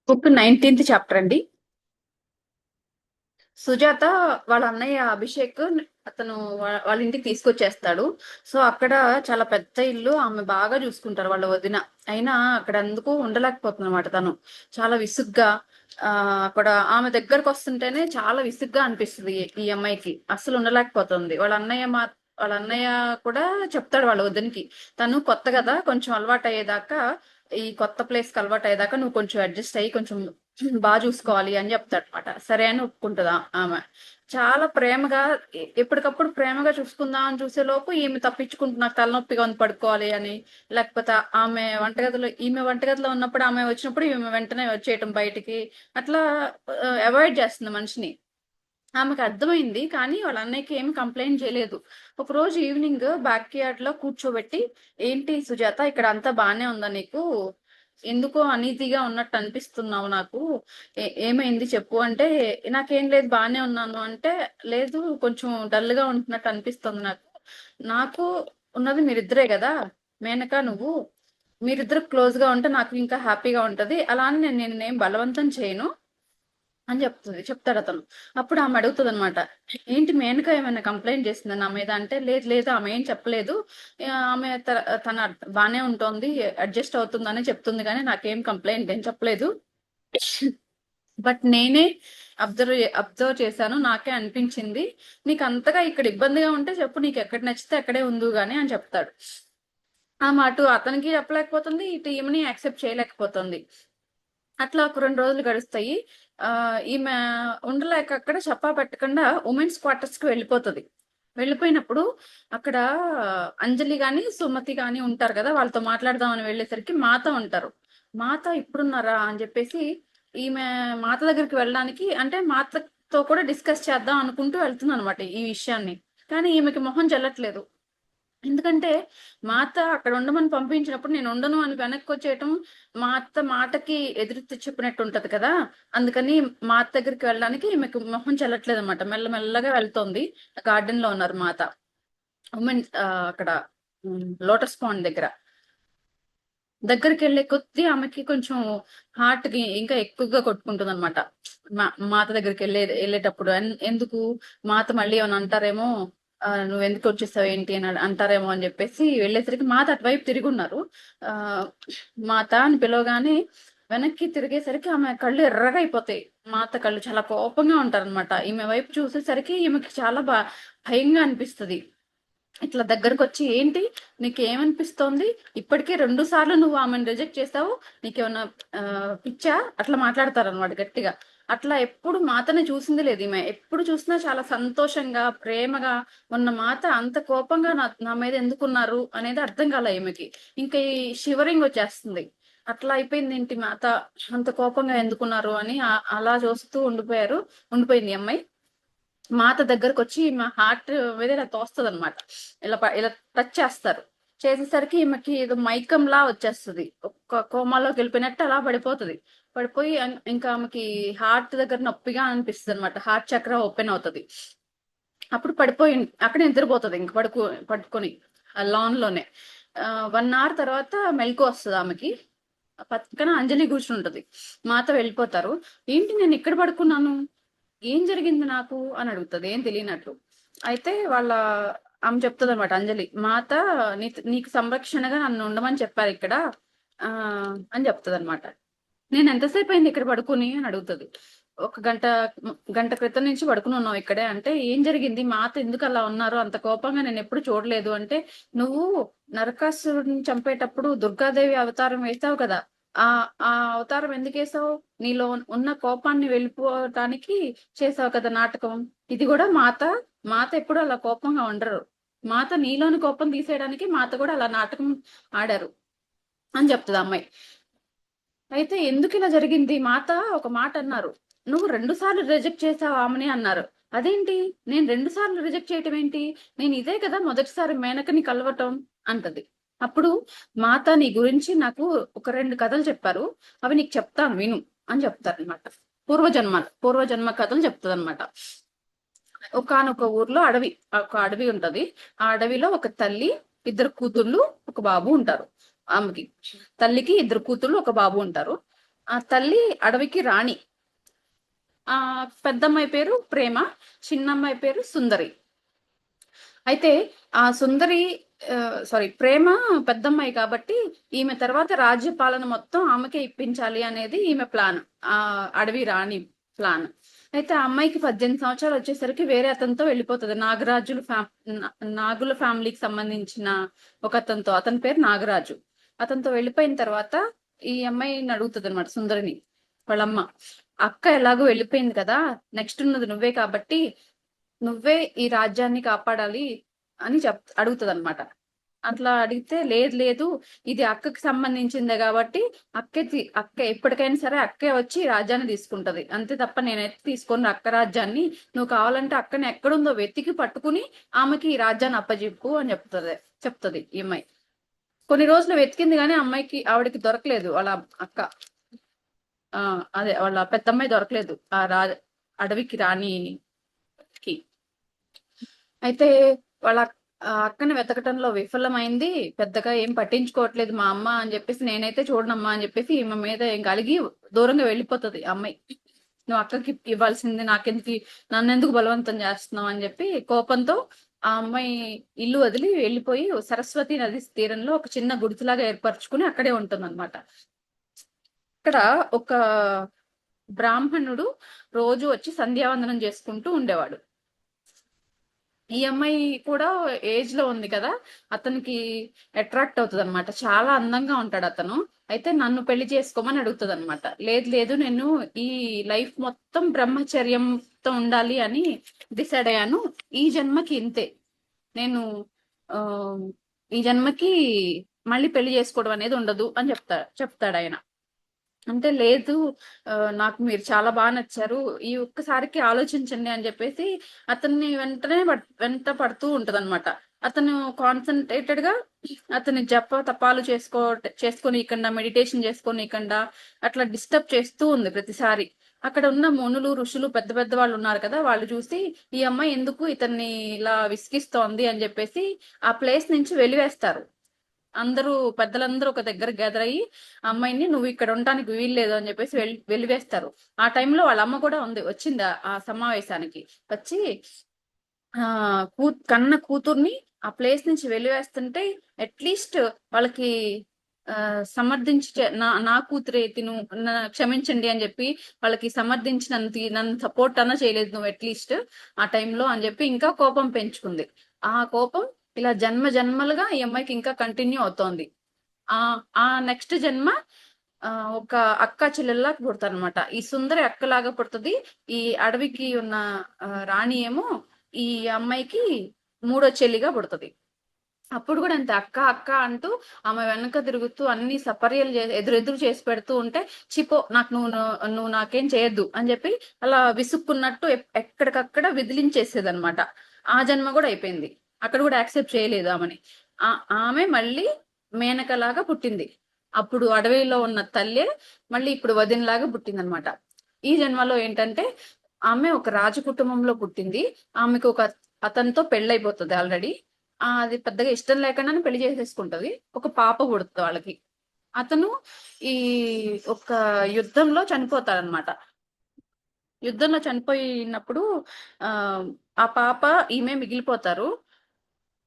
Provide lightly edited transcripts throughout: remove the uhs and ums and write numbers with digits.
Book 19th chapter అండి. సుజాత వాళ్ళ అన్నయ్య అభిషేక్ అతను వాళ్ళ ఇంటికి తీసుకొచ్చేస్తాడు. సో అక్కడ చాలా పెద్ద ఇల్లు, ఆమె బాగా చూసుకుంటారు వాళ్ళ వదిన. అయినా అక్కడ ఎందుకు ఉండలేకపోతుంది అనమాట. తను చాలా విసుగ్గా ఆ అక్కడ ఆమె దగ్గరకు వస్తుంటేనే చాలా విసుగ్గా అనిపిస్తుంది ఈ అమ్మాయికి. అస్సలు ఉండలేకపోతుంది. వాళ్ళ అన్నయ్య కూడా చెప్తాడు వాళ్ళ వదినకి, తను కొత్త కదా, కొంచెం అలవాటు అయ్యేదాకా, ఈ కొత్త ప్లేస్ కి అలవాటు అయ్యేదాకా నువ్వు కొంచెం అడ్జస్ట్ అయ్యి కొంచెం బాగా చూసుకోవాలి అని చెప్తాడు అనమాట. సరే అని ఒప్పుకుంటుందా ఆమె. చాలా ప్రేమగా ఎప్పటికప్పుడు ప్రేమగా చూసుకుందాం అని చూసే లోపు ఈమె తప్పించుకుంటూ నాకు తలనొప్పిగా ఉంది పడుకోవాలి అని, లేకపోతే ఈమె వంటగదిలో ఉన్నప్పుడు ఆమె వచ్చినప్పుడు ఈమె వెంటనే వచ్చేయటం బయటికి, అట్లా అవాయిడ్ చేస్తుంది మనిషిని. ఆమెకు అర్థమైంది కానీ వాళ్ళ అన్నయ్యకి ఏమి కంప్లైంట్ చేయలేదు. ఒక రోజు ఈవినింగ్ బ్యాక్ యార్డ్ లో కూర్చోబెట్టి, ఏంటి సుజాత ఇక్కడ అంతా బానే ఉందా నీకు, ఎందుకో అనీజీగా ఉన్నట్టు అనిపిస్తున్నావు నాకు, ఏమైంది చెప్పు అంటే, నాకేం లేదు బానే ఉన్నాను అంటే, లేదు కొంచెం డల్ గా ఉంటున్నట్టు అనిపిస్తుంది నాకు. నాకు ఉన్నది మీరిద్దరే కదా, మేనక నువ్వు, మీరిద్దరు క్లోజ్ గా ఉంటే నాకు ఇంకా హ్యాపీగా ఉంటది. అలా అని నేను నిన్నేం బలవంతం చేయను అని చెప్తాడు అతను. అప్పుడు ఆమె అడుగుతుంది అనమాట, ఏంటి మేనక ఏమైనా కంప్లైంట్ చేసిందా నా మీద అంటే, లేదు లేదు ఆమె ఏం చెప్పలేదు, ఆమె తన బానే ఉంటోంది, అడ్జస్ట్ అవుతుందని చెప్తుంది కానీ నాకేం కంప్లైంట్ ఏం చెప్పలేదు. బట్ నేనే అబ్జర్వ్ చేశాను, నాకే అనిపించింది, నీకు అంతగా ఇక్కడ ఇబ్బందిగా ఉంటే చెప్పు, నీకు ఎక్కడ నచ్చితే అక్కడే ఉందు గాని అని చెప్తాడు. ఆమె అటు అతనికి చెప్పలేకపోతుంది, ఇటు ఈమెని యాక్సెప్ట్ చేయలేకపోతుంది. అట్లా ఒక 2 రోజులు గడుస్తాయి. ఈమె ఉండలేక అక్కడ చెప్పా పెట్టకుండా ఉమెన్స్ క్వార్టర్స్ కి వెళ్ళిపోతుంది. వెళ్ళిపోయినప్పుడు అక్కడ అంజలి గాని సుమతి గాని ఉంటారు కదా, వాళ్ళతో మాట్లాడదామని వెళ్ళేసరికి మాత ఉంటారు. మాత ఇప్పుడున్నారా అని చెప్పేసి ఈమె మాత దగ్గరికి వెళ్ళడానికి, అంటే మాతతో కూడా డిస్కస్ చేద్దాం అనుకుంటూ వెళ్తుంది అనమాట ఈ విషయాన్ని. కానీ ఈమెకి మొహం చెల్లట్లేదు. ఎందుకంటే మా అత్త అక్కడ ఉండమని పంపించినప్పుడు నేను ఉండను అని వెనక్కి వచ్చేయటం మా అత్త మాటకి ఎదురు చెప్పినట్టు ఉంటది కదా. అందుకని మా అత్త దగ్గరికి వెళ్ళడానికి ఈమెకు మొహం చెల్లట్లేదు అనమాట. మెల్లమెల్లగా వెళ్తోంది. గార్డెన్ లో ఉన్నారు మాత, ఉమెన్ అక్కడ లోటస్ పాండ్ దగ్గర. దగ్గరికి వెళ్ళే కొద్దీ ఆమెకి కొంచెం హార్ట్ కి ఇంకా ఎక్కువగా కొట్టుకుంటుంది అనమాట. మాత దగ్గరికి వెళ్ళేటప్పుడు ఎందుకు మాత మళ్ళీ ఏమైనా అంటారేమో, నువ్వు ఎందుకు వచ్చేసావు ఏంటి అని అంటారేమో అని చెప్పేసి వెళ్ళేసరికి మాత అటువైపు తిరిగి ఉన్నారు. ఆ మాత అని పిలవగానే వెనక్కి తిరిగేసరికి ఆమె కళ్ళు ఎర్రగా అయిపోతాయి. మాత కళ్ళు చాలా కోపంగా ఉంటారనమాట. ఈమె వైపు చూసేసరికి ఈమెకి చాలా భయంగా అనిపిస్తుంది. ఇట్లా దగ్గరకు వచ్చి, ఏంటి నీకు ఏమనిపిస్తోంది, ఇప్పటికే 2 సార్లు నువ్వు ఆమెను రిజెక్ట్ చేసావు, నీకేమన్నా పిచ్చా, అట్లా మాట్లాడతారనమాట గట్టిగా. అట్లా ఎప్పుడు మాతని చూసింది లేదు ఈమె. ఎప్పుడు చూసినా చాలా సంతోషంగా ప్రేమగా ఉన్న మాత అంత కోపంగా నా మీద ఎందుకున్నారు అనేది అర్థం కాల ఈమెకి. ఇంకా ఈ షివరింగ్ వచ్చేస్తుంది. అట్లా అయిపోయింది ఏంటి మాత అంత కోపంగా ఎందుకున్నారు అని అలా చూస్తూ ఉండిపోయింది ఈ అమ్మాయి. మాత దగ్గరకు వచ్చి మా హార్ట్ మీద ఇలా తోస్తుంది అనమాట. ఇలా టచ్ చేస్తారు. చేసేసరికి ఈమెకి ఏదో మైకం లా వచ్చేస్తుంది. ఒక్క కోమాలోకి వెళ్ళిపోయినట్టు అలా పడిపోతుంది. పడిపోయి ఇంకా ఆమెకి హార్ట్ దగ్గర నొప్పిగా అనిపిస్తుంది అనమాట. హార్ట్ చక్ర ఓపెన్ అవుతుంది. అప్పుడు పడిపోయి అక్కడ నిద్రపోతుంది ఇంక పడుకొని లాన్ లోనే. 1 hour తర్వాత మెలకు వస్తుంది ఆమెకి. పక్కన అంజలి కూర్చుని ఉంటది. మాత వెళ్ళిపోతారు. ఏంటి నేను ఇక్కడ పడుకున్నాను, ఏం జరిగింది నాకు అని అడుగుతుంది ఏం తెలియనట్లు. అయితే ఆమె చెప్తుంది అనమాట అంజలి, మాత నీకు సంరక్షణగా నన్ను ఉండమని చెప్పారు ఇక్కడ ఆ అని చెప్తుంది అనమాట. నేను ఎంతసేపు అయింది ఇక్కడ పడుకుని అని అడుగుతుంది. ఒక గంట క్రితం నుంచి పడుకుని ఉన్నావు ఇక్కడే అంటే, ఏం జరిగింది, మాత ఎందుకు అలా ఉన్నారు అంత కోపంగా నేను ఎప్పుడు చూడలేదు అంటే, నువ్వు నరకాసురుడిని చంపేటప్పుడు దుర్గాదేవి అవతారం వేసావు కదా, ఆ ఆ అవతారం ఎందుకు వేసావు, నీలో ఉన్న కోపాన్ని వెళ్ళిపోవటానికి చేసావు కదా నాటకం. ఇది కూడా మాత ఎప్పుడు అలా కోపంగా ఉండరు. మాత నీలోని కోపం తీసేయడానికి మాత కూడా అలా నాటకం ఆడారు అని చెప్తుంది అమ్మాయి. అయితే ఎందుకు ఇలా జరిగింది, మాత ఒక మాట అన్నారు, నువ్వు 2 సార్లు రిజెక్ట్ చేసావు ఆమెని అన్నారు. అదేంటి, నేను 2 సార్లు రిజెక్ట్ చేయటం ఏంటి, నేను ఇదే కదా మొదటిసారి మేనకని కలవటం అంటది. అప్పుడు మాత నీ గురించి నాకు ఒక 2 కథలు చెప్పారు, అవి నీకు చెప్తాను విను అని చెప్తారు అనమాట. పూర్వజన్మ కథలు చెప్తుంది అనమాట. ఒకనొక ఊర్లో ఒక అడవి ఉంటది. ఆ అడవిలో ఒక తల్లి, 2 కూతుళ్ళు, ఒక బాబు ఉంటారు. ఆమెకి తల్లికి 2 కూతుళ్ళు, ఒక బాబు ఉంటారు. ఆ తల్లి అడవికి రాణి. ఆ పెద్దమ్మాయి పేరు ప్రేమ, చిన్నమ్మాయి పేరు సుందరి. అయితే ఆ సుందరి సారీ ప్రేమ పెద్దమ్మాయి కాబట్టి ఈమె తర్వాత రాజ్య పాలన మొత్తం ఆమెకే ఇప్పించాలి అనేది ఈమె ప్లాన్. ఆ అడవి రాణి ప్లాన్. అయితే ఆ అమ్మాయికి 18 సంవత్సరాలు వచ్చేసరికి వేరే అతనితో వెళ్ళిపోతుంది. నాగుల ఫ్యామిలీకి సంబంధించిన ఒక అతనితో. అతని పేరు నాగరాజు. అతనితో వెళ్ళిపోయిన తర్వాత ఈ అమ్మాయిని అడుగుతుంది అనమాట సుందరిని వాళ్ళమ్మ. అక్క ఎలాగో వెళ్ళిపోయింది కదా, నెక్స్ట్ ఉన్నది నువ్వే కాబట్టి నువ్వే ఈ రాజ్యాన్ని కాపాడాలి అని అడుగుతుంది అనమాట. అట్లా అడిగితే లేదు లేదు, ఇది అక్కకి సంబంధించిందే కాబట్టి అక్క ఎప్పటికైనా సరే అక్కే వచ్చి రాజ్యాన్ని తీసుకుంటది, అంతే తప్ప నేనైతే తీసుకొని అక్క రాజ్యాన్ని. నువ్వు కావాలంటే అక్కని ఎక్కడుందో వెతికి పట్టుకుని ఆమెకి ఈ రాజ్యాన్ని అప్పజెప్పు అని చెప్తది ఈ అమ్మాయి. కొన్ని రోజులు వెతికింది కానీ ఆవిడకి దొరకలేదు వాళ్ళ అక్క. అదే వాళ్ళ పెద్దమ్మాయి దొరకలేదు అడవికి రాణికి. అయితే వాళ్ళ అక్కని వెతకటంలో విఫలమైంది. పెద్దగా ఏం పట్టించుకోవట్లేదు మా అమ్మ అని చెప్పేసి, నేనైతే చూడనమ్మా అని చెప్పేసి ఈమె మీద ఏం కలిగి దూరంగా వెళ్ళిపోతుంది అమ్మాయి. నువ్వు అక్కకి ఇవ్వాల్సింది నాకెందుకు, నన్నెందుకు బలవంతం చేస్తున్నావు అని చెప్పి కోపంతో ఆ అమ్మాయి ఇల్లు వదిలి వెళ్ళిపోయి సరస్వతి నది తీరంలో ఒక చిన్న గుడిసెలాగా ఏర్పరచుకుని అక్కడే ఉంటుంది అనమాట. ఇక్కడ ఒక బ్రాహ్మణుడు రోజు వచ్చి సంధ్యావందనం చేసుకుంటూ ఉండేవాడు. ఈ అమ్మాయి కూడా ఏజ్ లో ఉంది కదా, అతనికి అట్రాక్ట్ అవుతుంది అనమాట. చాలా అందంగా ఉంటాడు అతను. అయితే నన్ను పెళ్లి చేసుకోమని అడుగుతుంది అనమాట. లేదు లేదు, నేను ఈ లైఫ్ మొత్తం బ్రహ్మచర్యంతో ఉండాలి అని డిసైడ్ అయ్యాను. ఈ జన్మకి ఇంతే, నేను ఆ ఈ జన్మకి మళ్ళీ పెళ్లి చేసుకోవడం అనేది ఉండదు అని చెప్తాడు ఆయన. అంటే లేదు, నాకు మీరు చాలా బాగా నచ్చారు, ఈ ఒక్కసారికి ఆలోచించండి అని చెప్పేసి అతన్ని వెంట పడుతూ ఉంటది అనమాట. అతను కాన్సన్ట్రేటెడ్ గా అతని జప తపాలు చేసుకొని ఇకుండా మెడిటేషన్ చేసుకొని ఇకుండా అట్లా డిస్టర్బ్ చేస్తూ ఉంది ప్రతిసారి. అక్కడ ఉన్న మునులు ఋషులు పెద్ద పెద్ద వాళ్ళు ఉన్నారు కదా, వాళ్ళు చూసి ఈ అమ్మాయి ఎందుకు ఇతన్ని ఇలా విసిగిస్తోంది అని చెప్పేసి ఆ ప్లేస్ నుంచి వెలివేస్తారు. పెద్దలందరూ ఒక దగ్గర గ్యాదర్ అయ్యి అమ్మాయిని నువ్వు ఇక్కడ ఉండటానికి వీల్లేదు అని చెప్పేసి వెలివేస్తారు. ఆ టైంలో వాళ్ళ అమ్మ కూడా వచ్చింది ఆ సమావేశానికి. వచ్చి ఆ కన్న కూతుర్ని ఆ ప్లేస్ నుంచి వెలివేస్తుంటే అట్లీస్ట్ వాళ్ళకి సమర్థించి నా కూతురే తిను, క్షమించండి అని చెప్పి వాళ్ళకి సమర్థించి నన్ను సపోర్ట్ అన్నా చేయలేదు నువ్వు అట్లీస్ట్ ఆ టైంలో అని చెప్పి ఇంకా కోపం పెంచుకుంది. ఆ కోపం ఇలా జన్మ జన్మలుగా ఈ అమ్మాయికి ఇంకా కంటిన్యూ అవుతోంది. ఆ ఆ నెక్స్ట్ జన్మ ఒక అక్క చెల్లెల్లా పుడతారనమాట. ఈ సుందరి అక్కలాగా పుడుతుంది. ఈ అడవికి ఉన్న రాణి ఏమో ఈ అమ్మాయికి మూడో చెల్లిగా పుడుతుంది. అప్పుడు కూడా అంతే, అక్క అక్క అంటూ ఆమె వెనక తిరుగుతూ అన్ని సపర్యలు ఎదురెదురు చేసి పెడుతూ ఉంటే చిపో నాకు నువ్వు నాకేం చేయొద్దు అని చెప్పి అలా విసుక్కున్నట్టు ఎక్కడికక్కడ విదిలించేసేది అనమాట. ఆ జన్మ కూడా అయిపోయింది. అక్కడ కూడా యాక్సెప్ట్ చేయలేదు ఆమెని. ఆమె మళ్ళీ మేనకలాగా పుట్టింది. అప్పుడు అడవిలో ఉన్న తల్లే మళ్ళీ ఇప్పుడు వదినలాగా పుట్టింది అనమాట. ఈ జన్మలో ఏంటంటే ఆమె ఒక రాజ కుటుంబంలో పుట్టింది. ఆమెకు ఒక అతనితో పెళ్ళైపోతుంది ఆల్రెడీ. అది పెద్దగా ఇష్టం లేకుండానే పెళ్లి చేసేసుకుంటది. ఒక పాప పుడుతుంది వాళ్ళకి. అతను ఈ ఒక యుద్ధంలో చనిపోతాడనమాట. యుద్ధంలో చనిపోయినప్పుడు ఆ ఆ పాప ఈమె మిగిలిపోతారు.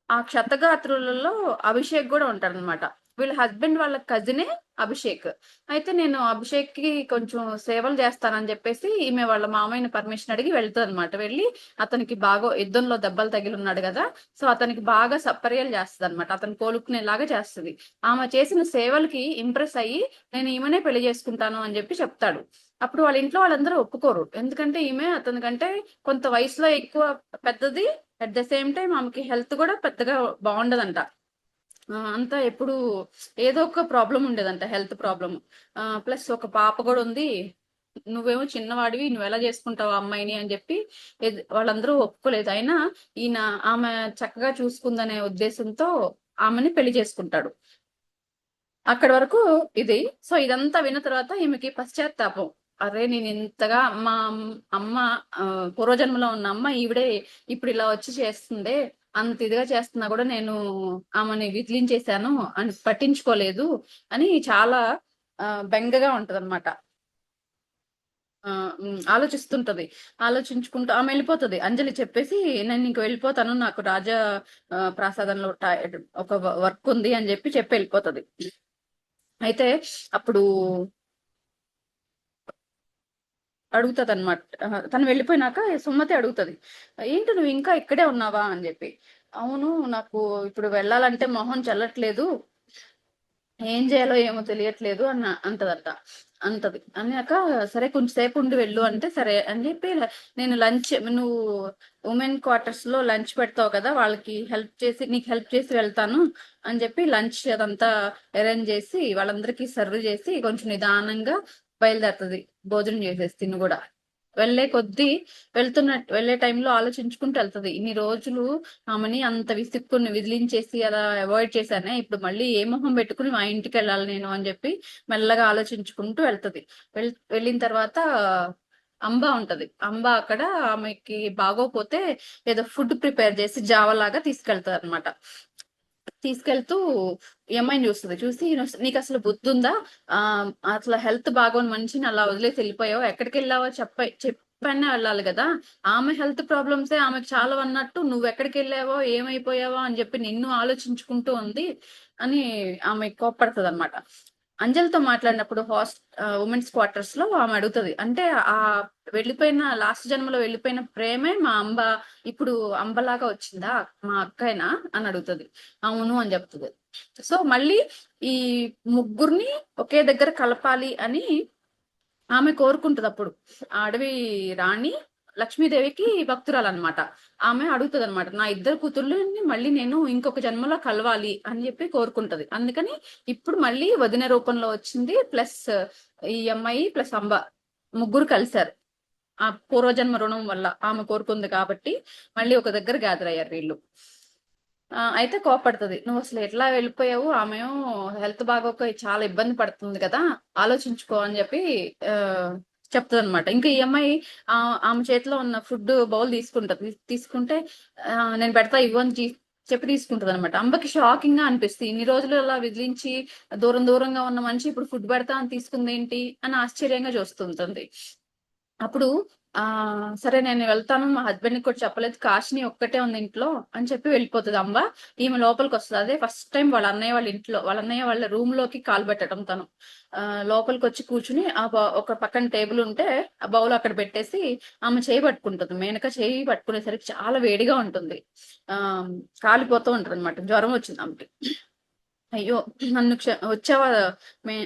ఆ క్షతగాత్రులలో అభిషేక్ కూడా ఉంటాడనమాట. వీళ్ళ హస్బెండ్ వాళ్ళ కజినే అభిషేక్. అయితే నేను అభిషేక్ కి కొంచెం సేవలు చేస్తానని చెప్పేసి ఈమె వాళ్ళ మామయ్యని పర్మిషన్ అడిగి వెళ్తుంది అనమాట. వెళ్ళి అతనికి బాగా యుద్ధంలో దెబ్బలు తగిలి ఉన్నాడు కదా, సో అతనికి బాగా సపర్యలు చేస్తుంది అనమాట. అతను కోలుకునేలాగా చేస్తుంది. ఆమె చేసిన సేవలకి ఇంప్రెస్ అయ్యి నేను ఈమెనే పెళ్లి చేసుకుంటాను అని చెప్పి చెప్తాడు. అప్పుడు వాళ్ళ ఇంట్లో వాళ్ళందరూ ఒప్పుకోరు. ఎందుకంటే ఈమె అతనికంటే కొంత వయసులో ఎక్కువ పెద్దది. అట్ ద సేమ్ టైం ఆమెకి హెల్త్ కూడా పెద్దగా బాగుండదంట. అంతా ఎప్పుడు ఏదో ఒక ప్రాబ్లం ఉండేదంట, హెల్త్ ప్రాబ్లం. ప్లస్ ఒక పాప కూడా ఉంది. నువ్వేమో చిన్నవాడివి, నువ్వు ఎలా చేసుకుంటావు అమ్మాయిని అని చెప్పి వాళ్ళందరూ ఒప్పుకోలేదు. అయినా ఈయన ఆమె చక్కగా చూసుకుందనే ఉద్దేశంతో ఆమెని పెళ్లి చేసుకుంటాడు. అక్కడి వరకు ఇది. సో ఇదంతా విన్న తర్వాత ఈమెకి పశ్చాత్తాపం. అరే నేను ఇంతగా మా అమ్మ పూర్వజన్మలో ఉన్న అమ్మ ఈవిడే ఇప్పుడు ఇలా వచ్చి చేస్తుందే, అంత ఇదిగా చేస్తున్నా కూడా నేను ఆమెని విదిలించేశాను అని పట్టించుకోలేదు అని చాలా బెంగగా ఉంటదన్నమాట. ఆలోచిస్తుంటది. ఆలోచించుకుంటూ ఆమె వెళ్ళిపోతది. అంజలి చెప్పేసి నేను ఇంక వెళ్ళిపోతాను. నాకు రాజా ప్రాసాదంలో ఒక వర్క్ ఉంది అని చెప్పి వెళ్ళిపోతది. అయితే అప్పుడు అడుగుతదనమాట. తను వెళ్ళిపోయినాక సుమతి అడుగుతది. "ఏంటి నువ్వు ఇంకా ఇక్కడే ఉన్నావా?" అని చెప్పి. "అవును. నాకు ఇప్పుడు వెళ్ళాలంటే మొహం చెల్లట్లేదు. ఏం చేయాలో ఏమో తెలియట్లేదు" అంటదట. అన్నాక సరే కొంచెం సేపు ఉండి వెళ్ళు అంటే సరే అని చెప్పి నేను నువ్వు ఉమెన్ క్వార్టర్స్ లో లంచ్ పెడతావు కదా, వాళ్ళకి నీకు హెల్ప్ చేసి వెళ్తాను అని చెప్పి లంచ్ అదంతా అరేంజ్ చేసి వాళ్ళందరికీ సర్వ్ చేసి కొంచెం నిదానంగా బయలుదేరుతుంది. భోజనం చేసేసి తిను కూడా వెళ్ళే టైంలో ఆలోచించుకుంటూ వెళ్తది. ఇన్ని రోజులు ఆమెని అంత విదిలించేసి అలా అవాయిడ్ చేశానే, ఇప్పుడు మళ్ళీ ఏ మొహం పెట్టుకుని మా ఇంటికి వెళ్ళాలి నేను అని చెప్పి మెల్లగా ఆలోచించుకుంటూ వెళ్తది. వెళ్ళిన తర్వాత అంబా ఉంటది. అంబా అక్కడ ఆమెకి బాగోపోతే ఏదో ఫుడ్ ప్రిపేర్ చేసి జావలాగా తీసుకెళ్తారు అనమాట. తీసుకెళ్తూ ఈ అమ్మాయిని చూస్తుంది. చూసి నీకు అసలు బుద్ధి ఉందా? ఆ అసలు హెల్త్ బాగోని మనిషిని అలా వదిలేసి వెళ్ళిపోయావు, ఎక్కడికి వెళ్ళావో చెప్పన్నా వెళ్ళాలి కదా. ఆమె హెల్త్ ప్రాబ్లమ్సే ఆమెకు చాలా అన్నట్టు నువ్వు ఎక్కడికి వెళ్ళావో ఏమైపోయావో అని చెప్పి నిన్ను ఆలోచించుకుంటూ ఉంది అని ఆమె కోప్పడుతుంది అనమాట. అంజలితో మాట్లాడినప్పుడు ఉమెన్స్ క్వార్టర్స్ లో ఆమె అడుగుతుంది, అంటే ఆ లాస్ట్ జన్మలో వెళ్ళిపోయిన ప్రేమే మా అంబ ఇప్పుడు అంబలాగా వచ్చిందా, మా అక్కైనా అని అడుగుతుంది. అవును అని చెప్తుంది. సో మళ్ళీ ఈ ముగ్గురిని ఒకే దగ్గర కలపాలి అని ఆమె కోరుకుంటది. అప్పుడు ఆ అడవి రాణి లక్ష్మీదేవికి భక్తురాలు అనమాట. ఆమె అడుగుతుంది అనమాట, నా ఇద్దరు కూతుర్లని మళ్ళీ నేను ఇంకొక జన్మలో కలవాలి అని చెప్పి కోరుకుంటది. అందుకని ఇప్పుడు మళ్ళీ వదిన రూపంలో వచ్చింది, ప్లస్ ఈ అమ్మాయి ప్లస్ అంబ ముగ్గురు కలిశారు. ఆ పూర్వజన్మ రుణం వల్ల ఆమె కోరుకుంది కాబట్టి మళ్ళీ ఒక దగ్గర గ్యాదర్ అయ్యారు వీళ్ళు. అయితే కోపడుతుంది, నువ్వు అసలు ఎట్లా వెళ్ళిపోయావు, ఆమె హెల్త్ బాగోక చాలా ఇబ్బంది పడుతుంది కదా, ఆలోచించుకో అని చెప్పి చెప్తుంది అనమాట. ఇంకా ఈ అమ్మాయి ఆమె చేతిలో ఉన్న ఫుడ్ బౌల్ తీసుకుంటది. తీసుకుంటే నేను పెడతా ఇవ్వని చెప్పి తీసుకుంటది అనమాట. అంబకి షాకింగ్ గా అనిపిస్తుంది, ఇన్ని రోజులు అలా విదిలించి దూరంగా ఉన్న మనిషి ఇప్పుడు ఫుడ్ పెడతా అని తీసుకుంది ఏంటి అని ఆశ్చర్యంగా చూస్తుంటుంది. అప్పుడు సరే నేను వెళ్తాను, మా హస్బెండ్ కి కూడా చెప్పలేదు, కాశిని ఒక్కటే ఉంది ఇంట్లో అని చెప్పి వెళ్ళిపోతుంది అంబ. ఈమె లోపలికి వస్తుంది. అదే ఫస్ట్ టైం వాళ్ళ అన్నయ్య వాళ్ళ రూమ్ లోకి కాలు పెట్టడం తను. లోపలికి వచ్చి కూర్చుని ఒక పక్కన టేబుల్ ఉంటే ఆ బౌల్ అక్కడ పెట్టేసి ఆమె చేయి పట్టుకుంటుంది. మేనక చేయి పట్టుకునేసరికి చాలా వేడిగా ఉంటుంది. ఆ కాలిపోతూ ఉంటుంది అనమాట. జ్వరం వచ్చింది ఆమెకి. అయ్యో నన్ను వచ్చావా మే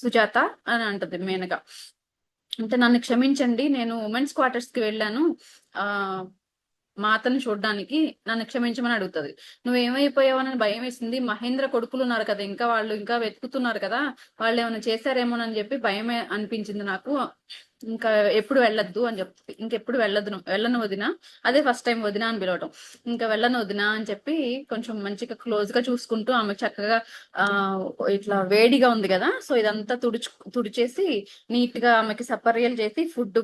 సుజాత అని అంటది మేనక. అంటే నన్ను క్షమించండి, నేను ఉమెన్స్ క్వార్టర్స్ కి వెళ్ళాను ఆ మా అతను చూడడానికి, నన్ను క్షమించమని అడుగుతుంది. నువ్వేమైపోయావని భయం వేసింది, మహేంద్ర కొడుకులు ఉన్నారు కదా, ఇంకా వాళ్ళు ఇంకా వెతుకుతున్నారు కదా, వాళ్ళు ఏమైనా చేశారేమోనని చెప్పి భయమే అనిపించింది నాకు. ఇంకా ఎప్పుడు వెళ్ళొద్దు అని చెప్తుంది. ఇంకెప్పుడు వెళ్ళను వదిన, అదే ఫస్ట్ టైం వదిన అని పిలవటం. ఇంకా వెళ్ళను వదిన అని చెప్పి కొంచెం మంచిగా క్లోజ్ గా చూసుకుంటూ ఆమె చక్కగా ఆ ఇట్లా వేడిగా ఉంది కదా, సో ఇదంతా తుడిచేసి నీట్ గా ఆమెకి సపర్యలు చేసి ఫుడ్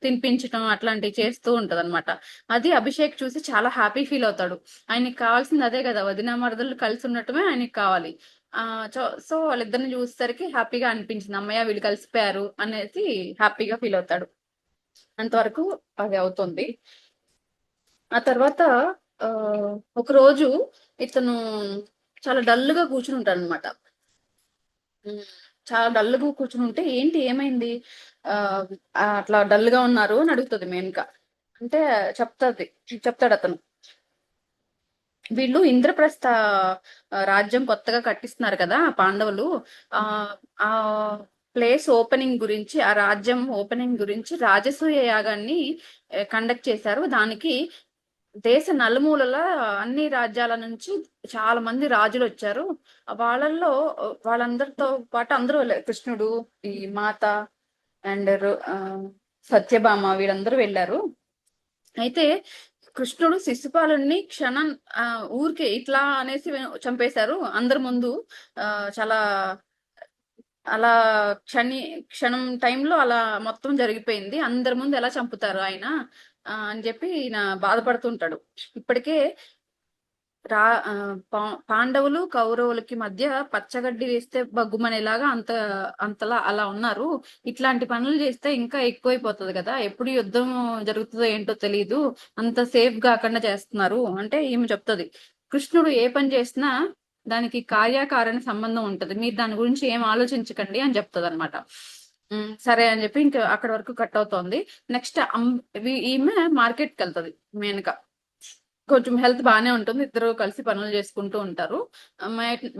తినిపించటం అట్లాంటివి చేస్తూ ఉంటది అనమాట. అది అభిషేక్ చూసి చాలా హ్యాపీ ఫీల్ అవుతాడు. ఆయనకి కావాల్సింది అదే కదా, వదిన మరదలు కలిసి ఉండటమే ఆయనకి కావాలి. సో వాళ్ళిద్దరిని చూసేసరికి హ్యాపీగా అనిపించింది, అమ్మయ్య వీళ్ళు కలిసిపోయారు అనేసి హ్యాపీగా ఫీల్ అవుతాడు. అంతవరకు అది అవుతుంది. ఆ తర్వాత ఆ ఒక రోజు ఇతను చాలా డల్ గా కూర్చుని ఉంటాడు అనమాట. చాలా డల్ గా కూర్చుని ఉంటే ఏంటి ఏమైంది, ఆ అట్లా డల్ గా ఉన్నారు అని అడుగుతుంది మేనక. అంటే చెప్తాడు అతను, వీళ్ళు ఇంద్రప్రస్థ రాజ్యం కొత్తగా కట్టిస్తున్నారు కదా పాండవులు. ఆ ఆ ప్లేస్ ఓపెనింగ్ గురించి, ఆ రాజ్యం ఓపెనింగ్ గురించి రాజసూయ యాగాన్ని కండక్ట్ చేశారు. దానికి దేశ నలుమూలల అన్ని రాజ్యాల నుంచి చాలా మంది రాజులు వచ్చారు. వాళ్ళల్లో వాళ్ళందరితో పాటు అందరూ కృష్ణుడు, ఈ మాత అండ్ సత్యభామ వీళ్ళందరూ వెళ్ళారు. అయితే కృష్ణుడు శిశుపాలుని క్షణం ఊరికే ఇట్లా అనేసి చంపేశారు అందరి ముందు. చాలా అలా క్షణం టైంలో అలా మొత్తం జరిగిపోయింది. అందరి ముందు ఎలా చంపుతారు ఆయన అని చెప్పి ఈయన బాధపడుతుంటాడు. ఇప్పటికే రా పాండవులు కౌరవులకి మధ్య పచ్చగడ్డి వేస్తే బగ్గుమనేలాగా అంతలా అలా ఉన్నారు. ఇట్లాంటి పనులు చేస్తే ఇంకా ఎక్కువైపోతుంది కదా, ఎప్పుడు యుద్ధం జరుగుతుందో ఏంటో తెలియదు, అంత సేఫ్ కాకుండా చేస్తున్నారు అంటే ఈమె చెప్తుంది. కృష్ణుడు ఏ పని చేసినా దానికి కార్యకారణ సంబంధం ఉంటది, మీరు దాని గురించి ఏం ఆలోచించకండి అని చెప్తుంది అనమాట. సరే అని చెప్పి ఇంకా అక్కడ వరకు కట్ అవుతోంది. నెక్స్ట్ ఈమె మార్కెట్కి వెళ్తది మేనక. కొంచెం హెల్త్ బాగానే ఉంటుంది, ఇద్దరు కలిసి పనులు చేసుకుంటూ ఉంటారు.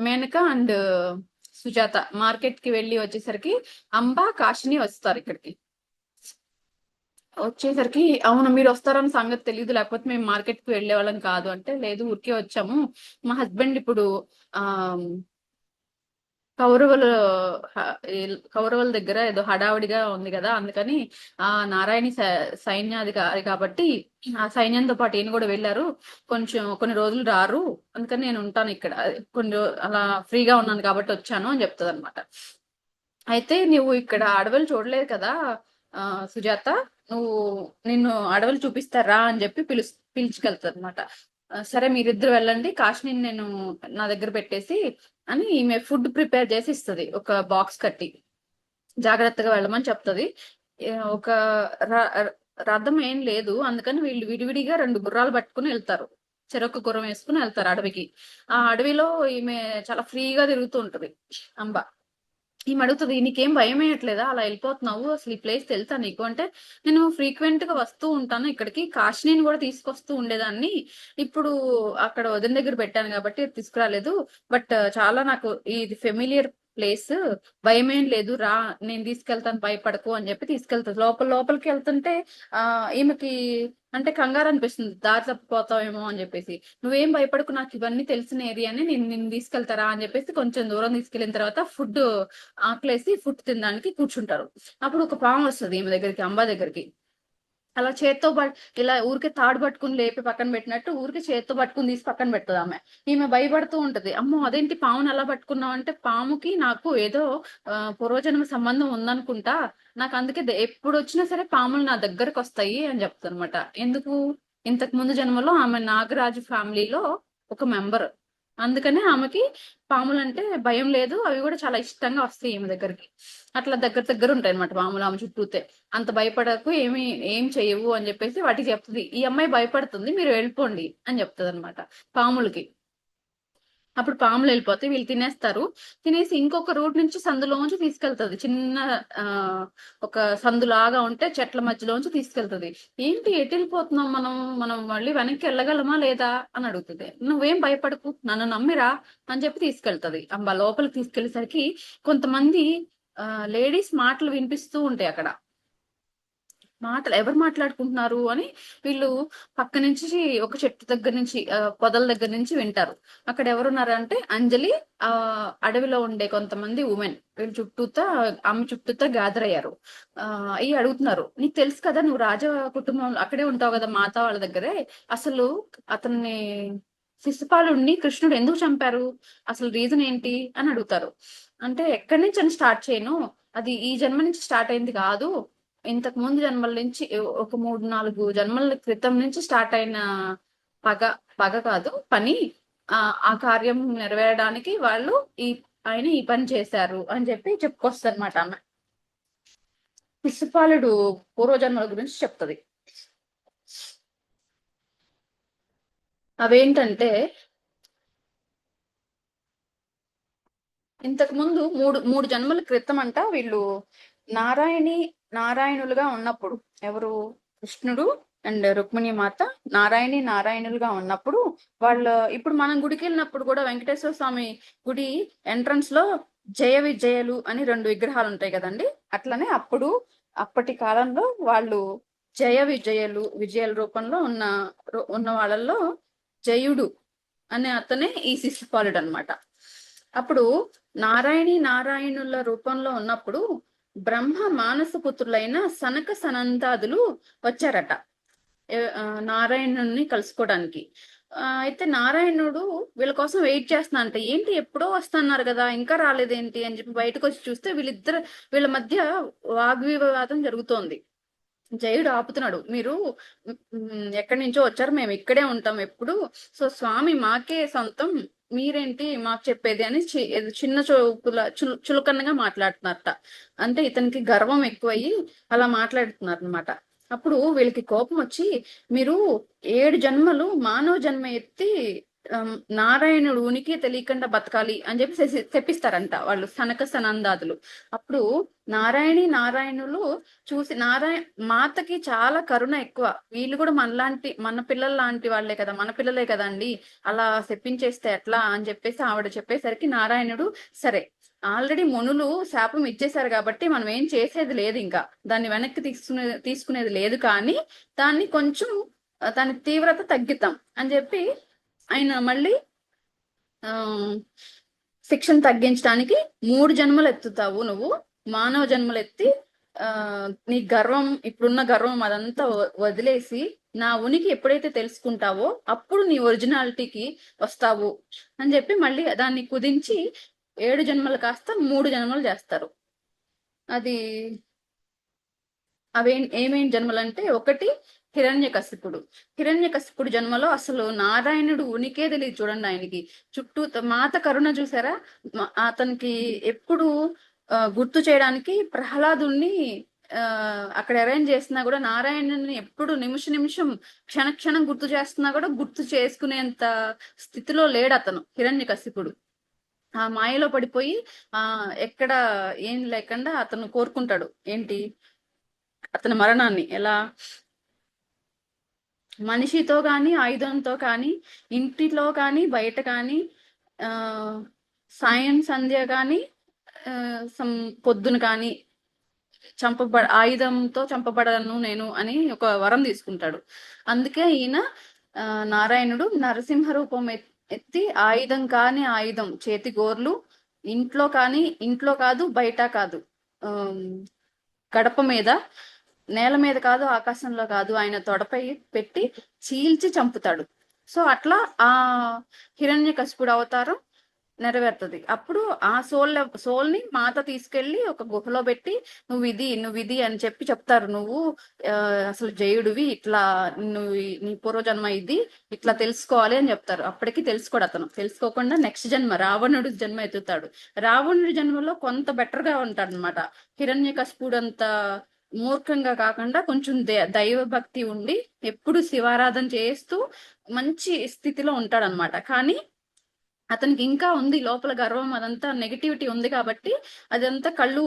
మేనక అండ్ సుజాత మార్కెట్ కి వెళ్ళి వచ్చేసరికి అంబా కాశిని వస్తారు ఇక్కడికి. వచ్చేసరికి అవును మీరు వస్తారని సంగతి తెలియదు, లేకపోతే మేము మార్కెట్ కి వెళ్లే వాళ్ళం కాదు అంటే, లేదు ఊరికే వచ్చాము, మా హస్బెండ్ ఇప్పుడు ఆ కౌరవులు కౌరవుల దగ్గర ఏదో హడావిడిగా ఉంది కదా, అందుకని ఆ నారాయణి సైన్యాధికారి కాబట్టి ఆ సైన్యంతో పాటు ఈయన కూడా వెళ్ళారు, కొంచెం కొన్ని రోజులు రారు, అందుకని నేను ఉంటాను ఇక్కడ, అలా ఫ్రీగా ఉన్నాను కాబట్టి వచ్చాను అని చెప్తుంది అనమాట. అయితే నువ్వు ఇక్కడ అడవులు చూడలేదు కదా ఆ సుజాత, నువ్వు నిన్ను అడవులు చూపిస్తారా అని చెప్పి పిలుచుకెళ్తారు అనమాట. సరే మీరిద్దరు వెళ్ళండి, కాశ్మీర్ నేను నా దగ్గర పెట్టేసి అని ఈమె ఫుడ్ ప్రిపేర్ చేసి ఇస్తుంది ఒక బాక్స్ కట్టి, జాగ్రత్తగా వెళ్ళమని చెప్తుంది. ఒక రథం ఏం లేదు, అందుకని వీళ్ళు విడివిడిగా 2 గుర్రాలు పట్టుకుని వెళ్తారు, చెరొక గుర్రం వేసుకుని వెళ్తారు అడవికి. ఆ అడవిలో ఈమె చాలా ఫ్రీగా తిరుగుతూ ఉంటది అంబ. ఈమె అడుగుతుంది, నీకేం భయం వేయట్లేదా, అలా వెళ్ళిపోతున్నావు, అసలు ఈ ప్లేస్ తెలుసా నీకు అంటే, నేను ఫ్రీక్వెంట్ గా వస్తూ ఉంటాను ఇక్కడికి, కాశీని కూడా తీసుకొస్తూ ఉండేదాన్ని, ఇప్పుడు అక్కడ వదిన దగ్గర పెట్టాను కాబట్టి తీసుకురాలేదు, బట్ చాలా నాకు ఇది ఫెమిలియర్ ప్లేస్, భయం ఏం లేదు రా, నేను తీసుకెళ్తాను భయపడకు అని చెప్పి తీసుకెళ్తాను. లోపలికి వెళ్తుంటే ఆ ఈమెకి అంటే కంగారు అనిపిస్తుంది, దారి తప్పిపోతావేమో అని చెప్పేసి, నువ్వేం భయపడకు నాకు ఇవన్నీ తెలిసిన ఏరియానే, నిన్ను తీసుకెళ్తారా అని చెప్పేసి కొంచెం దూరం తీసుకెళ్లిన తర్వాత ఫుడ్ ఆకలేసి ఫుడ్ తినడానికి కూర్చుంటారు. అప్పుడు ఒక పాము వస్తుంది ఈమె దగ్గరికి, అంబా దగ్గరికి, అలా చేత్తో ఇలా ఊరికే తాడు పట్టుకుని లేపి పక్కన పెట్టినట్టు ఊరికే చేత్తో పట్టుకుని తీసి పక్కన పెడుతుంది ఆమె. ఈమె భయపడుతూ ఉంటది, అమ్మో అదేంటి పాముని అలా పట్టుకున్నావు అంటే, పాముకి నాకు ఏదో పూర్వజన్మ సంబంధం ఉందనుకుంటా, నాకు అందుకే ఎప్పుడు వచ్చినా సరే పాములు నా దగ్గరకు వస్తాయి అని చెప్తానమాట. ఎందుకు, ఇంతకు ముందు జన్మలో ఆమె నాగరాజు ఫ్యామిలీలో ఒక మెంబర్, అందుకనే ఆమెకి పాములు అంటే భయం లేదు, అవి కూడా చాలా ఇష్టంగా వస్తాయి ఈమె దగ్గరికి. అట్లా దగ్గర ఉంటాయి అనమాట పాములు ఆమె చుట్టూతే. అంత భయపడకు, ఏం చెయ్యవు అని చెప్పేసి వాటికి చెప్తుంది. ఈ అమ్మాయి భయపడుతుంది, మీరు వెళ్ళిపోండి అని చెప్తుంది అనమాట పాములకి. అప్పుడు పాములు వెళ్ళిపోతే వీళ్ళు తినేస్తారు, తినేసి ఇంకొక రూట్ నుంచి సందులోంచి తీసుకెళ్తుంది, చిన్న ఆ ఒక సందులాగా ఉంటే చెట్ల మధ్యలోంచి తీసుకెళ్తుంది. ఏంటి ఎటు వెళ్ళిపోతున్నాం మనం, మళ్ళీ వెనక్కి వెళ్ళగలమా లేదా అని అడుగుతుంది. నువ్వేం భయపడకు, నన్ను నమ్మిరా అని చెప్పి తీసుకెళ్తుంది. అంబ లోపలికి తీసుకెళ్లేసరికి కొంతమంది లేడీస్ మాటలు వినిపిస్తూ ఉంటాయి అక్కడ. మాటలు ఎవరు మాట్లాడుకుంటున్నారు అని వీళ్ళు పక్క నుంచి ఒక చెట్టు దగ్గర నుంచి పొదల దగ్గర నుంచి వింటారు. అక్కడ ఎవరున్నారు అంటే అంజలి, ఆ అడవిలో ఉండే కొంతమంది ఉమెన్, వీళ్ళు చుట్టూతా ఆమె చుట్టూతా గ్యాదర్ అయ్యారు. ఈ అడుగుతున్నారు, నీకు తెలుసు కదా నువ్వు రాజ కుటుంబం అక్కడే ఉంటావు కదా మాత వాళ్ళ దగ్గరే, అసలు అతన్ని శిశుపాలుడిని కృష్ణుడు ఎందుకు చంపారు, అసలు రీజన్ ఏంటి అని అడుగుతారు. అంటే ఎక్కడి నుంచి అని స్టార్ట్ చేయను, అది ఈ జన్మ నుంచి స్టార్ట్ అయింది కాదు, ఇంతకు ముందు జన్మల నుంచి ఒక 3-4 జన్మల క్రితం నుంచి స్టార్ట్ అయిన పగ, పగ కాదు పని, ఆ కార్యం నెరవేరడానికి వాళ్ళు ఆయన ఈ పని చేశారు అని చెప్పి చెప్పుకొస్తారు అనమాట ఆమె. శిశుపాలుడు పూర్వజన్మల గురించి చెప్తది. అవేంటంటే ఇంతకు ముందు మూడు జన్మల క్రితం అంట వీళ్ళు నారాయణులుగా ఉన్నప్పుడు, ఎవరు, కృష్ణుడు అండ్ రుక్మిణి మాత నారాయణులుగా ఉన్నప్పుడు, వాళ్ళు ఇప్పుడు మనం గుడికి వెళ్ళినప్పుడు కూడా వెంకటేశ్వర స్వామి గుడి ఎంట్రన్స్ లో జయ విజయలు అని 2 విగ్రహాలు ఉంటాయి కదండి, అట్లనే అప్పటి కాలంలో వాళ్ళు జయ విజయల రూపంలో ఉన్న వాళ్ళల్లో జయుడు అనే అతనే ఈ శిశుపాలుడు అనమాట. అప్పుడు నారాయణుల రూపంలో ఉన్నప్పుడు బ్రహ్మ మానస పుత్రులైన సనక సనందాదులు వచ్చారట నారాయణుని కలుసుకోవడానికి. అయితే నారాయణుడు వీళ్ళ కోసం వెయిట్ చేస్తున్నా అంటే, ఏంటి ఎప్పుడో వస్తున్నారు కదా ఇంకా రాలేదేంటి అని చెప్పి బయటకు వచ్చి చూస్తే వీళ్ళ మధ్య వాగ్వివాదం జరుగుతోంది. జయుడు ఆపుతున్నాడు. మీరు ఎక్కడి నుంచో వచ్చారు, మేము ఇక్కడే ఉంటాం ఎప్పుడు. సో స్వామి మాకే సొంతం, మీరేంటి మాకు చెప్పేది అని చిన్న చూపుల చులకనగా మాట్లాడుతున్నారట. అంటే ఇతనికి గర్వం ఎక్కువయ్యి అలా మాట్లాడుతున్నారు అనమాట. అప్పుడు వీళ్ళకి కోపం వచ్చి, మీరు 7 జన్మలు మానవ జన్మ ఎత్తి నారాయణుడు ఉనికి తెలియకుండా బతకాలి అని చెప్పి తెప్పిస్తారంట వాళ్ళు సనక సనందాదులు. అప్పుడు నారాయణులు చూసి, మాతకి చాలా కరుణ ఎక్కువ, వీళ్ళు కూడా మన పిల్లల లాంటి వాళ్ళే కదా, మన పిల్లలే కదండి, అలా చెప్పించేస్తే ఎట్లా అని చెప్పేసి ఆవిడ చెప్పేసరికి నారాయణుడు, సరే ఆల్రెడీ మునులు శాపం ఇచ్చేశారు కాబట్టి మనం ఏం చేసేది లేదు, ఇంకా దాన్ని వెనక్కి తీసుకునేది లేదు, కానీ దాన్ని కొంచెం దాని తీవ్రత తగ్గిద్దాం అని చెప్పి ఆయన మళ్ళీ ఆ శిక్షను తగ్గించడానికి 3 జన్మలు ఎత్తుతావు నువ్వు, మానవ జన్మలు ఎత్తి నీ గర్వం, ఇప్పుడున్న గర్వం అదంతా వదిలేసి నా ఉనికి ఎప్పుడైతే తెలుసుకుంటావో అప్పుడు నీ ఒరిజినాలిటీకి వస్తావు అని చెప్పి మళ్ళీ దాన్ని కుదించి 7 జన్మలు కాస్త 3 జన్మలు చేస్తారు. అది ఏమేం జన్మలు అంటే, ఒకటి హిరణ్యకశిపుడు జన్మలో అసలు నారాయణుడు ఉనికే తెలియదు చూడండి ఆయనకి. చుట్టూ మాత కరుణ చూసారా, అతనికి ఎప్పుడు గుర్తు చేయడానికి ప్రహ్లాదుని అక్కడ అరేంజ్ చేస్తున్నా కూడా నారాయణుని ఎప్పుడు నిమిషం క్షణం గుర్తు చేస్తున్నా కూడా గుర్తు చేసుకునేంత స్థితిలో లేడు అతను హిరణ్యకశిపుడు. ఆ మాయలో పడిపోయి ఎక్కడ ఏం లేకుండా అతను కోరుకుంటాడు ఏంటి, అతని మరణాన్ని. ఎలా, మనిషితో కానీ ఆయుధంతో కానీ, ఇంటిలో కానీ బయట కానీ, సాయం సంధ్య కానీ, పొద్దున కానీ ఆయుధంతో చంపబడను నేను అని ఒక వరం తీసుకుంటాడు. అందుకే ఈయన నారాయణుడు నరసింహ రూపం ఎత్తి ఆయుధం కాని ఆయుధం చేతి గోర్లు, ఇంట్లో కాదు బయట కాదు, గడప మీద, నేల మీద కాదు ఆకాశంలో కాదు, ఆయన తొడపై పెట్టి చీల్చి చంపుతాడు. సో అట్లా ఆ హిరణ్యకశిపుడు అవతారం నెరవేరుతుంది. అప్పుడు ఆ సోల్ని మాత తీసుకెళ్లి ఒక గుహలో పెట్టి నువ్వు ఇది అని చెప్పి చెప్తారు, నువ్వు అసలు జయుడివి, ఇట్లా నీ పూర్వజన్మ ఇది, ఇట్లా తెలుసుకోవాలి అని చెప్తారు. అప్పటికి తెలుసుకోడు అతను. తెలుసుకోకుండా నెక్స్ట్ జన్మ రావణుడు జన్మ ఎత్తుతాడు. రావణుడి జన్మలో కొంత బెటర్ గా ఉంటాడు అనమాట. హిరణ్యకశిపుడు అంత మూర్ఖంగా కాకుండా కొంచెం దైవ భక్తి ఉండి ఎప్పుడు శివారాధన చేస్తూ మంచి స్థితిలో ఉంటాడనమాట. కానీ అతనికి ఇంకా ఉంది లోపల గర్వం, అదంతా నెగిటివిటీ ఉంది కాబట్టి అదంతా కళ్ళు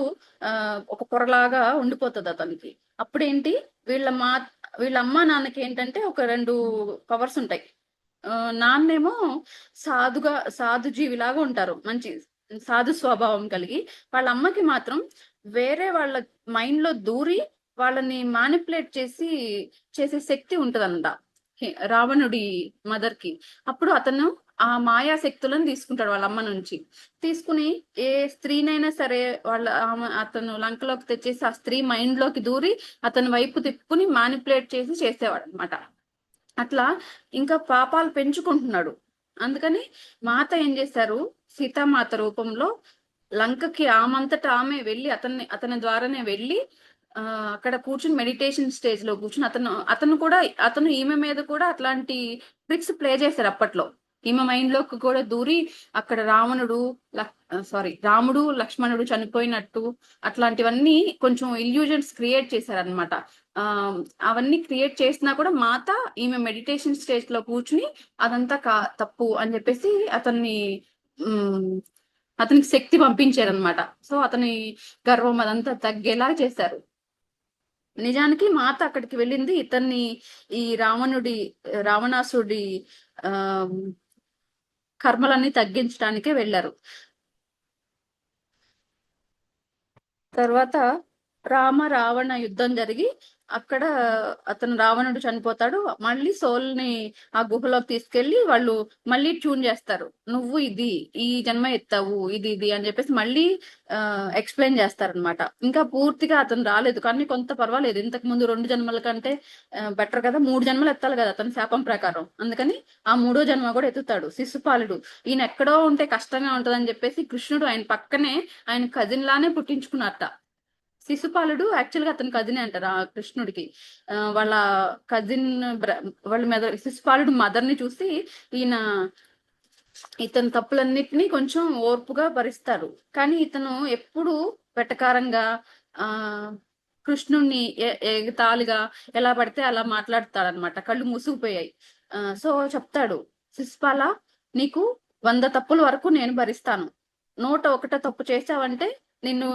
ఒక పొరలాగా ఉండిపోతుంది అతనికి. అప్పుడేంటి, వీళ్ళ అమ్మ నాన్నకి ఏంటంటే ఒక 2 పవర్స్ ఉంటాయి. నాన్నేమో సాధు జీవిలాగా ఉంటారు, మంచి సాధు స్వభావం కలిగి. వాళ్ళ అమ్మకి మాత్రం వేరే వాళ్ళ మైండ్ లో దూరి వాళ్ళని మానిపులేట్ చేసే శక్తి ఉంటదంట రావణుడి మదర్ కి. అప్పుడు అతను ఆ మాయా శక్తులను తీసుకుంటాడు వాళ్ళ అమ్మ నుంచి. తీసుకుని ఏ స్త్రీనైనా సరే అతను లంకలోకి తెచ్చేసి ఆ స్త్రీ మైండ్ లోకి దూరి అతని వైపు తిప్పుకుని మానిపులేట్ చేసేవాడు అనమాట. అట్లా ఇంకా పాపాలు పెంచుకుంటున్నాడు. అందుకని మాత ఏం చేశారు, సీతామాత రూపంలో లంకకి ఆమంతటా ఆమె వెళ్ళి అతని ద్వారానే వెళ్ళి అక్కడ కూర్చుని మెడిటేషన్ స్టేజ్ లో కూర్చుని అతను ఈమె మీద కూడా అట్లాంటి ట్రిక్స్ ప్లే చేశారు అప్పట్లో. ఈమె మైండ్ లోకి కూడా దూరి అక్కడ రాముడు లక్ష్మణుడు చనిపోయినట్టు అట్లాంటివన్నీ కొంచెం ఇల్యూజన్స్ క్రియేట్ చేశారనమాట. అవన్నీ క్రియేట్ చేసినా కూడా మాత ఈమె మెడిటేషన్ స్టేజ్ లో కూర్చుని అదంతా తప్పు అని చెప్పేసి అతనికి శక్తి పంపించారనమాట. సో అతని గర్వం అదంతా తగ్గేలా చేశారు. నిజానికి మాత అక్కడికి వెళ్ళింది ఇతన్ని ఈ రావణాసుడి కర్మలన్నీ తగ్గించడానికే వెళ్ళారు. తర్వాత రావణ యుద్ధం జరిగి అక్కడ రావణుడు చనిపోతాడు. మళ్ళీ సోల్ని ఆ గుహలోకి తీసుకెళ్లి వాళ్ళు మళ్ళీ ట్యూన్ చేస్తారు, నువ్వు ఈ జన్మ ఎత్తావు ఇది అని చెప్పేసి మళ్ళీ ఎక్స్ప్లెయిన్ చేస్తారనమాట. ఇంకా పూర్తిగా అతను రాలేదు కానీ కొంత పర్వాలేదు, ఇంతకు ముందు 2 జన్మల కంటే బెటర్ కదా, 3 జన్మలు ఎత్తాలి కదా అతని శాపం ప్రకారం. అందుకని ఆ 3వ జన్మ కూడా ఎత్తుతాడు. శిశుపాలుడు ఈయన ఎక్కడో ఉంటే కష్టంగా ఉంటదని చెప్పేసి కృష్ణుడు ఆయన పక్కనే ఆయన కజిన్ లానే పుట్టించుకున్నట్ట. శిశుపాలుడు యాక్చువల్ గా అతని కజిన్ అంటారు ఆ కృష్ణుడికి. వాళ్ళ కజిన్ వాళ్ళ మీద శిశుపాలుడు మదర్ ని చూసి ఈయన ఇతని తప్పులన్నిటినీ కొంచెం ఓర్పుగా భరిస్తాడు. కానీ ఇతను ఎప్పుడు వెటకారంగా ఆ కృష్ణుణ్ణి ఎగతాళిగా ఎలా పడితే అలా మాట్లాడతాడనమాట. కళ్ళు మూసుకుపోయాయి. సో చెప్తాడు, శిశుపాల, నీకు 100 తప్పుల వరకు నేను భరిస్తాను. 101 తప్పు చేసావంటే నిన్ను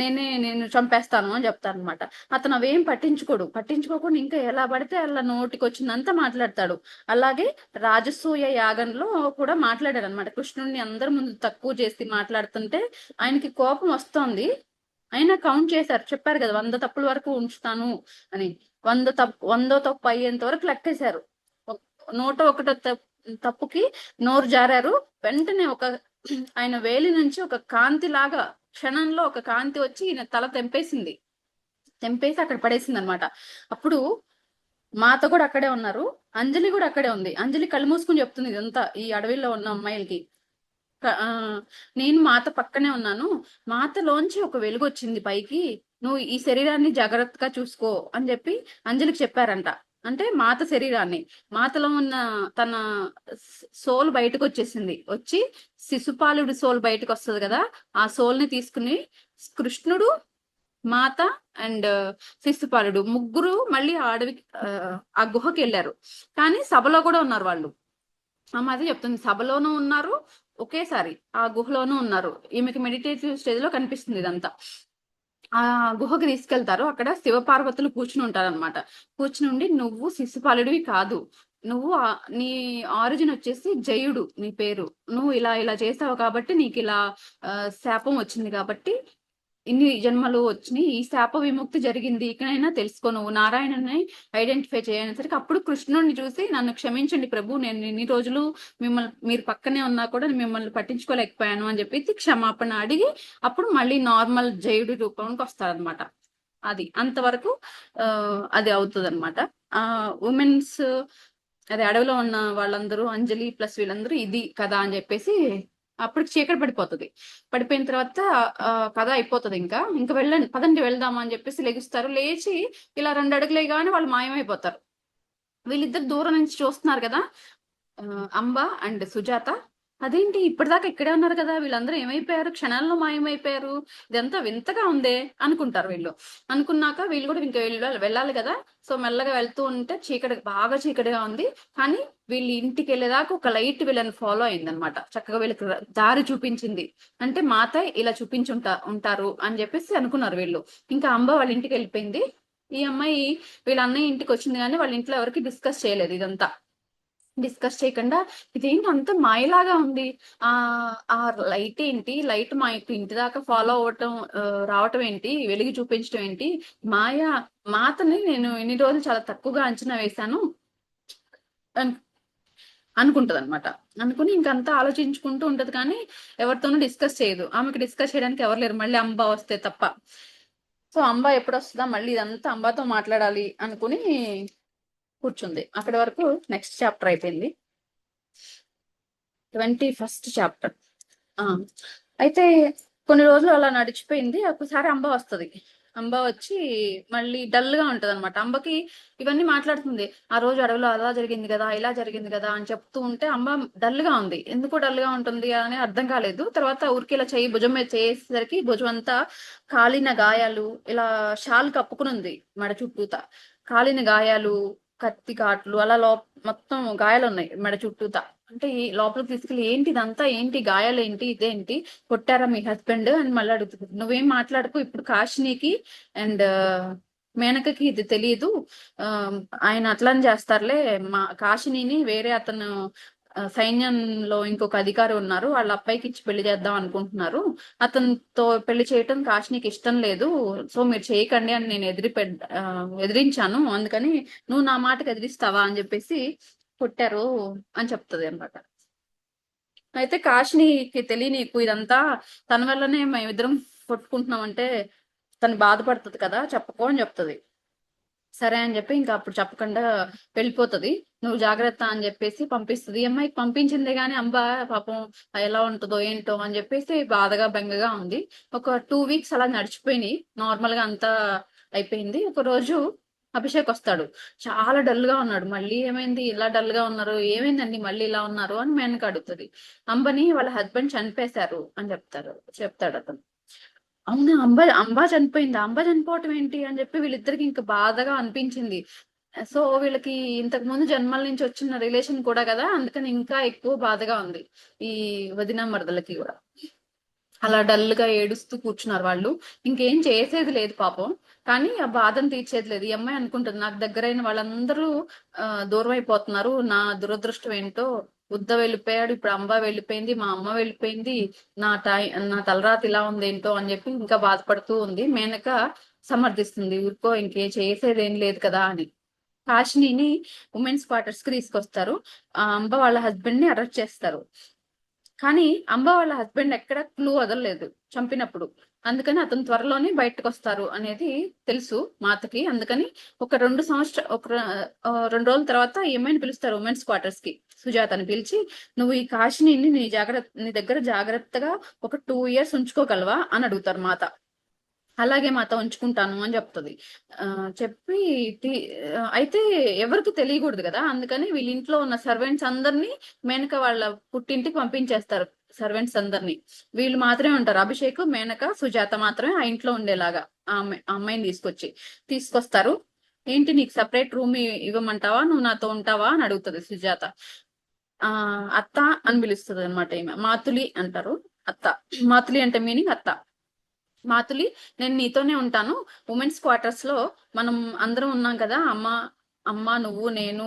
నేను చంపేస్తాను అని చెప్తాను అనమాట. అతను అవేం పట్టించుకోకుండా ఇంకా ఎలా పడితే అలా నోటికి వచ్చిందంతా మాట్లాడతాడు. అలాగే రాజసూయ యాగంలో కూడా మాట్లాడాడు అనమాట. కృష్ణుడిని అందరి ముందు తక్కువ చేసి మాట్లాడుతుంటే ఆయనకి కోపం వస్తోంది. అయినా కౌంట్ చేశారు, చెప్పారు కదా 100 తప్పుల వరకు ఉంచుతాను అని. 100 తప్పు అయ్యేంత వరకు లెక్కేశారు. 101 తప్పుకి నోరు జారారు. వెంటనే ఆయన వేలి నుంచి ఒక కాంతి లాగా క్షణంలో ఒక కాంతి వచ్చి ఈయన తల తెంపేసి అక్కడ పడేసింది అనమాట. అప్పుడు మాత కూడా అక్కడే ఉన్నారు, అంజలి కూడా అక్కడే ఉంది. అంజలి కళ్ళు మూసుకుని చెప్తుంది ఇదంతా ఈ అడవిలో ఉన్న అమ్మాయిలకి. నేను మాత పక్కనే ఉన్నాను, మాతలోంచి ఒక వెలుగు వచ్చింది పైకి, నువ్వు ఈ శరీరాన్ని జాగ్రత్తగా చూసుకో అని చెప్పి అంజలికి చెప్పారంట. అంటే మాత శరీరాన్ని, మాతలో ఉన్న తన సోల్ బయటకు వచ్చి శిశుపాలుడి సోల్ బయటకు వస్తుంది కదా, ఆ సోల్ ని తీసుకుని కృష్ణుడు, మాత అండ్ శిశుపాలుడు ముగ్గురు మళ్ళీ ఆ అడవికి ఆ గుహకి వెళ్ళారు. కానీ సభలో కూడా ఉన్నారు వాళ్ళు. ఆ మాది చెప్తుంది, సభలోనూ ఉన్నారు, ఒకేసారి ఆ గుహలోనూ ఉన్నారు. ఈమెకి మెడిటేటివ్ స్టేజ్ లో కనిపిస్తుంది ఇదంతా. ఆ గుహకి తీసుకెళ్తారు. అక్కడ శివపార్వతులు కూర్చుని ఉంటారు అనమాట. కూర్చుని ఉండి, నువ్వు శిశుపాలుడివి కాదు, నువ్వు నీ ఆరిజిన్ వచ్చేసి జయుడు నీ పేరు, నువ్వు ఇలా ఇలా చేసావు కాబట్టి నీకు ఇలా శాపం వచ్చింది కాబట్టి ఇన్ని జన్మలు వచ్చినాయి, ఈ శాప విముక్తి జరిగింది, ఇకనైనా తెలుసుకో, నువ్వు నారాయణని ఐడెంటిఫై చేయనేసరికి అప్పుడు కృష్ణుడిని చూసి, నన్ను క్షమించండి ప్రభు, నేను ఇన్ని రోజులు మీరు పక్కనే ఉన్నా కూడా మిమ్మల్ని పట్టించుకోలేకపోయాను అని చెప్పి క్షమాపణ అడిగి అప్పుడు మళ్ళీ నార్మల్ జయుడి రూపంకి వస్తారనమాట. అది అంతవరకు అది అవుతుంది అనమాట. ఉమెన్స్ అది అడవిలో ఉన్న వాళ్ళందరూ, అంజలి ప్లస్ వీళ్ళందరూ ఇది కదా అని చెప్పేసి అప్పటికి చీకటి పడిపోయిన తర్వాత కథ అయిపోతుంది. ఇంకా వెళ్ళండి, పదండి వెళ్దామా అని చెప్పేసి లెగుస్తారు. లేచి ఇలా 2 అడుగులే గాని వాళ్ళు మాయమైపోతారు. వీళ్ళిద్దరు దూరం నుంచి చూస్తున్నారు కదా, అంబ అండ్ సుజాత. అదేంటి ఇప్పటిదాకా ఇక్కడే ఉన్నారు కదా, వీళ్ళందరూ ఏమైపోయారు, క్షణాల్లో మాయమైపోయారు, ఇదంతా వింతగా ఉందే అనుకుంటారు వీళ్ళు. అనుకున్నాక వీళ్ళు కూడా ఇంకా వెళ్ళాలి కదా. సో మెల్లగా వెళ్తూ ఉంటే బాగా చీకటిగా ఉంది. కానీ వీళ్ళు ఇంటికి వెళ్ళేదాకా ఒక లైట్ వీళ్ళని ఫాలో అయింది అనమాట. చక్కగా వీళ్ళకి దారి చూపించింది. అంటే మాత ఇలా ఉంటారు అని చెప్పేసి అనుకున్నారు వీళ్ళు. ఇంకా అంబ వాళ్ళ ఇంటికి వెళ్ళిపోయింది. ఈ అమ్మాయి వీళ్ళ అన్నయ్య ఇంటికి వచ్చింది, కానీ వాళ్ళ ఇంట్లో ఎవరికి డిస్కస్ చేయలేదు ఇదంతా. డిస్కస్ చేయకుండా, ఇదేంటి అంత మాయలాగా ఉంది, ఆ లైట్ ఏంటి, లైట్ మా ఇంటి దాకా ఫాలో అవ్వటం రావటం ఏంటి, వెలుగు చూపించడం ఏంటి, మాతని నేను ఇన్ని రోజులు చాలా తక్కువగా అంచనా వేశాను అనుకుంటది అనమాట. అనుకుని ఇంకంతా ఆలోచించుకుంటూ ఉంటది, కానీ ఎవరితోనూ డిస్కస్ చేయదు. ఆమెకి డిస్కస్ చేయడానికి ఎవరు లేరు, మళ్ళీ అంబ వస్తే తప్ప. సో అంబ ఎప్పుడు వస్తుందా, మళ్ళీ ఇదంతా అంబాతో మాట్లాడాలి అనుకుని కూర్చుంది. అక్కడి వరకు నెక్స్ట్ చాప్టర్ అయిపోయింది, 21st చాప్టర్. అయితే కొన్ని రోజులు అలా నడిచిపోయింది. ఒకసారి అంబ వస్తుంది. అంబ వచ్చి మళ్ళీ డల్ గా ఉంటది అనమాట. అంబకి ఇవన్నీ మాట్లాడుతుంది, ఆ రోజు అడవిలో అలా జరిగింది కదా, ఇలా జరిగింది కదా అని చెప్తూ ఉంటే అంబ డల్ గా ఉంది. ఎందుకు డల్ గా ఉంటుంది అని అర్థం కాలేదు. తర్వాత ఊరికి ఇలా భుజం మీద చేసేసరికి భుజం అంతా కాలిన గాయాలు, ఇలా షాల్ కప్పుకుని ఉంది మెడ చుట్టూతా. కాలిన గాయాలు, కత్తి కాట్లు అలా మొత్తం గాయాలు ఉన్నాయి మెడ చుట్టూతా. అంటే ఈ లోపలికి తీసుకెళ్ళి, ఏంటి ఇదంతా, ఏంటి గాయాలు, ఏంటి ఇదేంటి, కొట్టారా మీ హస్బెండ్ అని మళ్ళీ అడుగుతుంది. నువ్వేం మాట్లాడుకో, ఇప్పుడు కాశినికి అండ్ మేనకకి ఇది తెలియదు, ఆయన అట్లని చేస్తారులే, మా కాశిని వేరే అతను సైన్యంలో ఇంకొక అధికారి ఉన్నారు, వాళ్ళ అబ్బాయికి ఇచ్చి పెళ్లి చేద్దాం అనుకుంటున్నారు, అతనితో పెళ్లి చేయటం కాశినికి ఇష్టం లేదు, సో మీరు చేయకండి అని నేను ఎదిరించాను, అందుకని నువ్వు నా మాటకు ఎదిరిస్తావా అని చెప్పేసి కొట్టారు అని చెప్తుంది అనమాట. అయితే కాశినికి తెలియనీకు ఇదంతా తన వల్లనే మేమిద్దరం కొట్టుకుంటున్నాం అంటే తను బాధపడుతుంది కదా, చెప్పుకో అని చెప్తుంది. సరే అని చెప్పి ఇంకా అప్పుడు చెప్పకుండా వెళ్ళిపోతది. నువ్వు జాగ్రత్త అని చెప్పేసి పంపిస్తది. ఈ అమ్మాయికి పంపించిందే గాని అంబ పాపం ఎలా ఉంటదో ఏంటో అని చెప్పేసి బాధగా బెంగగా ఉంది. ఒక 2 వీక్స్ అలా నడిచిపోయినాయి. నార్మల్ గా అంతా అయిపోయింది. ఒక రోజు అభిషేక్ వస్తాడు. చాలా డల్ గా ఉన్నాడు. మళ్ళీ ఏమైంది ఇలా డల్ గా ఉన్నారు? ఏమైందండి మళ్ళీ ఇలా ఉన్నారు అని మేనక అడుగుతది. అంబని వాళ్ళ హస్బెండ్ చనిపేశారు అని చెప్తాడు అతను. అవునా! అంబా చనిపోయిందా? అంబా చనిపోవటం ఏంటి? అని చెప్పి వీళ్ళిద్దరికి ఇంకా బాధగా అనిపించింది. సో వీళ్ళకి ఇంతకు ముందు జన్మల నుంచి వచ్చిన రిలేషన్ కూడా కదా, అందుకని ఇంకా ఎక్కువ బాధగా ఉంది ఈ వదిన మరదలకి కూడా. అలా డల్ గా ఏడుస్తూ కూర్చున్నారు వాళ్ళు. ఇంకేం చేసేది లేదు పాపం. కానీ ఆ బాధను తీర్చేది లేదు. ఈ అమ్మాయి అనుకుంటుంది నాకు దగ్గరైన వాళ్ళందరూ దూరం అయిపోతున్నారు. నా దురదృష్టం ఏంటో, బుద్ధ వెళ్ళిపోయాడు, ఇప్పుడు అంబ వెళ్ళిపోయింది, మా అమ్మ వెళ్ళిపోయింది, నా తలరాత ఇలా ఉంది ఏంటో అని చెప్పి ఇంకా బాధపడుతూ ఉంది. మేనక సమర్థిస్తుంది, ఊరుకో ఇంకేం చేసేది ఏం లేదు కదా అని. కాశినిని ఉమెన్స్ క్వార్టర్స్ కి తీసుకొస్తారు. ఆ అంబ వాళ్ళ హస్బెండ్ ని అరెస్ట్ చేస్తారు. కానీ అంబ వాళ్ళ హస్బెండ్ ఎక్కడ క్లూ వదలలేదు చంపినప్పుడు. అందుకని అతను త్వరలోనే బయటకు వస్తారు అనేది తెలుసు మాతకి. అందుకని ఒక 2 రోజుల తర్వాత ఏమైనా పిలుస్తారు ఉమెన్స్ క్వార్టర్స్ కి. సుజాతని పిలిచి, నువ్వు ఈ కాశినిని నీ దగ్గర జాగ్రత్తగా ఒక 2 years ఉంచుకోగలవా అని అడుగుతారు మాత. అలాగే మాత ఉంచుకుంటాను అని చెప్తుంది. చెప్పి అయితే ఎవరికి తెలియకూడదు కదా, అందుకని వీళ్ళ ఇంట్లో ఉన్న సర్వెంట్స్ అందరినీ మేనక వాళ్ళ పుట్టింటికి పంపించేస్తారు. సర్వెంట్స్ అందరినీ వీళ్ళు మాత్రమే ఉంటారు. అభిషేక్, మేనక, సుజాత మాత్రమే ఆ ఇంట్లో ఉండేలాగా ఆ అమ్మాయిని తీసుకొస్తారు. ఏంటి నీకు సపరేట్ రూమ్ ఇవ్వమంటావా, నువ్వు నాతో ఉంటావా అని అడుగుతుంది సుజాత. అత్త అని పిలుస్తుంది అనమాట. ఈమె మాతులి అంటారు. అత్త, మాతులి అంటే మీనింగ్ అత్త. మాతులి, నేను నీతోనే ఉంటాను. ఉమెన్స్ క్వార్టర్స్ లో మనం అందరం ఉన్నాం కదా, అమ్మ అమ్మ నువ్వు నేను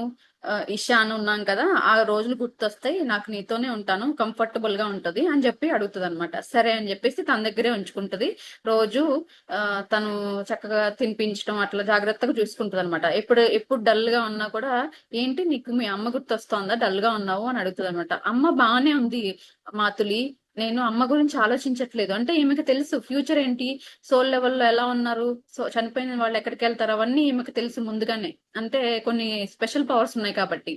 ఇషాన్ ఉన్నాం కదా, ఆ రోజులు గుర్తొస్తాయి, నాకు నీతోనే ఉంటాను, కంఫర్టబుల్ గా ఉంటది అని చెప్పి అడుగుతుంది అనమాట. సరే అని చెప్పేసి తన దగ్గరే ఉంచుకుంటది. రోజు తను చక్కగా తినిపించడం అట్లా జాగ్రత్తగా చూసుకుంటది అనమాట. ఎప్పుడు డల్ గా ఉన్నా కూడా, ఏంటి నీకు మీ అమ్మ గుర్తొస్తోందా, డల్ గా ఉన్నావు అని అడుగుతుంది అనమాట. అమ్మ బాగానే ఉంది మాతులి, నేను అమ్మ గురించి ఆలోచించట్లేదు అంటే. ఈమెకి తెలుసు ఫ్యూచర్ ఏంటి, సోల్ లెవెల్లో ఎలా ఉన్నారు, సో చనిపోయిన వాళ్ళు ఎక్కడికి వెళ్తారు అవన్నీ ఈమెకి తెలుసు ముందుగానే. అంటే కొన్ని స్పెషల్ పవర్స్ ఉన్నాయి కాబట్టి.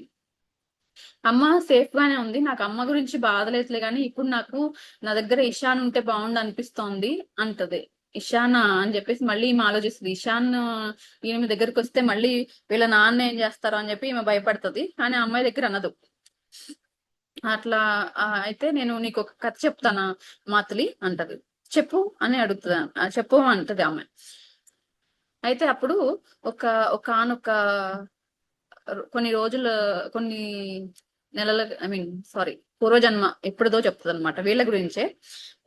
అమ్మ సేఫ్ గానే ఉంది, నాకు అమ్మ గురించి బాధలేదులే కానీ ఇప్పుడు నాకు నా దగ్గర ఇషాన్ ఉంటే బాగుండు అనిపిస్తోంది అంటది. ఇషానా అని చెప్పేసి మళ్ళీ ఈమె ఆలోచిస్తుంది. ఇషాన్ ఈమె దగ్గరికి వస్తే మళ్ళీ వీళ్ళ నాన్న ఏం చేస్తారో అని చెప్పి ఈమె భయపడుతుంది. కానీ ఆ అమ్మాయి దగ్గర అనదు. అట్లా అయితే నేను నీకు ఒక కథ చెప్తానా మాతులి అంటది. చెప్పు అని అడుగుతుంది. చెప్పు అంటది ఆమె. అయితే అప్పుడు ఒక ఒకనొక కొన్ని రోజులు, కొన్ని నెలల, ఐ మీన్ సారీ, పూర్వజన్మ ఎప్పుడుదో చెప్తుంది అనమాట వీళ్ళ గురించే.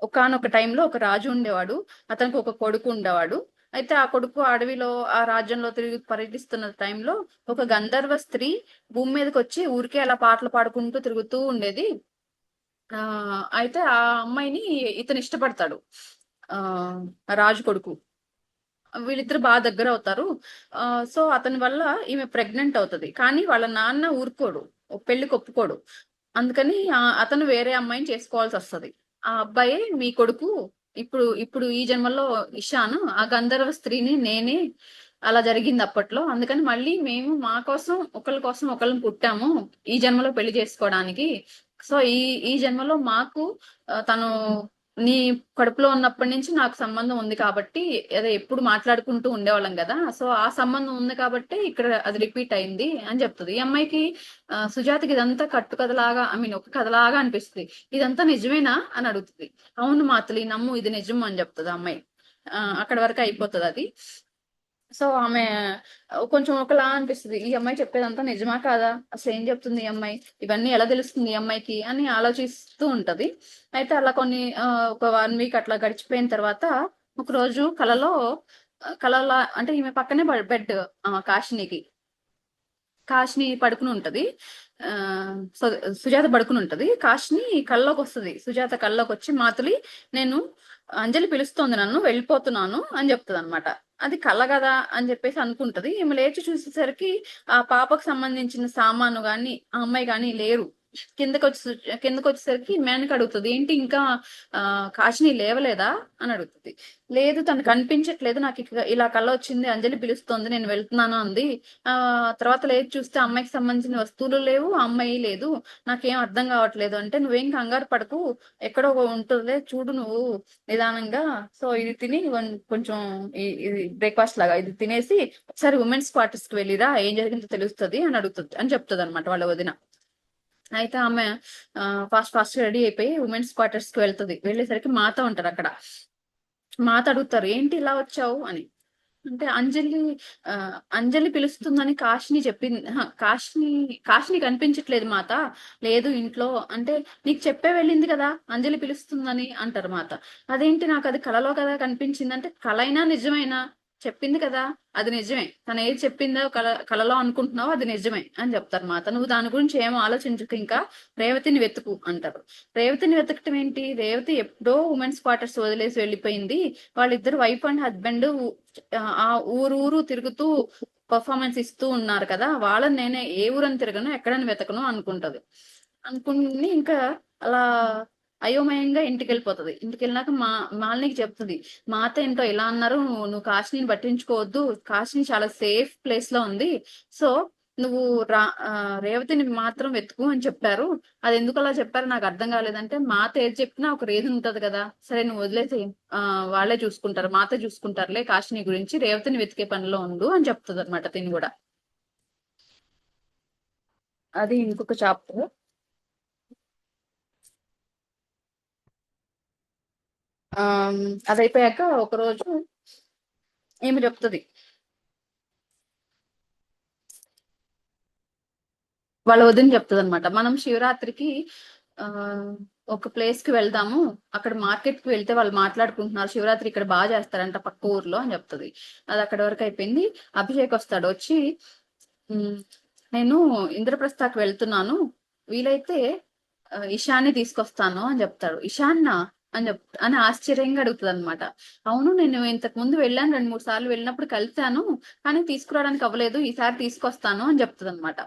ఒకనొక టైంలో ఒక రాజు ఉండేవాడు. అతనికి ఒక కొడుకు ఉండేవాడు. అయితే ఆ కొడుకు అడవిలో ఆ రాజ్యంలో తిరిగి పర్యటిస్తున్న టైంలో ఒక గంధర్వ స్త్రీ భూమి మీదకి వచ్చి ఊరికే అలా పాటలు పాడుకుంటూ తిరుగుతూ ఉండేది. ఆ అయితే ఆ అమ్మాయిని ఇతను ఇష్టపడతాడు, ఆ రాజు కొడుకు. వీళ్ళిద్దరు బాగా దగ్గర అవుతారు. సో అతని వల్ల ఈమె ప్రెగ్నెంట్ అవుతుంది. కానీ వాళ్ళ నాన్న ఊరుకోడు, పెళ్లికి ఒప్పుకోడు. అందుకని అతను వేరే అమ్మాయిని చేసుకోవాల్సి వస్తది. ఆ అబ్బాయి మీ కొడుకు, ఇప్పుడు ఇప్పుడు ఈ జన్మలో ఇషాను, ఆ గంధర్వ స్త్రీని నేనే, అలా జరిగింది అప్పట్లో. అందుకని మళ్ళీ మేము మా కోసం ఒకళ్ళ కోసం ఒకళ్ళని పుట్టాము ఈ జన్మలో పెళ్లి చేసుకోవడానికి. సో ఈ జన్మలో మాకు తను నీ కడుపులో ఉన్నప్పటి నుంచి నాకు సంబంధం ఉంది కాబట్టి, అదే ఎప్పుడు మాట్లాడుకుంటూ ఉండేవాళ్ళం కదా, సో ఆ సంబంధం ఉంది కాబట్టి ఇక్కడ అది రిపీట్ అయింది అని చెప్తుంది. ఈ అమ్మాయికి సుజాతకి ఇదంతా కట్టు కథలాగా, ఐ మీన్ ఒక కథలాగా అనిపిస్తుంది. ఇదంతా నిజమేనా అని అడుగుతుంది. అవును మాతలి, నమ్ము ఇది నిజం అని చెప్తుంది అమ్మాయి. అక్కడ వరకు అయిపోతుంది అది. సో ఆమె కొంచెం ఒకలా అనిపిస్తుంది, ఈ అమ్మాయి చెప్పేదంతా నిజమా కాదా, అసలు ఏం చెప్తుంది ఈ అమ్మాయి, ఇవన్నీ ఎలా తెలుస్తుంది ఈ అమ్మాయికి అని ఆలోచిస్తూ ఉంటది. అయితే అలా ఒక 1 week అట్లా గడిచిపోయిన తర్వాత ఒక రోజు కలలో అంటే ఈమె పక్కనే బెడ్ కాశినికి. కాశిని పడుకుని ఉంటది. ఆ సుజాత పడుకుని ఉంటది. కాశిని కల్లోకి వస్తుంది. సుజాత కల్లోకి వచ్చి, మాతులి నేను అంజలి పిలుస్తోంది, నన్ను వెళ్ళిపోతున్నాను అని చెప్తుంది అనమాట. అది కల కదా అని చెప్పేసి అనుకుంటది. ఈమె లేచి చూసేసరికి ఆ పాపకు సంబంధించిన సామాను గాని ఆ అమ్మాయి గాని లేరు. కిందకి వచ్చేసరికి మేనక అడుగుతుంది, ఏంటి ఇంకా కాశిని లేవలేదా అని అడుగుతుంది. లేదు, తను కనిపించట్లేదు, నాకు ఇలా కళ్ళ వచ్చింది, అంజలి పిలుస్తోంది, నేను వెళ్తున్నాను అంది. ఆ తర్వాత లేదు, చూస్తే అమ్మాయికి సంబంధించిన వస్తువులు లేవు, ఆ అమ్మాయి లేదు, నాకేం అర్థం కావట్లేదు అంటే, నువ్వేం కంగారు పడకు, ఎక్కడో ఉంటుందిలే, చూడు నువ్వు నిదానంగా. సో ఇది తిని కొంచెం ఇది బ్రేక్ఫాస్ట్ లాగా ఇది తినేసి ఒకసారి ఉమెన్స్ క్వార్టర్స్ కి వెళ్ళిరా, ఏం జరిగిందో తెలుస్తుంది అని అడుగుతుంది అని చెప్తుంది అనమాట వాళ్ళ వదిన. అయితే ఆమె ఫాస్ట్ ఫాస్ట్ రెడీ అయిపోయి ఉమెన్స్ క్వార్టర్స్ కి వెళ్తుంది. వెళ్ళేసరికి మాత ఉంటారు అక్కడ. మాత అడుగుతారు, ఏంటి ఇలా వచ్చావు అని. అంటే అంజలి పిలుస్తుందని కాశిని చెప్పింది. కాశిని కనిపించట్లేదు మాత, లేదు ఇంట్లో అంటే, నీకు చెప్పే వెళ్ళింది కదా అంజలి పిలుస్తుందని అంటారు మాత. అదేంటి, నాకు అది కలలో కదా కనిపించింది అంటే, కలైనా నిజమైనా చెప్పింది కదా, అది నిజమే, తను ఏది చెప్పిందో కలలో అనుకుంటున్నావు అది నిజమే అని చెప్తారు మాత. నువ్వు దాని గురించి ఏమో ఆలోచించుకు, ఇంకా రేవతిని వెతుకు అంటారు. రేవతిని వెతకటం ఏంటి, రేవతి ఎప్పుడో ఉమెన్స్ క్వార్టర్స్ వదిలేసి వెళ్ళిపోయింది. వాళ్ళిద్దరు వైఫ్ అండ్ హస్బెండ్ ఆ ఊరు తిరుగుతూ పర్ఫార్మెన్స్ ఇస్తూ ఉన్నారు కదా, వాళ్ళని నేనే ఏ ఊరని తిరగను, ఎక్కడని వెతకను అనుకుంటది. అనుకుని ఇంకా అలా అయోమయంగా ఇంటికి వెళ్ళిపోతుంది. ఇంటికి వెళ్ళినాక మాలినికి చెప్తుంది, మాత ఏంటో ఇలా అన్నారు, నువ్వు కాశీని పట్టించుకోవద్దు, కాశీని చాలా సేఫ్ ప్లేస్ లో ఉంది, సో నువ్వు రేవతిని మాత్రం వెతుకు అని చెప్పారు. అది ఎందుకు అలా చెప్పారు నాకు అర్థం కాలేదంటే, మాత ఏది చెప్పినా ఒక రీజన్ ఉంటది కదా, సరే నువ్వు వదిలేసి వాళ్ళే చూసుకుంటారు, మాత చూసుకుంటారులే, కాశీని గురించి రేవతిని వెతికే పనిలో ఉండు అని చెప్తుంది అనమాట తిని కూడా. అది ఇంకొక చాప్టర్. ఆ అది అయిపోయాక ఒకరోజు ఏమి చెప్తుంది, వాళ్ళ వదిన చెప్తుంది అనమాట, మనం శివరాత్రికి ఆ ఒక ప్లేస్ కి వెళ్దాము, అక్కడ మార్కెట్ కి వెళ్తే వాళ్ళు మాట్లాడుకుంటున్నారు, శివరాత్రి ఇక్కడ బాగా చేస్తారంట పక్క ఊర్లో అని చెప్తుంది. అది అక్కడ వరకు అయిపోయింది. అభిషేక్ వస్తాడు, వచ్చి "ఉమ్, నేను ఇంద్రప్రస్థకి వెళ్తున్నాను, వీలైతే ఇషాన్ని తీసుకొస్తాను అని చెప్తాడు. ఇషాన్నా అని ఆశ్చర్యంగా అడుగుతుంది అనమాట. అవును, నేను ఇంతకు ముందు వెళ్ళాను, 2-3 సార్లు వెళ్ళినప్పుడు కలిశాను, కానీ తీసుకురావడానికి అవ్వలేదు, ఈసారి తీసుకొస్తాను అని చెప్తుంది అనమాట.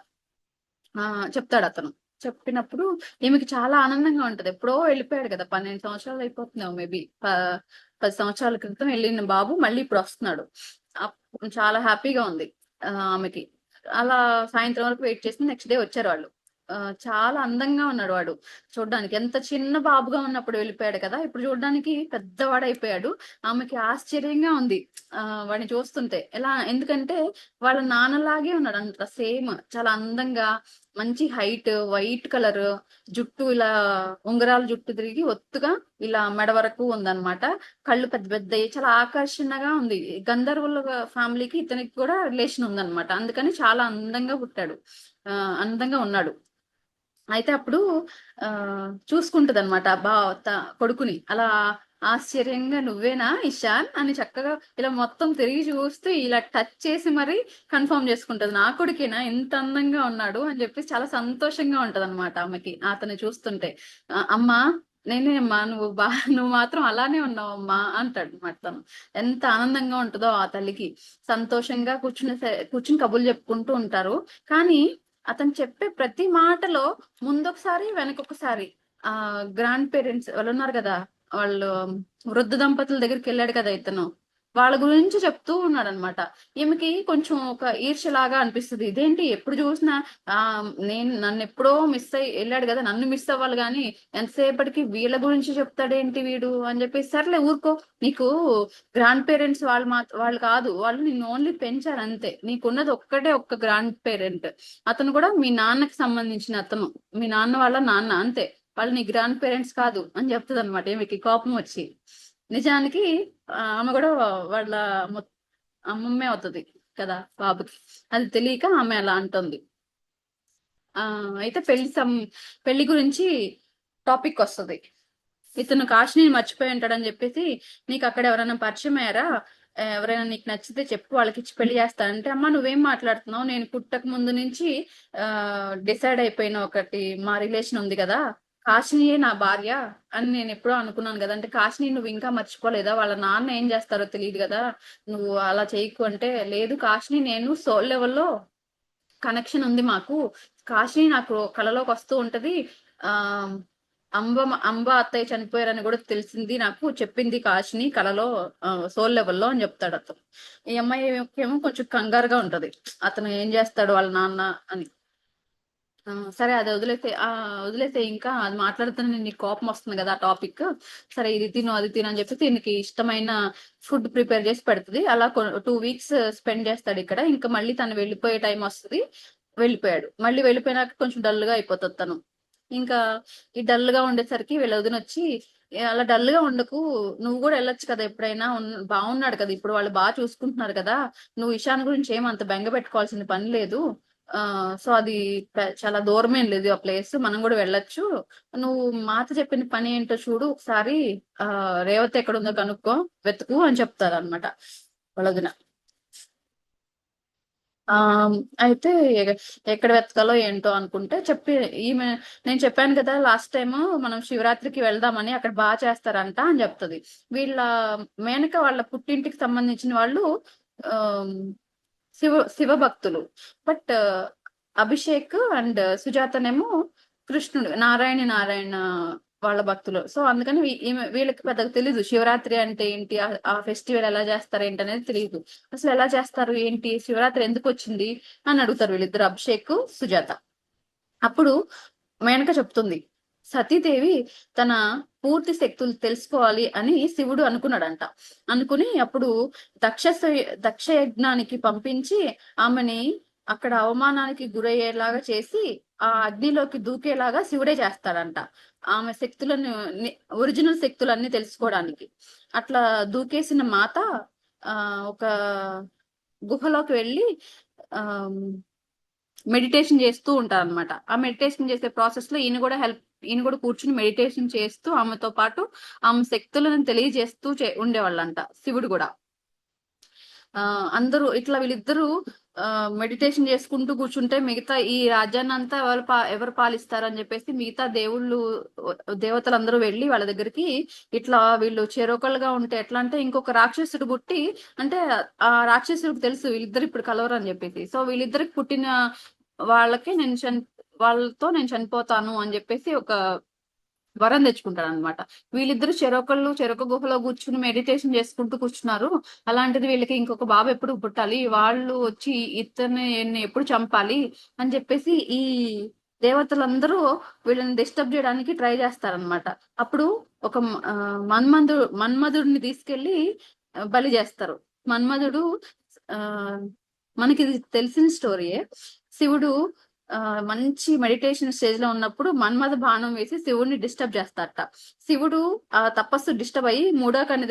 చెప్తాడు అతను. చెప్పినప్పుడు ఈమెకి చాలా ఆనందంగా ఉంటది. ఎప్పుడో వెళ్ళిపోయాడు కదా, 12 సంవత్సరాలు అయిపోతున్నావు, మేబీ 10 సంవత్సరాల క్రితం వెళ్ళిన బాబు మళ్ళీ ఇప్పుడు వస్తున్నాడు. చాలా హ్యాపీగా ఉంది ఆమెకి. అలా సాయంత్రం వరకు వెయిట్ చేసి నెక్స్ట్ డే వచ్చారు వాళ్ళు. చాలా అందంగా ఉన్నాడు వాడు చూడ్డానికి. ఎంత చిన్న బాబుగా ఉన్నప్పుడు వెళ్ళిపోయాడు కదా, ఇప్పుడు చూడడానికి పెద్దవాడు అయిపోయాడు. ఆమెకి ఆశ్చర్యంగా ఉంది వాడిని చూస్తుంటే. ఎందుకంటే వాళ్ళ నాన్నలాగే ఉన్నాడు, అంత సేమ్, చాలా అందంగా, మంచి హైట్, వైట్ కలర్ జుట్టు, ఇలా ఉంగరాల జుట్టు తిరిగి ఒత్తుగా ఇలా మెడ వరకు ఉందన్నమాట. కళ్ళు పెద్ద పెద్ద, చాలా ఆకర్షణగా ఉంది. గంధర్వుల ఫ్యామిలీకి ఇతనికి కూడా రిలేషన్ ఉందన్నమాట, అందుకని చాలా అందంగా పుట్టాడు, అందంగా ఉన్నాడు. అయితే అప్పుడు ఆ చూసుకుంటది అనమాట కొడుకుని అలా ఆశ్చర్యంగా, నువ్వేనా ఇషాన్ అని చక్కగా ఇలా మొత్తం తిరిగి చూస్తూ ఇలా టచ్ చేసి మరి కన్ఫర్మ్ చేసుకుంటది, నా కొడుకేనా ఇంత అందంగా ఉన్నాడు అని చెప్పి చాలా సంతోషంగా ఉంటది అనమాట ఆమెకి అతన్ని చూస్తుంటే. అమ్మా నేనే అమ్మా, నువ్వు మాత్రం అలానే ఉన్నావు అమ్మా అంటాడు అనమాట తను. ఎంత ఆనందంగా ఉంటుందో ఆ తల్లికి. సంతోషంగా కూర్చుని కబుర్లు చెప్పుకుంటూ ఉంటారు. కానీ అతను చెప్పే ప్రతి మాటలో ముందొకసారి వెనకొకసారి ఆ గ్రాండ్ పేరెంట్స్ వాళ్ళు ఉన్నారు కదా, వాళ్ళు వృద్ధ దంపతుల దగ్గరికి వెళ్ళాడు కదా ఇతను, వాళ్ళ గురించి చెప్తూ ఉన్నాడు అనమాట. ఈమెకి కొంచెం ఒక ఈర్ష్యలాగా అనిపిస్తుంది, ఇదేంటి ఎప్పుడు చూసినా ఆ నన్ను ఎప్పుడో మిస్ అయ్యి వెళ్ళాడు కదా, నన్ను మిస్ అవ్వాలి గాని ఎంతసేపటికి వీళ్ళ గురించి చెప్తాడేంటి వీడు అని చెప్పేసి, సర్లే ఊరుకో, నీకు గ్రాండ్ పేరెంట్స్ వాళ్ళు కాదు, వాళ్ళు నిన్ను ఓన్లీ పెంచారు అంతే, నీకున్నది ఒక్కటే ఒక్క గ్రాండ్ పేరెంట్, అతను కూడా మీ నాన్నకి సంబంధించిన అతను, మీ నాన్న వాళ్ళ నాన్న అంతే, వాళ్ళు నీ గ్రాండ్ పేరెంట్స్ కాదు అని చెప్తుంది అనమాట ఈమెకి కోపం వచ్చి. నిజానికి ఆమె కూడా వాళ్ళ అమ్మమ్మే అవుతుంది కదా బాబుకి, అది తెలియక ఆమె అలా అంటుంది. ఆ అయితే పెళ్లి గురించి టాపిక్ వస్తుంది. ఇతను కాశీని మర్చిపోయి ఉంటాడని చెప్పేసి, నీకు అక్కడ ఎవరైనా పరిచయం అయ్యారా, ఎవరైనా నీకు నచ్చితే చెప్పు, వాళ్ళకి ఇచ్చి పెళ్లి చేస్తానంటే, అమ్మ నువ్వేం మాట్లాడుతున్నావు, నేను పుట్టక ముందు నుంచి డిసైడ్ అయిపోయిన ఒకటి మా రిలేషన్ ఉంది కదా, కాశీనియే నా భార్య అని నేను ఎప్పుడో అనుకున్నాను కదా అంటే, కాశీని నువ్వు ఇంకా మర్చిపోలేదా, వాళ్ళ నాన్న ఏం చేస్తారో తెలియదు కదా, నువ్వు అలా చేయకు అంటే, లేదు కాశీని నేను సోల్ లెవెల్లో కనెక్షన్ ఉంది మాకు. కాశీ నాకు కలలోకి వస్తూ ఉంటది. ఆ అంబ అత్తయ్య చనిపోయారని కూడా తెలిసింది నాకు, చెప్పింది కాశీని కలలో, సోల్ లెవెల్లో అని చెప్తాడు అతను. ఈ అమ్మాయి ఏమో కొంచెం కంగారుగా ఉంటది, అతను ఏం చేస్తాడు వాళ్ళ నాన్న అని. సరే అది వదిలేసే, ఇంకా అది మాట్లాడుతున్న నీకు కోపం వస్తుంది కదా ఆ టాపిక్. సరే ఇది తిను అది తిను అని చెప్పి దీనికి ఇష్టమైన ఫుడ్ ప్రిపేర్ చేసి పెడుతుంది. అలా 2 weeks స్పెండ్ చేస్తాడు ఇక్కడ. ఇంకా మళ్ళీ తను వెళ్ళిపోయే టైం వస్తుంది. వెళ్ళిపోయాడు. మళ్ళీ వెళ్ళిపోయినాక కొంచెం డల్ గా అయిపోతుంది తను. ఇంకా ఈ డల్ గా ఉండేసరికి వీళ్ళ వదిన వచ్చి, అలా డల్ గా ఉండకు, నువ్వు కూడా వెళ్ళొచ్చు కదా ఎప్పుడైనా, బాగున్నాడు కదా ఇప్పుడు, వాళ్ళు బాగా చూసుకుంటున్నారు కదా, నువ్వు ఇషాన్ గురించి ఏమంత బెంగ పెట్టుకోవాల్సిన పని లేదు. ఆ సో అది చాలా దూరమేం లేదు ఆ ప్లేస్, మనం కూడా వెళ్ళొచ్చు. నువ్వు మాత చెప్పిన పని ఏంటో చూడు ఒకసారి, ఆ రేవతి ఎక్కడ ఉందో కనుక్కో, వెతుకు అని చెప్తారు అనమాట వాళ్ళ వదిన. ఆ అయితే ఎక్కడ వెతకాలో ఏంటో అనుకుంటే ఈమె, నేను చెప్పాను కదా లాస్ట్ టైం మనం శివరాత్రికి వెళ్దామని, అక్కడ బాగా చేస్తారంట అని చెప్తుంది. వీళ్ళ మేనక వాళ్ళ పుట్టింటికి సంబంధించిన వాళ్ళు ఆ శివ భక్తులు. బట్ అభిషేక్ అండ్ సుజాతనేమో కృష్ణుడు, నారాయణ వాళ్ళ భక్తులు. సో అందుకని వీళ్ళకి పెద్దగా తెలీదు శివరాత్రి అంటే ఏంటి, ఆ ఫెస్టివల్ ఎలా చేస్తారు ఏంటి అనేది తెలియదు. అసలు ఎలా చేస్తారు ఏంటి, శివరాత్రి ఎందుకు వచ్చింది అని అడుగుతారు వీళ్ళిద్దరు, అభిషేక్ సుజాత. అప్పుడు మేనక చెప్తుంది, సతీదేవి తన పూర్తి శక్తులు తెలుసుకోవాలి అని శివుడు అనుకున్నాడంట. అనుకుని అప్పుడు దక్ష దక్ష యజ్ఞానికి పంపించి ఆమెని అక్కడ అవమానానికి గురయ్యేలాగా చేసి ఆ అగ్నిలోకి దూకేలాగా శివుడే చేస్తాడంట, ఆమె శక్తులను, ఒరిజినల్ శక్తులన్నీ తెలుసుకోవడానికి. అట్లా దూకేసిన మాత ఆ ఒక గుహలోకి వెళ్ళి ఆ మెడిటేషన్ చేస్తూ ఉంటారు అనమాట. ఆ మెడిటేషన్ చేసే ప్రాసెస్ లో ఈయన కూడా కూర్చుని మెడిటేషన్ చేస్తూ ఆమెతో పాటు ఆమె శక్తులను తెలియజేస్తూ ఉండేవాళ్ళంట శివుడు కూడా. ఆ అందరూ ఇట్లా వీళ్ళిద్దరూ మెడిటేషన్ చేసుకుంటూ కూర్చుంటే మిగతా ఈ రాజ్యాన్ని అంతా ఎవరు పాలిస్తారు అని చెప్పేసి మిగతా దేవతలందరూ వెళ్ళి వాళ్ళ దగ్గరికి, ఇట్లా వీళ్ళు చెరొకలుగా ఉంటే ఎట్లా అంటే, ఇంకొక రాక్షసుడు పుట్టి, అంటే ఆ రాక్షసుడికి తెలుసు వీళ్ళిద్దరు ఇప్పుడు కలవరు అని చెప్పేసి, సో వీళ్ళిద్దరికి పుట్టిన వాళ్ళకి వాళ్ళతో నేను చనిపోతాను అని చెప్పేసి ఒక వరం తెచ్చుకుంటాడు అనమాట. వీళ్ళిద్దరు చెరొక గుహలో కూర్చుని మెడిటేషన్ చేసుకుంటూ కూర్చున్నారు. అలాంటిది వీళ్ళకి ఇంకొక బాబు ఎప్పుడు పుట్టాలి, వాళ్ళు వచ్చి ఇతన్ని ఎప్పుడు చంపాలి అని చెప్పేసి ఈ దేవతలందరూ వీళ్ళని డిస్టర్బ్ చేయడానికి ట్రై చేస్తారనమాట. అప్పుడు ఒక మన్మధుడిని తీసుకెళ్లి బలి చేస్తారు. మన్మధుడు, ఆ మనకి ఇది తెలిసిన స్టోరీయే. శివుడు ఆ మంచి మెడిటేషన్ స్టేజ్ లో ఉన్నప్పుడు మన్మథ బాణం వేసి శివుడిని డిస్టర్బ్ చేస్తారట. శివుడు ఆ తపస్సు డిస్టర్బ్ అయ్యి మూడో కన్ను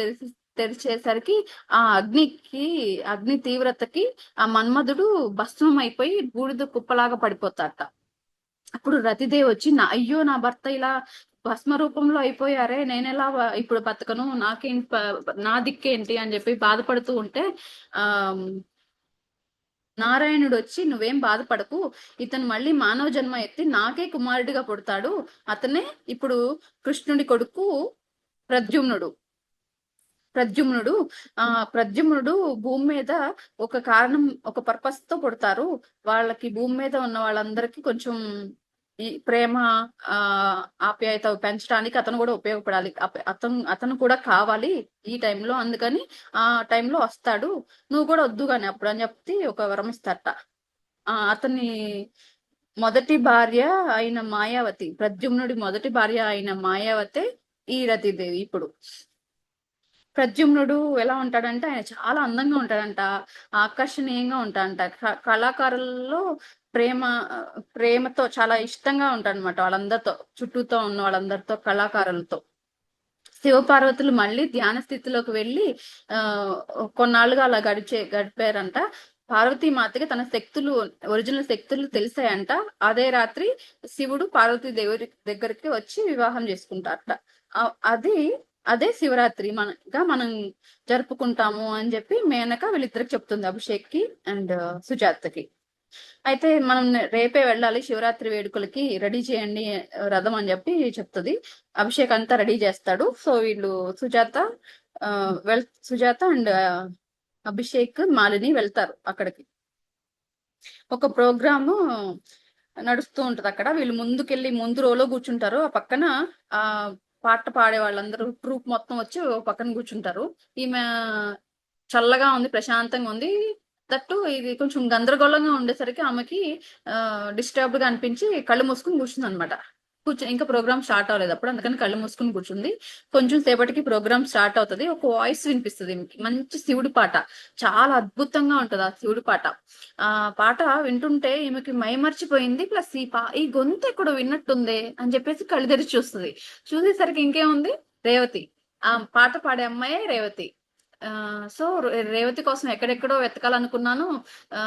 తెరిచేసరికి ఆ అగ్ని తీవ్రతకి ఆ మన్మధుడు భస్మం అయిపోయి బూడిద కుప్పలాగా పడిపోతారట. అప్పుడు రతిదేవి వచ్చి, అయ్యో నా భర్త ఇలా భస్మ రూపంలో అయిపోయారే, నేనెలా ఇప్పుడు బతకను, నా దిక్కేంటి అని చెప్పి బాధపడుతూ ఉంటే ఆ నారాయణుడు వచ్చి, నువ్వేం బాధపడకు, ఇతను మళ్ళీ మానవ జన్మ ఎత్తి నాకే కుమారుడిగా పుడతాడు, అతనే ఇప్పుడు కృష్ణుడి కొడుకు ప్రద్యుమ్నుడు. ప్రద్యుమ్నుడు ప్రద్యుమ్నుడు భూమి మీద ఒక కారణం, ఒక పర్పస్ తో పుడతారు. వాళ్ళకి భూమి మీద ఉన్న వాళ్ళందరికీ కొంచెం ఈ ప్రేమ, ఆ ఆప్యాయత పెంచడానికి అతను కూడా ఉపయోగపడాలి, అతను కూడా కావాలి ఈ టైంలో, అందుకని ఆ టైంలో వస్తాడు, నువ్వు కూడా వద్దు గాని అప్పుడు అని చెప్పి ఒక వరం ఇస్తారట. అతని మొదటి భార్య అయిన మాయావతి, ప్రద్యుమ్నుడి మొదటి భార్య అయిన మాయావతే ఈ రతిదేవి. ఇప్పుడు ప్రద్యుమ్నుడు ఎలా ఉంటాడంటే, ఆయన చాలా అందంగా ఉంటాడంట, ఆకర్షణీయంగా ఉంటాడంట. కళాకారుల్లో ప్రేమ ప్రేమతో చాలా ఇష్టంగా ఉంటాడనమాట వాళ్ళందరితో, చుట్టూతో ఉన్న వాళ్ళందరితో, కళాకారులతో. శివపార్వతులు మళ్ళీ ధ్యాన స్థితిలోకి వెళ్ళి ఆ కొన్నాళ్ళుగా అలా గడిపారంట. పార్వతీ మాతకి తన శక్తులు, ఒరిజినల్ శక్తులు తెలిసాయంట. అదే రాత్రి శివుడు పార్వతీ దేవి దగ్గరికి వచ్చి వివాహం చేసుకుంటారట. అది అదే శివరాత్రి మనం జరుపుకుంటాము అని చెప్పి మేనక వీళ్ళిద్దరికి చెప్తుంది, అభిషేక్ కి అండ్ సుజాతకి. అయితే మనం రేపే వెళ్ళాలి శివరాత్రి వేడుకలకి, రెడీ చేయండి రథం అని చెప్పి చెప్తుంది. అభిషేక్ అంతా రెడీ చేస్తాడు. సో వీళ్ళు సుజాత అండ్ అభిషేక్ మాలిని వెళ్తారు అక్కడికి. ఒక ప్రోగ్రాము నడుస్తూ ఉంటది అక్కడ. వీళ్ళు ముందుకెళ్ళి ముందు రోలో కూర్చుంటారు. ఆ పక్కన ఆ పాట పాడే వాళ్ళందరూ ట్రూప్ మొత్తం వచ్చి ఓ పక్కన కూర్చుంటారు. ఈమె చల్లగా ఉంది, ప్రశాంతంగా ఉంది. దట్టు ఇది కొంచెం గందరగోళంగా ఉండేసరికి ఆమెకి డిస్టర్బ్డ్ గా అనిపించి కళ్ళు మూసుకుని కూర్చుంది అనమాట. ఇంకా ప్రోగ్రామ్ స్టార్ట్ అవ్వలేదు అప్పుడు, అందుకని కళ్ళు మూసుకుని కూర్చుంది. కొంచెం సేపటికి ప్రోగ్రామ్ స్టార్ట్ అవుతుంది. ఒక వాయిస్ వినిపిస్తుంది ఈమెకి, మంచి శివుడి పాట. చాలా అద్భుతంగా ఉంటది ఆ శివుడి పాట. ఆ పాట వింటుంటే ఈమెకి మైమర్చిపోయింది. ప్లస్ ఈ గొంతు ఎక్కడో విన్నట్టుంది అని చెప్పేసి కళ్ళు తెరిచి చూస్తుంది. చూసేసరికి ఇంకేముంది, రేవతి. ఆ పాట పాడే అమ్మాయే రేవతి. సో రేవతి కోసం ఎక్కడెక్కడో వెతకాలనుకున్నాను. ఆ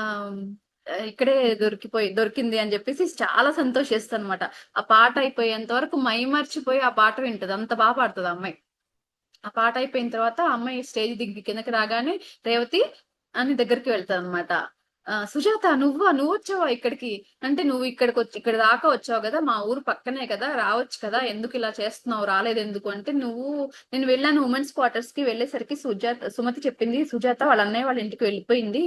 ఇక్కడే దొరికింది అని చెప్పేసి చాలా సంతోషిస్తాను అనమాట. ఆ పాట అయిపోయేంత వరకు మైమర్చిపోయి ఆ పాట వింటది. అంత బాగా పాడుతుంది ఆ అమ్మాయి. ఆ పాట అయిపోయిన తర్వాత ఆ అమ్మాయి స్టేజ్ దిగి కిందకి రాగానే రేవతి అని దగ్గరికి వెళ్తాది అనమాట. సుజాత, నువ్వు వచ్చావా ఇక్కడికి? అంటే నువ్వు ఇక్కడ దాకా వచ్చావు కదా, మా ఊరు పక్కనే కదా, రావచ్చు కదా, ఎందుకు ఇలా చేస్తున్నావు, రాలేదు ఎందుకు అంటే, నేను వెళ్ళాను ఉమెన్స్ క్వార్టర్స్ కి. వెళ్ళేసరికి సుమతి చెప్పింది, సుజాత వాళ్ళ అన్నయ్య వాళ్ళ ఇంటికి వెళ్ళిపోయింది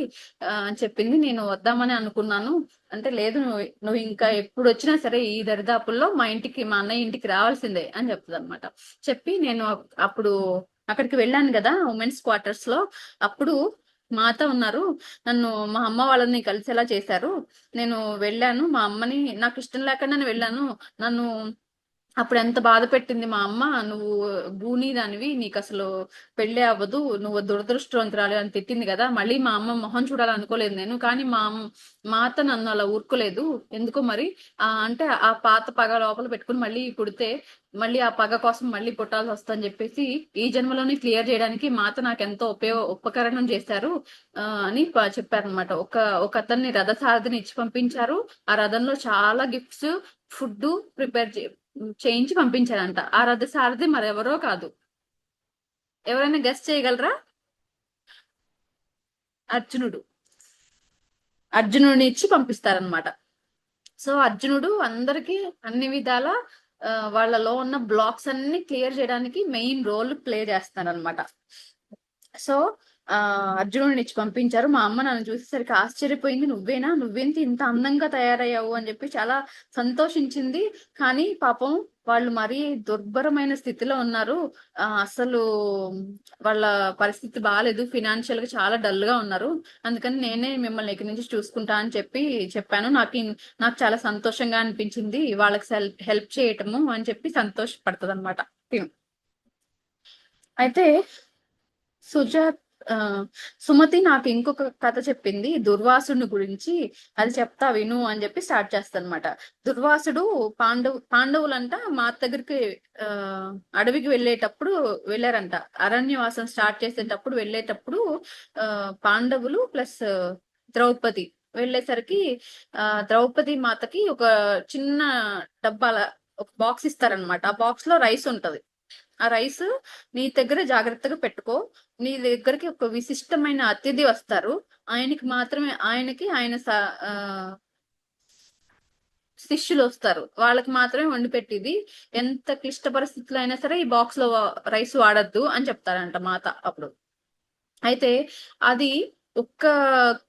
అని చెప్పింది. నేను వద్దామని అనుకున్నాను అంటే, లేదు, నువ్వు ఇంకా ఎప్పుడు వచ్చినా సరే ఈ దరిదాపుల్లో మా అన్నయ్య ఇంటికి రావాల్సిందే అని చెప్తుంది అనమాట. చెప్పి నేను అప్పుడు అక్కడికి వెళ్ళాను కదా ఉమెన్స్ క్వార్టర్స్ లో. అప్పుడు మాత ఉన్నారు, నన్ను మా అమ్మ వాళ్ళని కలిసేలా చేశారు. నేను వెళ్ళాను, మా అమ్మని నాకు ఇష్టం లేకుండానే వెళ్ళాను. నన్ను అప్పుడు ఎంత బాధ పెట్టింది మా అమ్మ, నువ్వు గూనీ దానివి, నీకు అసలు పెళ్ళే అవ్వదు, నువ్వు దురదృష్టవంతురాలు అని తిట్టింది కదా. మళ్ళీ మా అమ్మ మొహం చూడాలనుకోలేదు నేను, కానీ మా అత్త నన్ను అలా ఊరుకోలేదు. ఎందుకో మరి. అంటే ఆ పాత పగ లోపల పెట్టుకుని మళ్ళీ పుడితే మళ్ళీ ఆ పగ కోసం మళ్ళీ పుట్టాల్సి వస్తుందని చెప్పేసి ఈ జన్మలోనే క్లియర్ చేయడానికి మాత నాకు ఎంతో ఉపకరణం చేశారు అని చెప్పారనమాట. ఒక అతన్ని రథసారథిని ఇచ్చి పంపించారు. ఆ రథంలో చాలా గిఫ్ట్స్, ఫుడ్ ప్రిపేర్ చేయించి పంపించారంట. ఆ రథసారథి మరెవరో కాదు. ఎవరైనా గెస్ట్ చేయగలరా? అర్జునుడు. అర్జునుడిని ఇచ్చి పంపిస్తారనమాట. సో అర్జునుడు అందరికి అన్ని విధాల వాళ్ళలో ఉన్న బ్లాక్స్ అన్ని క్లియర్ చేయడానికి మెయిన్ రోల్ ప్లే చేస్తారనమాట. సో అర్జునుడిని ఇచ్చి పంపించారు. మా అమ్మ నన్ను చూసేసరికి ఆశ్చర్యపోయింది. నువ్వేంటి ఇంత అందంగా తయారయ్యావు అని చెప్పి చాలా సంతోషించింది. కానీ పాపం వాళ్ళు మరీ దుర్భరమైన స్థితిలో ఉన్నారు. అసలు వాళ్ళ పరిస్థితి బాగాలేదు, ఫినాన్షియల్ గా చాలా డల్ గా ఉన్నారు. అందుకని నేనే మిమ్మల్ని ఇక్కడి నుంచి చూసుకుంటా అని చెప్పాను. నాకు చాలా సంతోషంగా అనిపించింది వాళ్ళకి హెల్ప్ చేయటము అని చెప్పి సంతోషపడుతుంది అనమాట. అయితే సుజాత్ సుమతి నాకు ఇంకొక కథ చెప్పింది దుర్వాసుని గురించి, అది చెప్తా విను అని చెప్పి స్టార్ట్ చేస్తానమాట. దుర్వాసుడు పాండవులంట మా దగ్గరికి అడవికి వెళ్ళారంట. అరణ్యవాసం స్టార్ట్ చేసేటప్పుడు వెళ్ళేటప్పుడు పాండవులు ప్లస్ ద్రౌపది వెళ్ళేసరికి ద్రౌపది మాతకి ఒక చిన్న డబ్బాల ఒక బాక్స్ ఇస్తారనమాట. ఆ బాక్స్ లో రైస్ ఉంటది. ఆ రైస్ నీ దగ్గర జాగ్రత్తగా పెట్టుకో. నీ దగ్గరికి ఒక విశిష్టమైన అతిథి వస్తారు. ఆయన శిష్యులు వస్తారు. వాళ్ళకి మాత్రమే వండి పెట్టింది. ఎంత క్లిష్ట పరిస్థితుల్లో అయినా సరే ఈ బాక్స్ లో రైస్ వాడద్దు అని చెప్తారంట మాత అప్పుడు. అయితే అది ఒక్క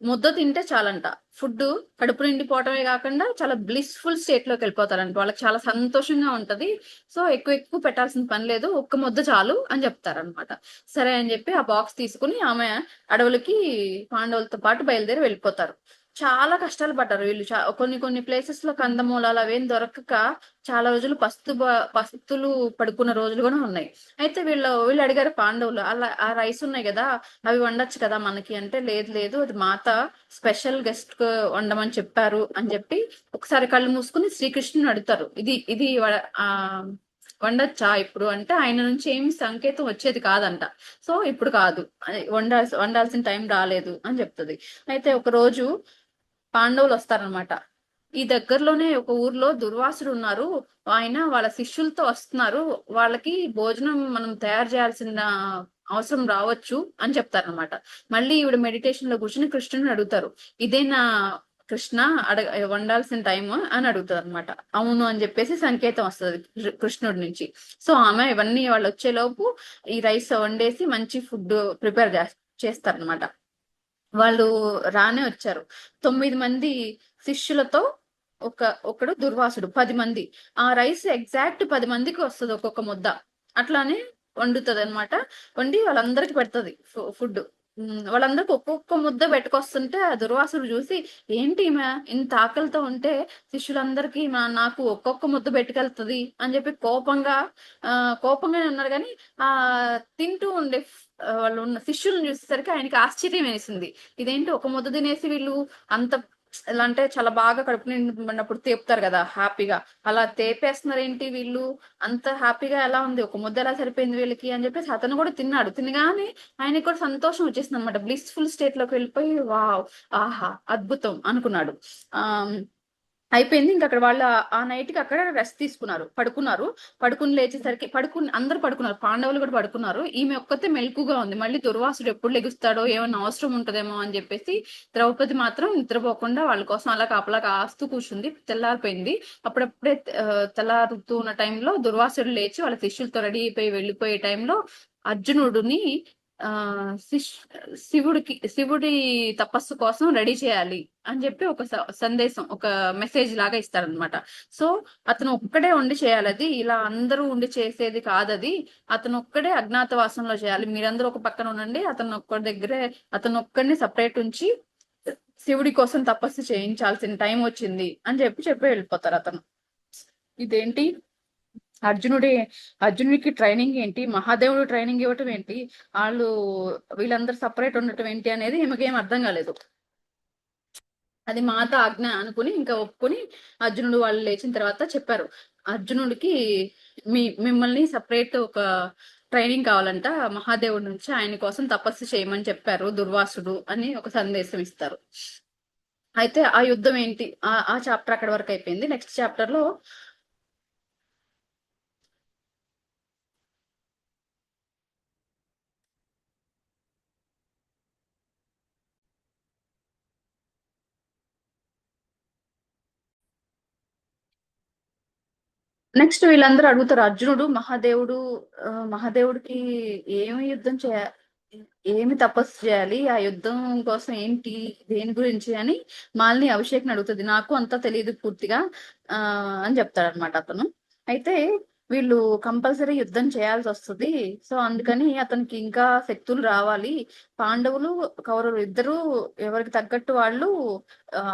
ముద్ద తింటే చాలంట. ఫుడ్ కడుపు నిండిపోవటమే కాకుండా చాలా బ్లిస్ఫుల్ స్టేట్ లోకి వెళ్ళిపోతారంట. వాళ్ళకి చాలా సంతోషంగా ఉంటది. సో ఎక్కువ పెట్టాల్సిన పని లేదు, ఒక్క ముద్ద చాలు అని చెప్తారనమాట. సరే అని చెప్పి ఆ బాక్స్ తీసుకుని ఆమె అడవులకి పాండవులతో పాటు బయలుదేరి వెళ్ళిపోతారు. చాలా కష్టాలు పడ్డారు వీళ్ళు. కొన్ని ప్లేసెస్ లో కందమూలాలు అవేం దొరకక చాలా రోజులు పస్తులు పడుకున్న రోజులు కూడా ఉన్నాయి. అయితే వీళ్ళు అడిగారు పాండవులు, అలా ఆ రైస్ ఉన్నాయి కదా అవి వండొచ్చు కదా మనకి అంటే, లేదు అది మాత స్పెషల్ గెస్ట్ కు వండమని చెప్పారు అని చెప్పి ఒకసారి కళ్ళు మూసుకుని శ్రీకృష్ణుని అడుగుతారు, ఇది ఆ వండొచ్చా ఇప్పుడు అంటే, ఆయన నుంచి ఏమి సంకేతం వచ్చేది కాదంట. సో ఇప్పుడు కాదు, వండాల్సిన టైం రాలేదు అని చెప్తుంది. అయితే ఒక రోజు పాండవులు వస్తారనమాట. ఈ దగ్గరలోనే ఒక ఊర్లో దుర్వాసుడు ఉన్నారు, ఆయన వాళ్ళ శిష్యులతో వస్తున్నారు, వాళ్ళకి భోజనం మనం తయారు చేయాల్సిన అవసరం రావచ్చు అని చెప్తారనమాట. మళ్ళీ ఈవిడ మెడిటేషన్ లో కూర్చుని కృష్ణుని అడుగుతారు, ఇదేనా కృష్ణ వండాల్సిన టైం అని అడుగుతారు అనమాట. అవును అని చెప్పేసి సంకేతం వస్తుంది కృష్ణుడి నుంచి. సో ఆమె ఇవన్నీ వాళ్ళు వచ్చేలోపు ఈ రైస్ వండేసి మంచి ఫుడ్ ప్రిపేర్ చేస్తారనమాట. వాళ్ళు రానే వచ్చారు. 9 మంది శిష్యులతో ఒకడు దుర్వాసుడు 10 మంది. ఆ రైస్ ఎగ్జాక్ట్ 10 మందికి వస్తది ఒక్కొక్క ముద్ద. అట్లానే వండుతదనమాట. వండి వాళ్ళందరికి పెడతది ఫుడ్. వాళ్ళందరికి ఒక్కొక్క ముద్ద పెట్టుకొస్తుంటే ఆ దుర్వాసుడు చూసి, ఏంటి ఈమె ఇంత ఆకలితో ఉంటే శిష్యులందరికీ నాకు ఒక్కొక్క ముద్ద పెట్టుకెళ్తది అని చెప్పి కోపంగానే ఉన్నారు కానీ ఆ తింటూ ఉండే వాళ్ళు ఉన్న శిష్యులను చూసేసరికి ఆయనకి ఆశ్చర్యం వేసింది. ఇదేంటి ఒక ముద్ద తినేసి వీళ్ళు అంత ఎలా అంటే చాలా బాగా కడుపు నిండినప్పుడు తేపుతారు కదా హ్యాపీగా, అలా తేపేస్తున్నారు ఏంటి వీళ్ళు, అంత హ్యాపీగా ఎలా ఉంది, ఒక ముద్ద ఎలా సరిపోయింది వీళ్ళకి అని చెప్పేసి అతను కూడా తిన్నాడు. తినగానే ఆయనకి కూడా సంతోషం వచ్చేసింది అనమాట. బ్లిస్ఫుల్ స్టేట్ లోకి వెళ్ళిపోయి వావ్, ఆహా, అద్భుతం అనుకున్నాడు. ఆ అయిపోయింది. ఇంక అక్కడ వాళ్ళు ఆ నైట్ కి అక్కడ రెస్ట్ తీసుకున్నారు, పడుకున్నారు. పడుకుని లేచేసరికి అందరు పడుకున్నారు, పాండవులు కూడా పడుకున్నారు. ఈమె ఒక్కతే మెలకుగా ఉంది. మళ్ళీ దుర్వాసుడు ఎప్పుడు లెగుస్తాడో, ఏమన్నా అవసరం ఉంటదేమో అని చెప్పేసి ద్రౌపది మాత్రం నిద్రపోకుండా వాళ్ళ కోసం అలా కాపలా కాస్తూ కూర్చుంది. తెల్లారిపోయింది. అప్పుడప్పుడే తెల్లారుతూ ఉన్న టైంలో దుర్వాసుడు లేచి వాళ్ళ శిష్యులతో రెడీ అయిపోయి వెళ్ళిపోయే టైంలో అర్జునుడిని ఆ శివుడి తపస్సు కోసం రెడీ చేయాలి అని చెప్పి ఒక సందేశం, ఒక మెసేజ్ లాగా ఇస్తారనమాట. సో అతను ఒక్కడే ఉండి చేయాలి, అది ఇలా అందరూ ఉండి చేసేది కాదది. అతను ఒక్కడే అజ్ఞాతవాసంలో చేయాలి, మీరందరూ ఒక పక్కన ఉండండి, అతను ఒక్కడిని సపరేట్ ఉంచి శివుడి కోసం తపస్సు చేయించాల్సిన టైం వచ్చింది అని చెప్పి వెళ్ళిపోతారు అతను. ఇదేంటి అర్జునుడి అర్జునుడికి ట్రైనింగ్ ఏంటి, మహాదేవుడు ట్రైనింగ్ ఇవ్వటం ఏంటి, వాళ్ళు వీళ్ళందరూ సపరేట్ ఉండటం ఏంటి అనేది ఈమెకేం అర్థం కాలేదు. అది మాత ఆజ్ఞ అనుకుని ఇంకా ఒప్పుకొని అర్జునుడు వాళ్ళు లేచిన తర్వాత చెప్పారు, అర్జునుడికి మిమ్మల్ని సపరేట్ ఒక ట్రైనింగ్ కావాలంట మహాదేవుడి నుంచి, ఆయన కోసం తపస్సు చేయమని చెప్పారు దుర్వాసుడు అని ఒక సందేశం ఇస్తారు. అయితే ఆ యుద్ధం ఏంటి, ఆ చాప్టర్ అక్కడ వరకు అయిపోయింది. నెక్స్ట్ చాప్టర్ లో నెక్స్ట్ వీళ్ళందరూ అడుగుతారు, అర్జునుడు మహాదేవుడికి ఏమి యుద్ధం ఏమి తపస్సు చేయాలి, ఆ యుద్ధం కోసం ఏంటి, దేని గురించి అని మాలిని అభిషేక్ని అడుగుతుంది. నాకు అంతా తెలియదు పూర్తిగా అని చెప్తాడనమాట అతను. అయితే వీళ్ళు కంపల్సరీ యుద్ధం చేయాల్సి వస్తుంది, సో అందుకని అతనికి ఇంకా శక్తులు రావాలి. పాండవులు కౌరవులు ఇద్దరు ఎవరికి తగ్గట్టు వాళ్ళు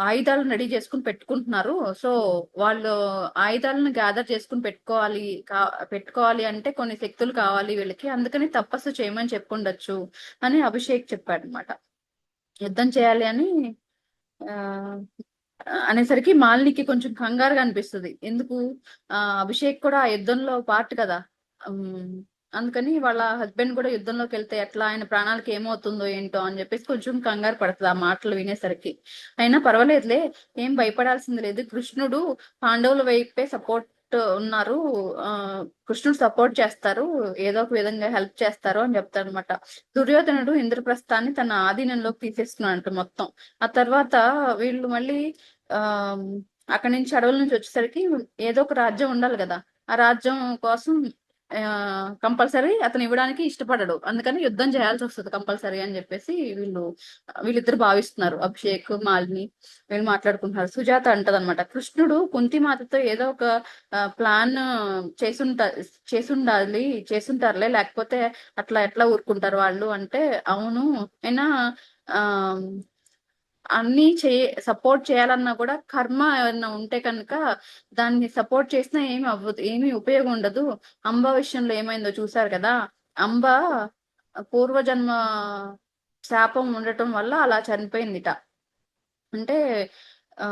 ఆయుధాలను రెడీ చేసుకుని పెట్టుకుంటున్నారు. సో వాళ్ళు ఆయుధాలను గ్యాదర్ చేసుకుని పెట్టుకోవాలి అంటే కొన్ని శక్తులు కావాలి వీళ్ళకి, అందుకని తపస్సు చేయమని చెప్పుండొచ్చు అని అభిషేక్ చెప్పాడు అనమాట. యుద్ధం చేయాలి అని ఆ అనేసరికి మాలినికి కొంచెం కంగారుగా అనిపిస్తుంది. ఎందుకు, అభిషేక్ కూడా ఆ యుద్ధంలో పార్ట్ కదా. అందుకని వాళ్ళ హస్బెండ్ కూడా యుద్ధంలోకి వెళ్తే ఎట్లా, ఆయన ప్రాణాలకి ఏమవుతుందో ఏంటో అని చెప్పేసి కొంచెం కంగారు పడుతుంది ఆ మాటలు వినేసరికి. అయినా పర్వాలేదులే, ఏం భయపడాల్సింది లేదు, కృష్ణుడు పాండవుల వైపే సపోర్ట్ ఉన్నారు, ఆ కృష్ణుడు సపోర్ట్ చేస్తారు, ఏదో ఒక విధంగా హెల్ప్ చేస్తారు అని చెప్తారు అనమాట. దుర్యోధనుడు ఇంద్రప్రస్థాన్ని తన ఆధీనంలోకి తీసేసుకున్నాడు మొత్తం. ఆ తర్వాత వీళ్ళు మళ్ళీ ఆ అక్కడి నుంచి అడవుల నుంచి వచ్చేసరికి ఏదో ఒక రాజ్యం ఉండాలి కదా, ఆ రాజ్యం కోసం కంపల్సరీ అతను ఇవ్వడానికి ఇష్టపడడు, అందుకని యుద్ధం చేయాల్సి వస్తుంది కంపల్సరీ అని చెప్పేసి వీళ్ళిద్దరు భావిస్తున్నారు, అభిషేక్ మాలిని. వీళ్ళు మాట్లాడుకుంటున్నారు. సుజాత అంటదనమాట, కృష్ణుడు కుంతిమాతతో ఏదో ఒక ప్లాన్ చేసుంటారులే, లేకపోతే అట్లా ఎట్లా ఊరుకుంటారు వాళ్ళు అంటే, అవును అయినా ఆ అన్ని సపోర్ట్ చేయాలన్నా కూడా కర్మ ఏమన్నా ఉంటే కనుక దాన్ని సపోర్ట్ చేసినా ఏమి అవ్వదు, ఏమి ఉపయోగం ఉండదు. అంబ విషయంలో ఏమైందో చూసారు కదా, అంబ పూర్వజన్మ శాపం ఉండటం వల్ల అలా చనిపోయిందిట. అంటే ఆ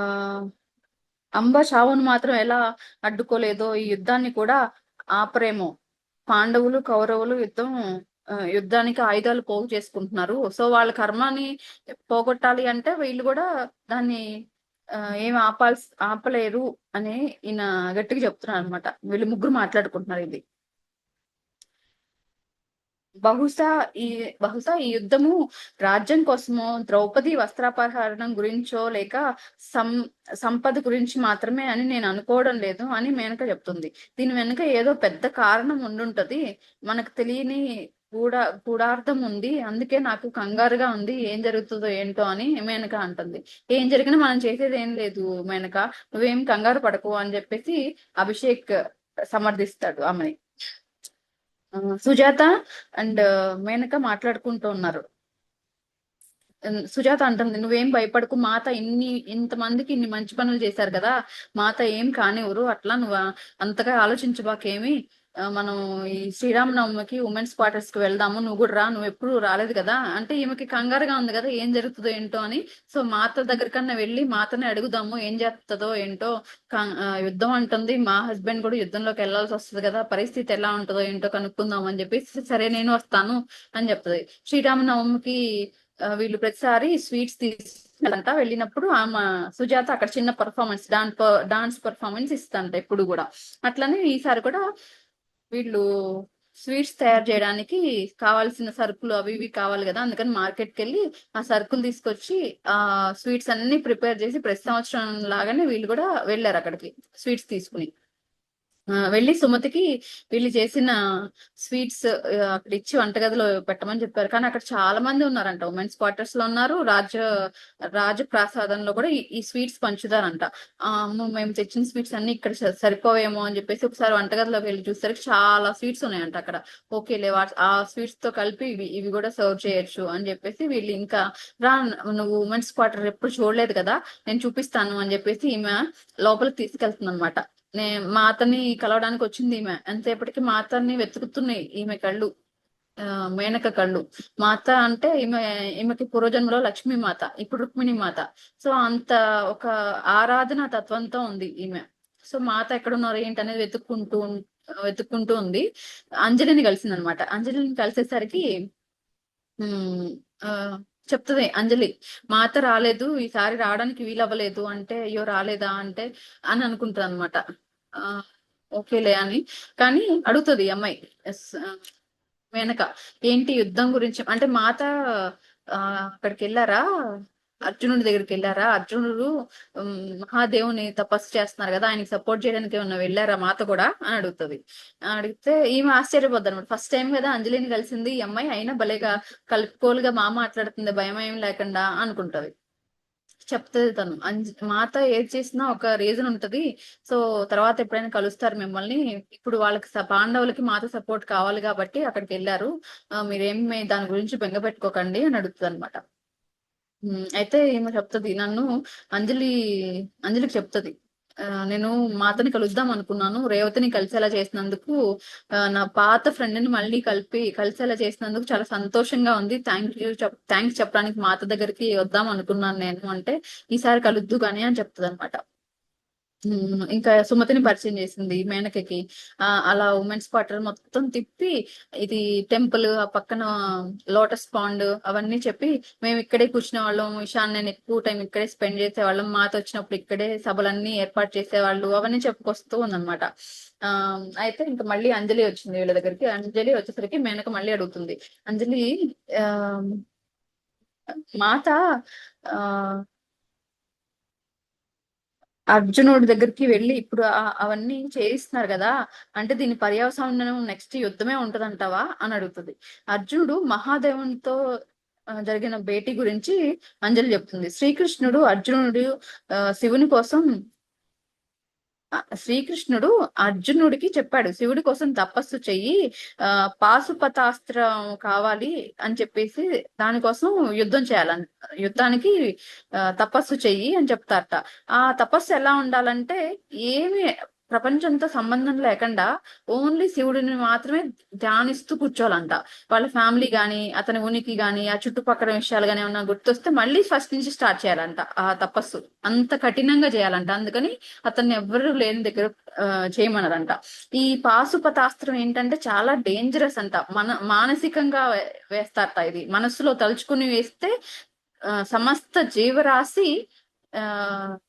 అంబ చావును మాత్రం ఎలా అడ్డుకోలేదో ఈ యుద్ధాన్ని కూడా ఆపరేమో. పాండవులు కౌరవులు యుద్ధానికి ఆయుధాలు పోగు చేసుకుంటున్నారు, సో వాళ్ళ కర్మని పోగొట్టాలి అంటే వీళ్ళు కూడా దాన్ని ఏం ఆపలేరు అని ఈయన గట్టిగా చెప్తున్నారు అనమాట. వీళ్ళు ముగ్గురు మాట్లాడుకుంటున్నారు ఇది. బహుశా ఈ బహుశా ఈ యుద్ధము రాజ్యం కోసమో, ద్రౌపది వస్త్రాపహరణం గురించో, లేక సం సంపద గురించి మాత్రమే అని నేను అనుకోవడం లేదు అని మేనక చెప్తుంది. దీని వెనుక ఏదో పెద్ద కారణం ఉండుంటది, మనకు తెలియని గూఢ గూఢార్థం ఉంది. అందుకే నాకు కంగారుగా ఉంది. ఏం జరుగుతుందో ఏంటో అని మేనక అంటుంది. ఏం జరిగినా మనం చేసేది ఏం లేదు మేనక. నువ్వేం కంగారు పడకు అని చెప్పేసి అభిషేక్ సమర్థిస్తాడు ఆమెని. సుజాత అండ్ మేనక మాట్లాడుకుంటూ ఉన్నారు. సుజాత అంటుంది, నువ్వేం భయపడకు, మాత ఇంతమందికి ఇన్ని మంచి పనులు చేశారు కదా, మాత ఏం కానివ్వరు, అట్లా నువ్వు అంతగా ఆలోచించబాకేమి. మనం ఈ శ్రీరామనవమికి ఉమెన్స్ క్వార్టర్స్ కి వెళ్దాము, నువ్వు కూడా రా, నువ్వు ఎప్పుడు రాలేదు కదా అంటే ఈమెకి కంగారుగా ఉంది కదా ఏం జరుగుతుందో ఏంటో అని. సో మాత దగ్గరకన్నా వెళ్ళి మాతని అడుగుదాము ఏం చేస్తుందో ఏంటో. యుద్ధం అంటుంది, మా హస్బెండ్ కూడా యుద్ధంలోకి వెళ్లాల్సి వస్తుంది కదా, పరిస్థితి ఎలా ఉంటుందో ఏంటో కనుక్కుందాం అని చెప్పేసి సరే నేను వస్తాను అని చెప్తుంది. శ్రీరామనవమికి వీళ్ళు ప్రతిసారి స్వీట్స్ తీసుకెళ్ళంట. వెళ్ళినప్పుడు ఆమె సుజాత అక్కడ చిన్న పర్ఫార్మెన్స్ డాన్స్ పర్ఫార్మెన్స్ ఇస్తంట ఎప్పుడు కూడా. అట్లనే ఈసారి కూడా వీళ్ళు స్వీట్స్ తయారు చేయడానికి కావాల్సిన సరుకులు అవి ఇవి కావాలి కదా, అందుకని మార్కెట్కి వెళ్ళి ఆ సరుకులు తీసుకొచ్చి ఆ స్వీట్స్ అన్ని ప్రిపేర్ చేసి ప్రతి సంవత్సరం లాగానే వీళ్ళు కూడా వెళ్ళారు అక్కడికి స్వీట్స్ తీసుకుని. వెళ్ళి సుమతికి వీళ్ళు చేసిన స్వీట్స్ అక్కడ ఇచ్చి వంటగదిలో పెట్టమని చెప్పారు. కానీ అక్కడ చాలా మంది ఉన్నారంట, ఉమెన్స్ క్వార్టర్స్ లో ఉన్నారు, రాజప్రాసాదంలో కూడా ఈ స్వీట్స్ పంచుతారంట. మేము తెచ్చిన స్వీట్స్ అన్ని ఇక్కడ సరిపోవేమో అని చెప్పేసి ఒకసారి వంటగదిలోకి వెళ్ళి చూసరికి చాలా స్వీట్స్ ఉన్నాయంట అక్కడ. ఓకేలే ఆ స్వీట్స్ తో కలిపి ఇవి కూడా సర్వ్ చేయొచ్చు అని చెప్పేసి వీళ్ళు ఇంకా రా, నువ్వు ఉమెన్స్ క్వార్టర్ ఎప్పుడు చూడలేదు కదా, నేను చూపిస్తాను అని చెప్పేసి ఈమె లోపలికి తీసుకెళ్తుంది అనమాట. మా అతన్ని కలవడానికి వచ్చింది ఈమె. ఎంతసేపటికి మా అతన్ని వెతుకుతున్నాయి ఈమె కళ్ళు, మేనక కళ్ళు. మాత అంటే ఈమెకి పూర్వజన్మలో లక్ష్మీ మాత, ఇప్పుడు రుక్మిణి మాత. సో అంత ఒక ఆరాధన తత్వంతో ఉంది ఈమె. సో మాత ఎక్కడున్నారు ఏంటి అనేది వెతుక్కుంటూ ఉంది. అంజలిని కలిసింది అనమాట. అంజలిని కలిసేసరికి ఆ చెప్తుంది అంజలి, మాత రాలేదు ఈసారి, రావడానికి వీలవ్వలేదు అంటే, అయ్యో రాలేదా అంటే అని అనుకుంటుంది అనమాట. ఆ ఓకేలే అని. కానీ అడుగుతుంది అమ్మాయి వెనక, ఏంటి యుద్ధం గురించి అంటే మాత అక్కడికి వెళ్ళారా, అర్జునుడి దగ్గరికి వెళ్ళారా, అర్జునుడు మహాదేవుని తపస్సు చేస్తున్నారు కదా, ఆయనకి సపోర్ట్ చేయడానికి ఏమన్నా వెళ్ళారా మాత కూడా అని అడుగుతుంది. అడిగితే ఈమె ఆశ్చర్యపోద్ది అనమాట. ఫస్ట్ టైం కదా అంజలిని కలిసింది ఈ అమ్మాయి, అయినా భలేగా కలుపుకోలుగా మాట్లాడుతుంది భయం ఏం లేకుండా అనుకుంటది. చెప్తుంది తను. మాత ఏది చేసినా ఒక రీజన్ ఉంటది. సో తర్వాత ఎప్పుడైనా కలుస్తారు మిమ్మల్ని, ఇప్పుడు వాళ్ళకి పాండవులకి మాత సపోర్ట్ కావాలి కాబట్టి అక్కడికి వెళ్ళారు, మీరేమి దాని గురించి బెంగ పెట్టుకోకండి అని అడుగుతుంది అనమాట. అయితే ఏమో చెప్తుంది, నన్ను అంజలి అంజలికి చెప్తుంది, నేను మాతని కలుద్దాం అనుకున్నాను, రేవతిని కలిసేలా చేసినందుకు, నా పాత ఫ్రెండ్ ని మళ్ళీ కలిసేలా చేసినందుకు చాలా సంతోషంగా ఉంది, థ్యాంక్స్ చెప్పడానికి మాత దగ్గరికి వద్దాం అనుకున్నాను నేను అంటే, ఈసారి కలుద్దు గాని అని చెప్తుంది అనమాట. ఇంకా సుమతిని పరిచయం చేసింది మేనకకి. అలా ఉమెన్స్ క్వార్టర్ మొత్తం తిప్పి, ఇది టెంపుల్, ఆ పక్కన లోటస్ పాండ్ అవన్నీ చెప్పి, మేము ఇక్కడే కూర్చునే వాళ్ళం, ఇషాన్ నేను ఎక్కువ టైం ఇక్కడే స్పెండ్ చేసేవాళ్ళం, మాతో వచ్చినప్పుడు ఇక్కడే సభలన్నీ ఏర్పాటు చేసేవాళ్ళు అవన్నీ చెప్పుకొస్తూ ఉందన్నమాట. అయితే ఇంకా మళ్ళీ అంజలి వచ్చింది వీళ్ళ దగ్గరికి. అంజలి వచ్చేసరికి మేనక మళ్ళీ అడుగుతుంది, అంజలి ఆ మాత ఆ అర్జునుడి దగ్గరికి వెళ్ళి ఇప్పుడు అవన్నీ చేయిస్తున్నారు కదా, అంటే దీని పర్యవసానం నెక్స్ట్ యుద్ధమే ఉంటదంటావా అని అడుగుతుంది. అర్జునుడు మహాదేవునితో జరిగిన భేటీ గురించి అంజలి చెప్తుంది. శివుని కోసం శ్రీకృష్ణుడు అర్జునుడికి చెప్పాడు, శివుడి కోసం తపస్సు చెయ్యి, పాశుపతాస్త్రం కావాలి అని చెప్పేసి దానికోసం యుద్ధం చేయాలని, యుద్ధానికి తపస్సు చెయ్యి అని చెప్తారట. ఆ తపస్సు ఎలా ఉండాలంటే, ఏమి ప్రపంచంతో సంబంధం లేకుండా ఓన్లీ శివుడిని మాత్రమే ధ్యానిస్తూ కూర్చోవాలంట. వాళ్ళ ఫ్యామిలీ గాని, అతని ఉనికి గాని, ఆ చుట్టుపక్కల విషయాలు గాని ఏమన్నా గుర్తొస్తే మళ్ళీ ఫస్ట్ నుంచి స్టార్ట్ చేయాలంట ఆ తపస్సు. అంత కఠినంగా చేయాలంట. అందుకని అతన్ని ఎవ్వరు లేని దగ్గర చేయమన్నారంట. ఈ పాశుపతాస్త్రం ఏంటంటే చాలా డేంజరస్ అంట, మానసికంగా వేస్తారట. ఇది మనస్సులో తలుచుకుని వేస్తే సమస్త జీవరాశి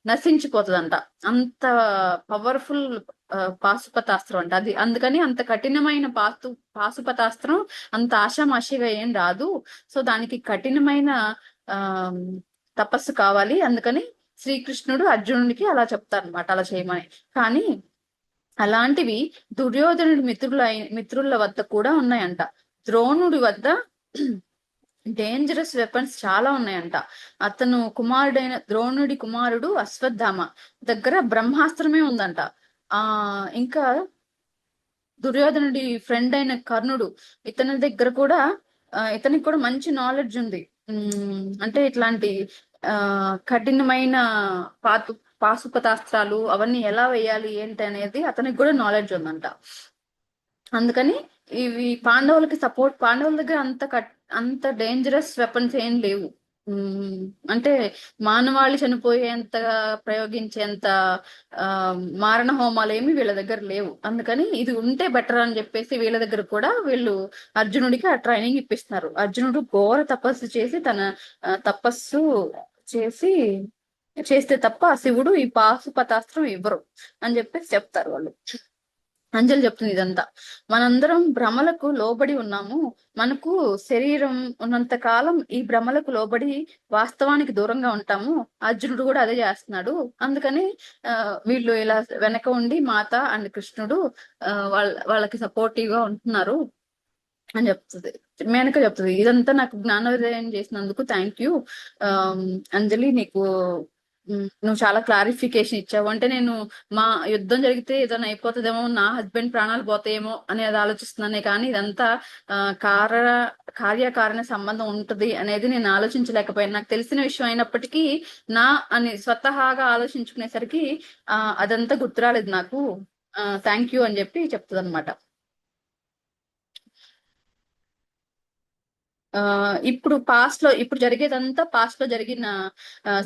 నశించిపోతుందంట. అంత పవర్ఫుల్ పాశుపతాస్త్రం అంట అది. అందుకని అంత కఠినమైన పాశుపతాస్త్రం అంత ఆషామాషిగా ఏం రాదు. సో దానికి కఠినమైన ఆ తపస్సు కావాలి. అందుకని శ్రీకృష్ణుడు అర్జునుడికి అలా చెప్తారనమాట, అలా చేయమని. కానీ అలాంటివి దుర్యోధనుడి మిత్రుల వద్ద కూడా ఉన్నాయంట. ద్రోణుడి వద్ద డేంజరస్ వెపన్స్ చాలా ఉన్నాయంట. అతను కుమారుడైన ద్రోణుడి కుమారుడు అశ్వత్థామ దగ్గర బ్రహ్మాస్త్రమే ఉందంట. ఆ ఇంకా దుర్యోధనుడి ఫ్రెండ్ అయిన కర్ణుడు, ఇతని దగ్గర కూడా ఇతనికి కూడా మంచి నాలెడ్జ్ ఉంది. అంటే ఇట్లాంటి ఆ కఠినమైన పాతు పాశుపతాస్త్రాలు అవన్నీ ఎలా వేయాలి ఏంటి అనేది అతనికి కూడా నాలెడ్జ్ ఉందంట. అందుకని ఇవి పాండవుల దగ్గర అంత డేంజరస్ వెపన్స్ ఏం లేవు. ఉమ్, అంటే మానవాళి చనిపోయేంతగా ప్రయోగించేంత ఆ మారణ హోమాలు ఏమి వీళ్ళ దగ్గర లేవు. అందుకని ఇది ఉంటే బెటర్ అని చెప్పేసి వీళ్ళ దగ్గర కూడా వీళ్ళు అర్జునుడికి ఆ ట్రైనింగ్ ఇప్పిస్తున్నారు. అర్జునుడు ఘోర తపస్సు చేసి తన తపస్సు చేసి చేస్తే తప్ప శివుడు ఈ పాశుపతాస్త్రం ఇవ్వరు అని చెప్పేసి చెప్తారు వాళ్ళు. అంజలి చెప్తుంది ఇదంతా. మనందరం భ్రమలకు లోబడి ఉన్నాము. మనకు శరీరం ఉన్నంత కాలం ఈ భ్రమలకు లోబడి వాస్తవానికి దూరంగా ఉంటాము. అర్జునుడు కూడా అదే చేస్తున్నాడు. అందుకని వీళ్ళు ఇలా వెనక ఉండి మాత అండ్ కృష్ణుడు వాళ్ళకి సపోర్టివ్ గా ఉంటున్నారు అని చెప్తుంది. మేనక చెప్తుంది ఇదంతా నాకు జ్ఞానోదయం చేసినందుకు థ్యాంక్ యూ అంజలి. నీకు నువ్వు చాలా క్లారిఫికేషన్ ఇచ్చావు. అంటే నేను మా యుద్ధం జరిగితే ఏదైనా అయిపోతుందేమో, నా హస్బెండ్ ప్రాణాలు పోతాయేమో అనేది ఆలోచిస్తున్నానే కానీ ఇదంతా ఆ కార కార్యకారణ సంబంధం ఉంటది అనేది నేను ఆలోచించలేకపోయాను. నాకు తెలిసిన విషయం అయినప్పటికీ నా అని స్వతహాగా ఆలోచించుకునేసరికి అదంతా గుర్తురాలేదు నాకు. థ్యాంక్ యూ అని చెప్పి చెప్తుంది అనమాట. ఇప్పుడు ఇప్పుడు జరిగేదంతా పాస్ట్ లో జరిగిన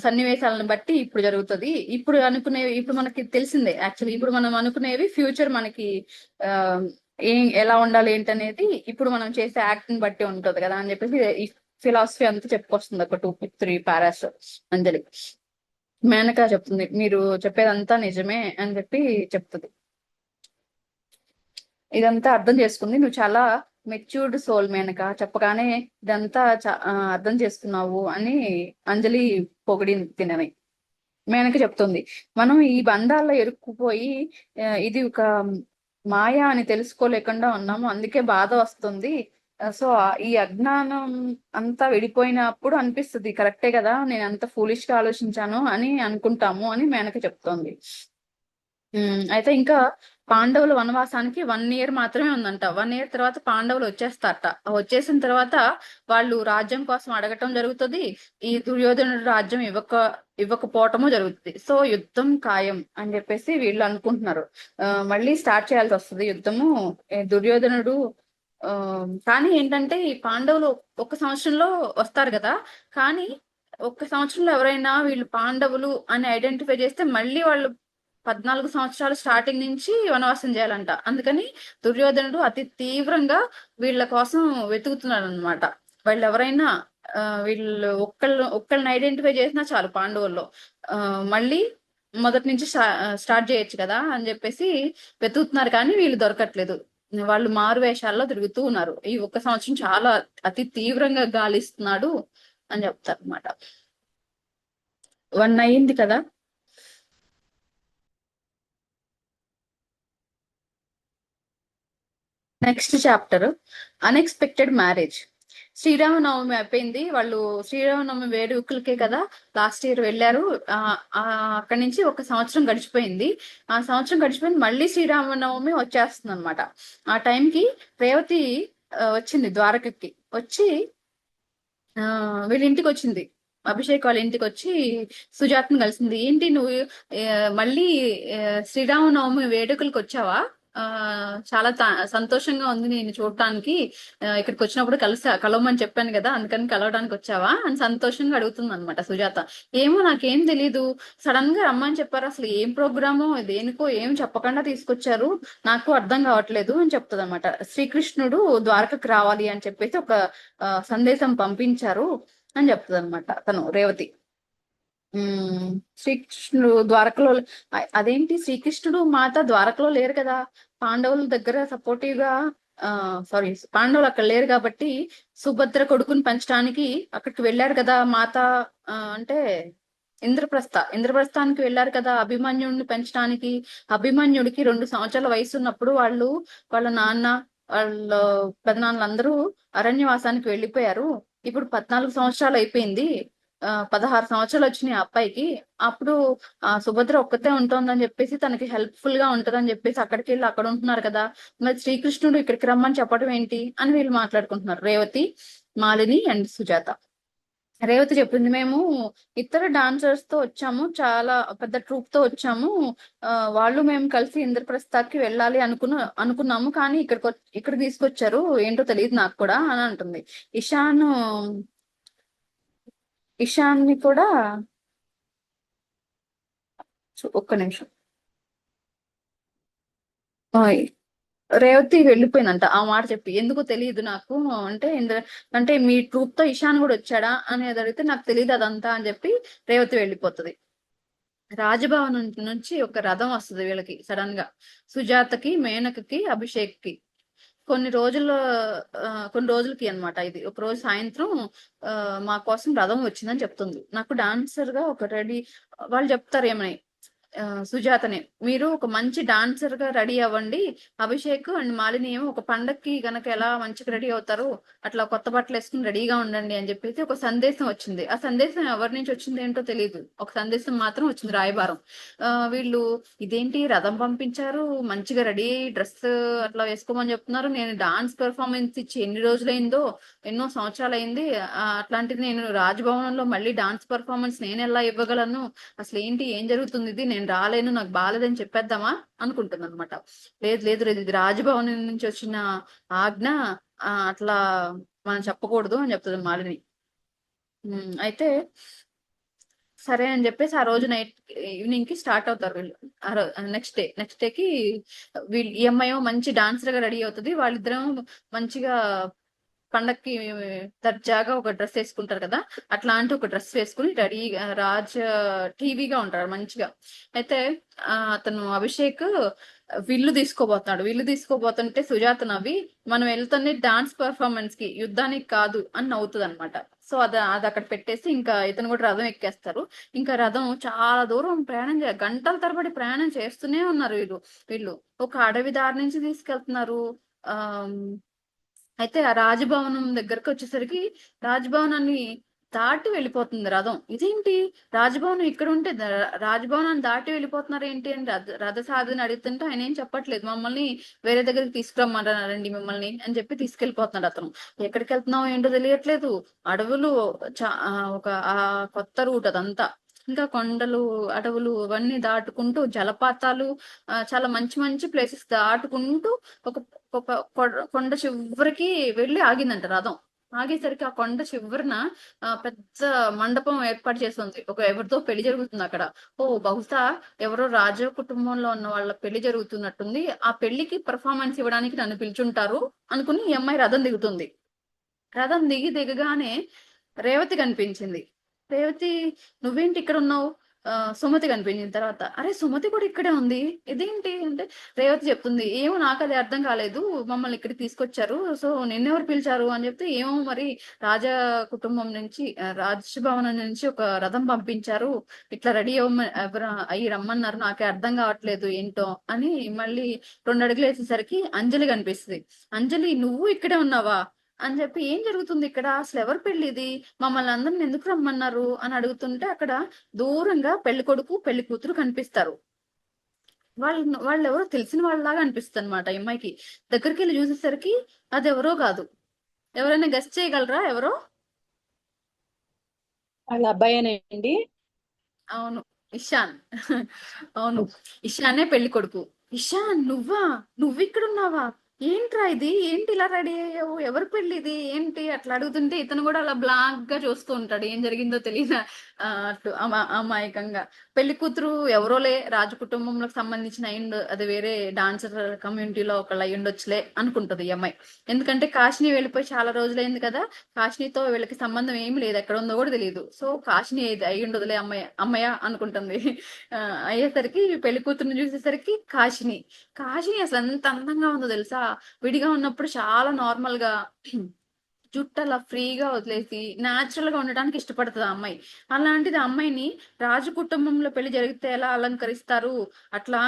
సన్నివేశాలను బట్టి ఇప్పుడు జరుగుతుంది. ఇప్పుడు మనకి తెలిసిందే. యాక్చువల్లీ ఇప్పుడు మనం అనుకునేవి ఫ్యూచర్ మనకి ఆ ఎలా ఉండాలి ఏంటనేది ఇప్పుడు మనం చేసే యాక్ట్ ని బట్టి ఉంటది కదా అని చెప్పేసి ఈ ఫిలాసఫీ అంతా చెప్పుకొస్తుంది ఒక 2-3 పారాస్ అంజలి. మేనక చెప్తుంది మీరు చెప్పేదంతా నిజమే అని చెప్పి చెప్తుంది. ఇదంతా అర్థం చేసుకుంది. నువ్వు చాలా మెచ్యూర్డ్ సోల్ మేనక, చెప్పగానే ఇదంతా అర్థం చేసుకున్నావు అని అంజలి పొగిడింది తినని. మేనక చెప్తుంది మనం ఈ బంధాల్లో ఇరుక్కుపోయి ఇది ఒక మాయ అని తెలుసుకోలేకుండా ఉన్నాము. అందుకే బాధ వస్తుంది. సో ఈ అజ్ఞానం అంతా విడిపోయినప్పుడు అనిపిస్తుంది కరెక్టే కదా, నేను అంత ఫూలిష్ గా ఆలోచించాను అని అనుకుంటాము అని మేనక చెప్తోంది. అయితే ఇంకా పాండవుల వనవాసానికి 1 ఇయర్ మాత్రమే ఉందంట. 1 ఇయర్ తర్వాత పాండవులు వచ్చేస్తారట. వచ్చేసిన తర్వాత వాళ్ళు రాజ్యం కోసం అడగటం జరుగుతుంది. ఈ దుర్యోధనుడు రాజ్యం ఇవ్వకపోవటము జరుగుతుంది. సో యుద్ధం ఖాయం అని చెప్పేసి వీళ్ళు అనుకుంటున్నారు. మళ్ళీ స్టార్ట్ చేయాల్సి వస్తుంది యుద్ధము. దుర్యోధనుడు కానీ ఏంటంటే ఈ పాండవులు 1 సంవత్సరంలో వస్తారు కదా, కానీ 1 సంవత్సరంలో ఎవరైనా వీళ్ళు పాండవులు అని ఐడెంటిఫై చేస్తే మళ్ళీ వాళ్ళు 14 సంవత్సరాలు స్టార్టింగ్ నుంచి వనవాసం చేయాలంట. అందుకని దుర్యోధనుడు అతి తీవ్రంగా వీళ్ళ కోసం వెతుకుతున్నాడు అనమాట. వాళ్ళు ఎవరైనా వీళ్ళు ఒక్కళ్ళని ఐడెంటిఫై చేసినా చాలు పాండవుల్లో మళ్ళీ మొదటి నుంచి స్టార్ట్ చేయొచ్చు కదా అని చెప్పేసి వెతుకుతున్నారు. కానీ వీళ్ళు దొరకట్లేదు. వాళ్ళు మారు వేషాల్లో తిరుగుతూ ఉన్నారు. ఈ 1 సంవత్సరం చాలా అతి తీవ్రంగా గాలిస్తున్నాడు అని చెప్తారు అనమాట. 1 అయింది కదా. Next chapter unexpected marriage. Sriramanavami అయిపోయింది. వాళ్ళు శ్రీరామనవమి వేడుకలకే కదా లాస్ట్ ఇయర్ వెళ్ళారు. అక్కడి నుంచి 1 సంవత్సరం గడిచిపోయింది. ఆ సంవత్సరం గడిచిపోయింది, మళ్ళీ శ్రీరామనవమి వచ్చేస్తుంది అనమాట. ఆ టైంకి రేవతి వచ్చింది ద్వారకకి. వచ్చి వీళ్ళ ఇంటికి వచ్చింది. అభిషేక్ వాళ్ళ ఇంటికి వచ్చి సుజాతను కలిసింది. ఏంటి నువ్వు మళ్ళీ శ్రీరామనవమి వేడుకలకు వచ్చావా? చాలా సంతోషంగా ఉంది నేను చూడటానికి. ఇక్కడికి వచ్చినప్పుడు కలవమని చెప్పాను కదా, అందుకని కలవడానికి వచ్చావా అని సంతోషంగా అడుగుతుంది అనమాట సుజాత. ఏమో నాకేం తెలీదు, సడన్ గా రమ్మని చెప్పారు. అసలు ఏం ప్రోగ్రామో దేనికో ఏం చెప్పకుండా తీసుకొచ్చారు, నాకు అర్థం కావట్లేదు అని చెప్తుంది అనమాట. శ్రీకృష్ణుడు ద్వారకకు రావాలి అని చెప్పేసి ఒక సందేశం పంపించారు అని చెప్తుంది అనమాట తను రేవతి. శ్రీకృష్ణుడు ద్వారకలో అదేంటి శ్రీకృష్ణుడు మాత ద్వారకలో లేరు కదా, పాండవుల దగ్గర సపోర్టివ్ గా సారీ పాండవులు అక్కడ లేరు కాబట్టి సుభద్ర కొడుకుని పెంచడానికి అక్కడికి వెళ్ళారు కదా మాత. అంటే ఇంద్రప్రస్థానికి వెళ్ళారు కదా అభిమన్యుడిని పెంచడానికి. అభిమన్యుడికి 2 సంవత్సరాల వయసు ఉన్నప్పుడు వాళ్ళ నాన్న వాళ్ళ పెదనాన్నలందరూ అరణ్యవాసానికి వెళ్ళిపోయారు. ఇప్పుడు 14 సంవత్సరాలు అయిపోయింది. 16 సంవత్సరాలు వచ్చినాయి ఆ అబ్బాయికి. అప్పుడు సుభద్ర ఒక్కతే ఉంటోందని చెప్పేసి తనకి హెల్ప్ఫుల్ గా ఉంటదని చెప్పేసి అక్కడికి వెళ్ళి అక్కడ ఉంటున్నారు కదా, మరి శ్రీకృష్ణుడు ఇక్కడికి రమ్మని చెప్పడం ఏంటి అని వీళ్ళు మాట్లాడుకుంటున్నారు, రేవతి, మాలిని అండ్ సుజాత. రేవతి చెప్పింది, మేము ఇతర డాన్సర్స్ తో వచ్చాము, చాలా పెద్ద ట్రూప్ తో వచ్చాము. వాళ్ళు మేము కలిసి ఇంద్రప్రస్థాకి వెళ్ళాలి అనుకున్నాము, కానీ ఇక్కడ తీసుకొచ్చారు, ఏంటో తెలియదు నాకు కూడా అని అంటుంది. ఇషాన్ ఇషాన్ ని కూడా ఒక్క నిమిషం. ఓయ్. రేవతి వెళ్ళిపోయిందంట ఆ మాట చెప్పి. ఎందుకో తెలియదు నాకు అంటే అంటే మీ ట్రూప్ తో ఇషాన్ కూడా వచ్చాడా అనేది అడిగితే నాకు తెలియదు అదంతా అని చెప్పి రేవతి వెళ్ళిపోతుంది. రాజభవన్ నుంచి ఒక రథం వస్తుంది వీళ్ళకి సడన్ గా, సుజాతకి, మేనకకి, అభిషేక్ కి. కొన్ని రోజుల కొన్ని రోజులకి అన్నమాట ఇది. ఒక రోజు సాయంత్రం మా కోసం రథం వచ్చిందని చెప్తుంది. నాకు డాన్సర్ గా ఒక రెడీ, వాళ్ళు చెప్తారు ఏమని, సుజాతనే, మీరు ఒక మంచి డాన్సర్ గా రెడీ అవ్వండి. అభిషేక్ అండ్ మాలిని ఏమో ఒక పండక్కి గనక ఎలా మంచిగా రెడీ అవుతారు అట్లా కొత్త బట్టలు వేసుకుని రెడీగా ఉండండి అని చెప్పేసి ఒక సందేశం వచ్చింది. ఆ సందేశం ఎవరి నుంచి వచ్చింది ఏంటో తెలియదు, ఒక సందేశం మాత్రం వచ్చింది, రాయబారం. వీళ్ళు ఇదేంటి రథం పంపించారు, మంచిగా రెడీ డ్రెస్ అట్లా వేసుకోమని చెప్తున్నారు, నేను డాన్స్ పెర్ఫార్మెన్స్ ఇచ్చి ఎన్ని రోజులైందో, ఎన్నో సంవత్సరాలు అయింది, అట్లాంటిది నేను రాజ్భవనంలో మళ్ళీ డాన్స్ పెర్ఫార్మెన్స్ నేను ఎలా ఇవ్వగలను, అసలు ఏంటి ఏం జరుగుతుంది, ఇది నేను రాలేను, నాకు బాలేదని చెప్పేద్దామా అనుకుంటుంది అనమాట. లేదు లేదు లేదు, ఇది రాజభవన్ నుంచి వచ్చిన ఆజ్ఞ, అట్లా మనం చెప్పకూడదు అని చెప్తుంది మాలిని. అయితే సరే అని చెప్పేసి ఆ రోజు నైట్ ఈవినింగ్ కి స్టార్ట్ అవుతారు వీళ్ళు. నెక్స్ట్ డేకి వీళ్ళు, ఈ అమ్మాయి మంచి డాన్సర్ గా రెడీ అవుతుంది, వాళ్ళిద్దరం మంచిగా పండక్కి దర్జాగా ఒక డ్రెస్ వేసుకుంటారు కదా, అట్లాంటి ఒక డ్రెస్ వేసుకుని రెడీగా టీవీగా ఉంటాడు మంచిగా. అయితే అతను అభిషేక్ విల్లు తీసుకోబోతుంటే సుజాత నవ్వి, మనం వెళ్తుంది డాన్స్ పర్ఫార్మెన్స్ కి, యుద్ధానికి కాదు అని నవ్వుతుంది అనమాట. సో అది అక్కడ పెట్టేసి ఇంకా ఇతను కూడా రథం ఎక్కేస్తారు. ఇంకా రథం చాలా దూరం గంటల తరబడి ప్రయాణం చేస్తూనే ఉన్నారు వీళ్ళు. ఒక అడవి దారి నుంచి తీసుకెళ్తున్నారు. ఆ అయితే ఆ రాజభవనం దగ్గరకు వచ్చేసరికి రాజభవనాన్ని దాటి వెళ్ళిపోతుంది రథం. ఇదేంటి, రాజభవనం ఇక్కడ ఉంటే రాజభవనాన్ని దాటి వెళ్ళిపోతున్నారు ఏంటి అని రథసారథిని అడుగుతుంటే ఆయన ఏం చెప్పట్లేదు, మమ్మల్ని వేరే దగ్గరికి తీసుకురమ్మన్నారండి మిమ్మల్ని అని చెప్పి తీసుకెళ్లిపోతున్నాడు అతను. ఎక్కడికి వెళ్తున్నావు ఏంటో తెలియట్లేదు, అడవులు, ఒక కొత్త రూట్ అదంతా. ఇంకా కొండలు, అడవులు అవన్నీ దాటుకుంటూ జలపాతాలు, చాలా మంచి మంచి ప్లేసెస్ దాటుకుంటూ ఒక ఒక కొండ చివరికి వెళ్ళి ఆగిందంట రథం. ఆగేసరికి ఆ కొండ చివరన పెద్ద మండపం ఏర్పాటు చేస్తుంది, ఒక ఎవరితో పెళ్లి జరుగుతుంది అక్కడ. ఓ బహుశా ఎవరో రాజ కుటుంబంలో ఉన్న వాళ్ళ పెళ్లి జరుగుతున్నట్టుంది, ఆ పెళ్లికి పర్ఫార్మెన్స్ ఇవ్వడానికి నన్ను పిలుచుంటారు అనుకుని ఈ అమ్మాయి రథం దిగుతుంది. రథం దిగగానే రేవతి కనిపించింది. రేవతి, నువ్వేంటి ఇక్కడ ఉన్నావు? సుమతి కనిపించిన తర్వాత, అరే సుమతి కూడా ఇక్కడే ఉంది, ఇదేంటి అంటే రేవతి చెప్తుంది, ఏమో నాకు అది అర్థం కాలేదు, మమ్మల్ని ఇక్కడికి తీసుకొచ్చారు, సో నిన్నెవరు పిలిచారు అని చెప్తే, ఏమో మరి రాజా కుటుంబం నుంచి, రాజభవనం నుంచి ఒక రథం పంపించారు, ఇట్లా రెడీ అయ్యి రమ్మన్నారు, నాకే అర్థం కావట్లేదు ఏంటో అని మళ్ళీ 2 అడుగులు వేసేసరికి అంజలి కనిపిస్తుంది. అంజలి, నువ్వు ఇక్కడే ఉన్నావా అని చెప్పి, ఏం జరుగుతుంది ఇక్కడ, అసలు ఎవరు పెళ్లి ఇది, మమ్మల్ని అందరిని ఎందుకు రమ్మన్నారు అని అడుగుతుంటే, అక్కడ దూరంగా పెళ్లి కొడుకు పెళ్లి కూతురు కనిపిస్తారు. వాళ్ళు ఎవరో తెలిసిన వాళ్ళలాగా అనిపిస్తుంది అనమాట అమ్మాయికి. దగ్గరికి వెళ్ళి చూసేసరికి అది ఎవరో కాదు. ఎవరైనా గెస్ట్ చేయగలరా ఎవరో? వాళ్ళ అబ్బాయేనండి. అవును, ఇషాన్. అవును, ఇషానే పెళ్లి కొడుకు. ఇషాన్, నువ్వు ఇక్కడ ఉన్నావా, ఏంట్రా ఇది, ఏంటి ఇలా రెడీ అయ్యావు, ఎవరి పెళ్లి ఇది ఏంటి అట్లా అడుగుతుంటే, ఇతను కూడా అలా బ్లాంక్ గా చూస్తూ ఉంటాడు, ఏం జరిగిందో తెలియదు అటు అమాయకంగా. పెళ్లి కూతురు ఎవరోలే, రాజ కుటుంబంలోకి సంబంధించిన అది వేరే డాన్సర్ కమ్యూనిటీలో ఒకళ్ళు అయ్యుండొచ్చులే అనుకుంటది ఈ అమ్మాయి. ఎందుకంటే కాశీని వెళ్ళిపోయి చాలా రోజులైంది కదా, కాశీనితో వీళ్ళకి సంబంధం ఏమి లేదు, ఎక్కడ ఉందో కూడా తెలియదు. సో కాశీని అయ్యుండదులే అమ్మయ్య అనుకుంటుంది. అయ్యేసరికి పెళ్లి కూతురుని చూసేసరికి కాశీని అసలు ఎంత అందంగా ఉందో తెలుసా. విడిగా ఉన్నప్పుడు చాలా నార్మల్ గా జుట్టు అలా ఫ్రీగా వదిలేసి నాచురల్ గా ఉండడానికి ఇష్టపడుతుంది ఆ అమ్మాయి. అలాంటిది ఆ అమ్మాయిని రాజు కుటుంబంలో పెళ్లి జరిగితే ఎలా అలంకరిస్తారు, అట్లా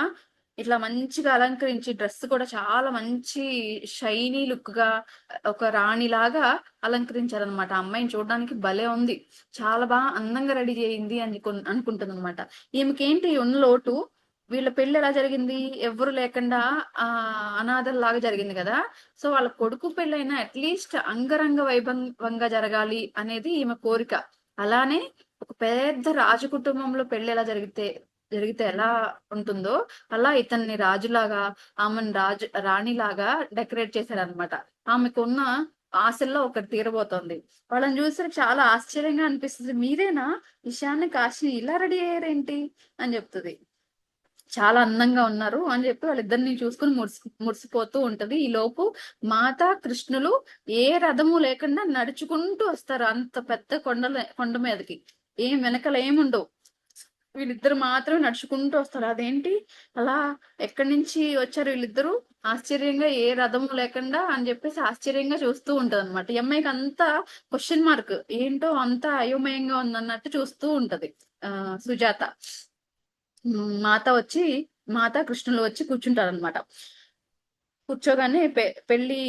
ఇట్లా మంచిగా అలంకరించి డ్రెస్ కూడా చాలా మంచి షైనీ లుక్ గా ఒక రాణిలాగా అలంకరించారనమాట. అమ్మాయిని చూడడానికి భలే ఉంది. చాలా బాగా అందంగా రెడీ చేయింది అని అనుకుంటుంది అనమాట. ఈమెకేంటి ఉన్న లోటు, వీళ్ళ పెళ్లి ఎలా జరిగింది, ఎవ్వరు లేకుండా అనాథల్లాగా జరిగింది కదా. సో వాళ్ళ కొడుకు పెళ్ళైనా అట్లీస్ట్ అంగరంగ వైభవంగా జరగాలి అనేది ఈమె కోరిక. అలానే ఒక పెద్ద రాజు కుటుంబంలో పెళ్లి ఎలా జరిగితే ఎలా ఉంటుందో, అలా ఇతన్ని రాజులాగా, ఆమెను రాణిలాగా డెకరేట్ చేశారనమాట. ఆమెకున్న ఆశల్లో ఒకటి తీరబోతోంది. వాళ్ళని చూసి చాలా ఆశ్చర్యంగా అనిపిస్తుంది. మీరేనా ఇషాన్ కాశీ ఇలా రెడీ అయ్యారేంటి అని చెప్తుంది. చాలా అందంగా ఉన్నారు అని చెప్పి వాళ్ళిద్దరిని చూసుకుని మురిసిపోతూ ఉంటది. ఈ లోపు మాత కృష్ణులు ఏ రథము లేకుండా నడుచుకుంటూ వస్తారు అంత పెద్ద కొండ మీదకి. ఏం వెనకాల ఏముండవు, వీళ్ళిద్దరు మాత్రం నడుచుకుంటూ వస్తారు. అదేంటి అలా, ఎక్కడి నుంచి వచ్చారు వీళ్ళిద్దరు, ఆశ్చర్యంగా, ఏ రథము లేకుండా అని చెప్పేసి ఆశ్చర్యంగా చూస్తూ ఉంటది అనమాట. ఈ అమ్మాయికి అంతా క్వశ్చన్ మార్క్, ఏంటో అంతా అయోమయంగా ఉందన్నట్టు చూస్తూ ఉంటది సుజాత. మాత కృష్ణులు వచ్చి కూర్చుంటారు అనమాట. కూర్చోగానే పెళ్లి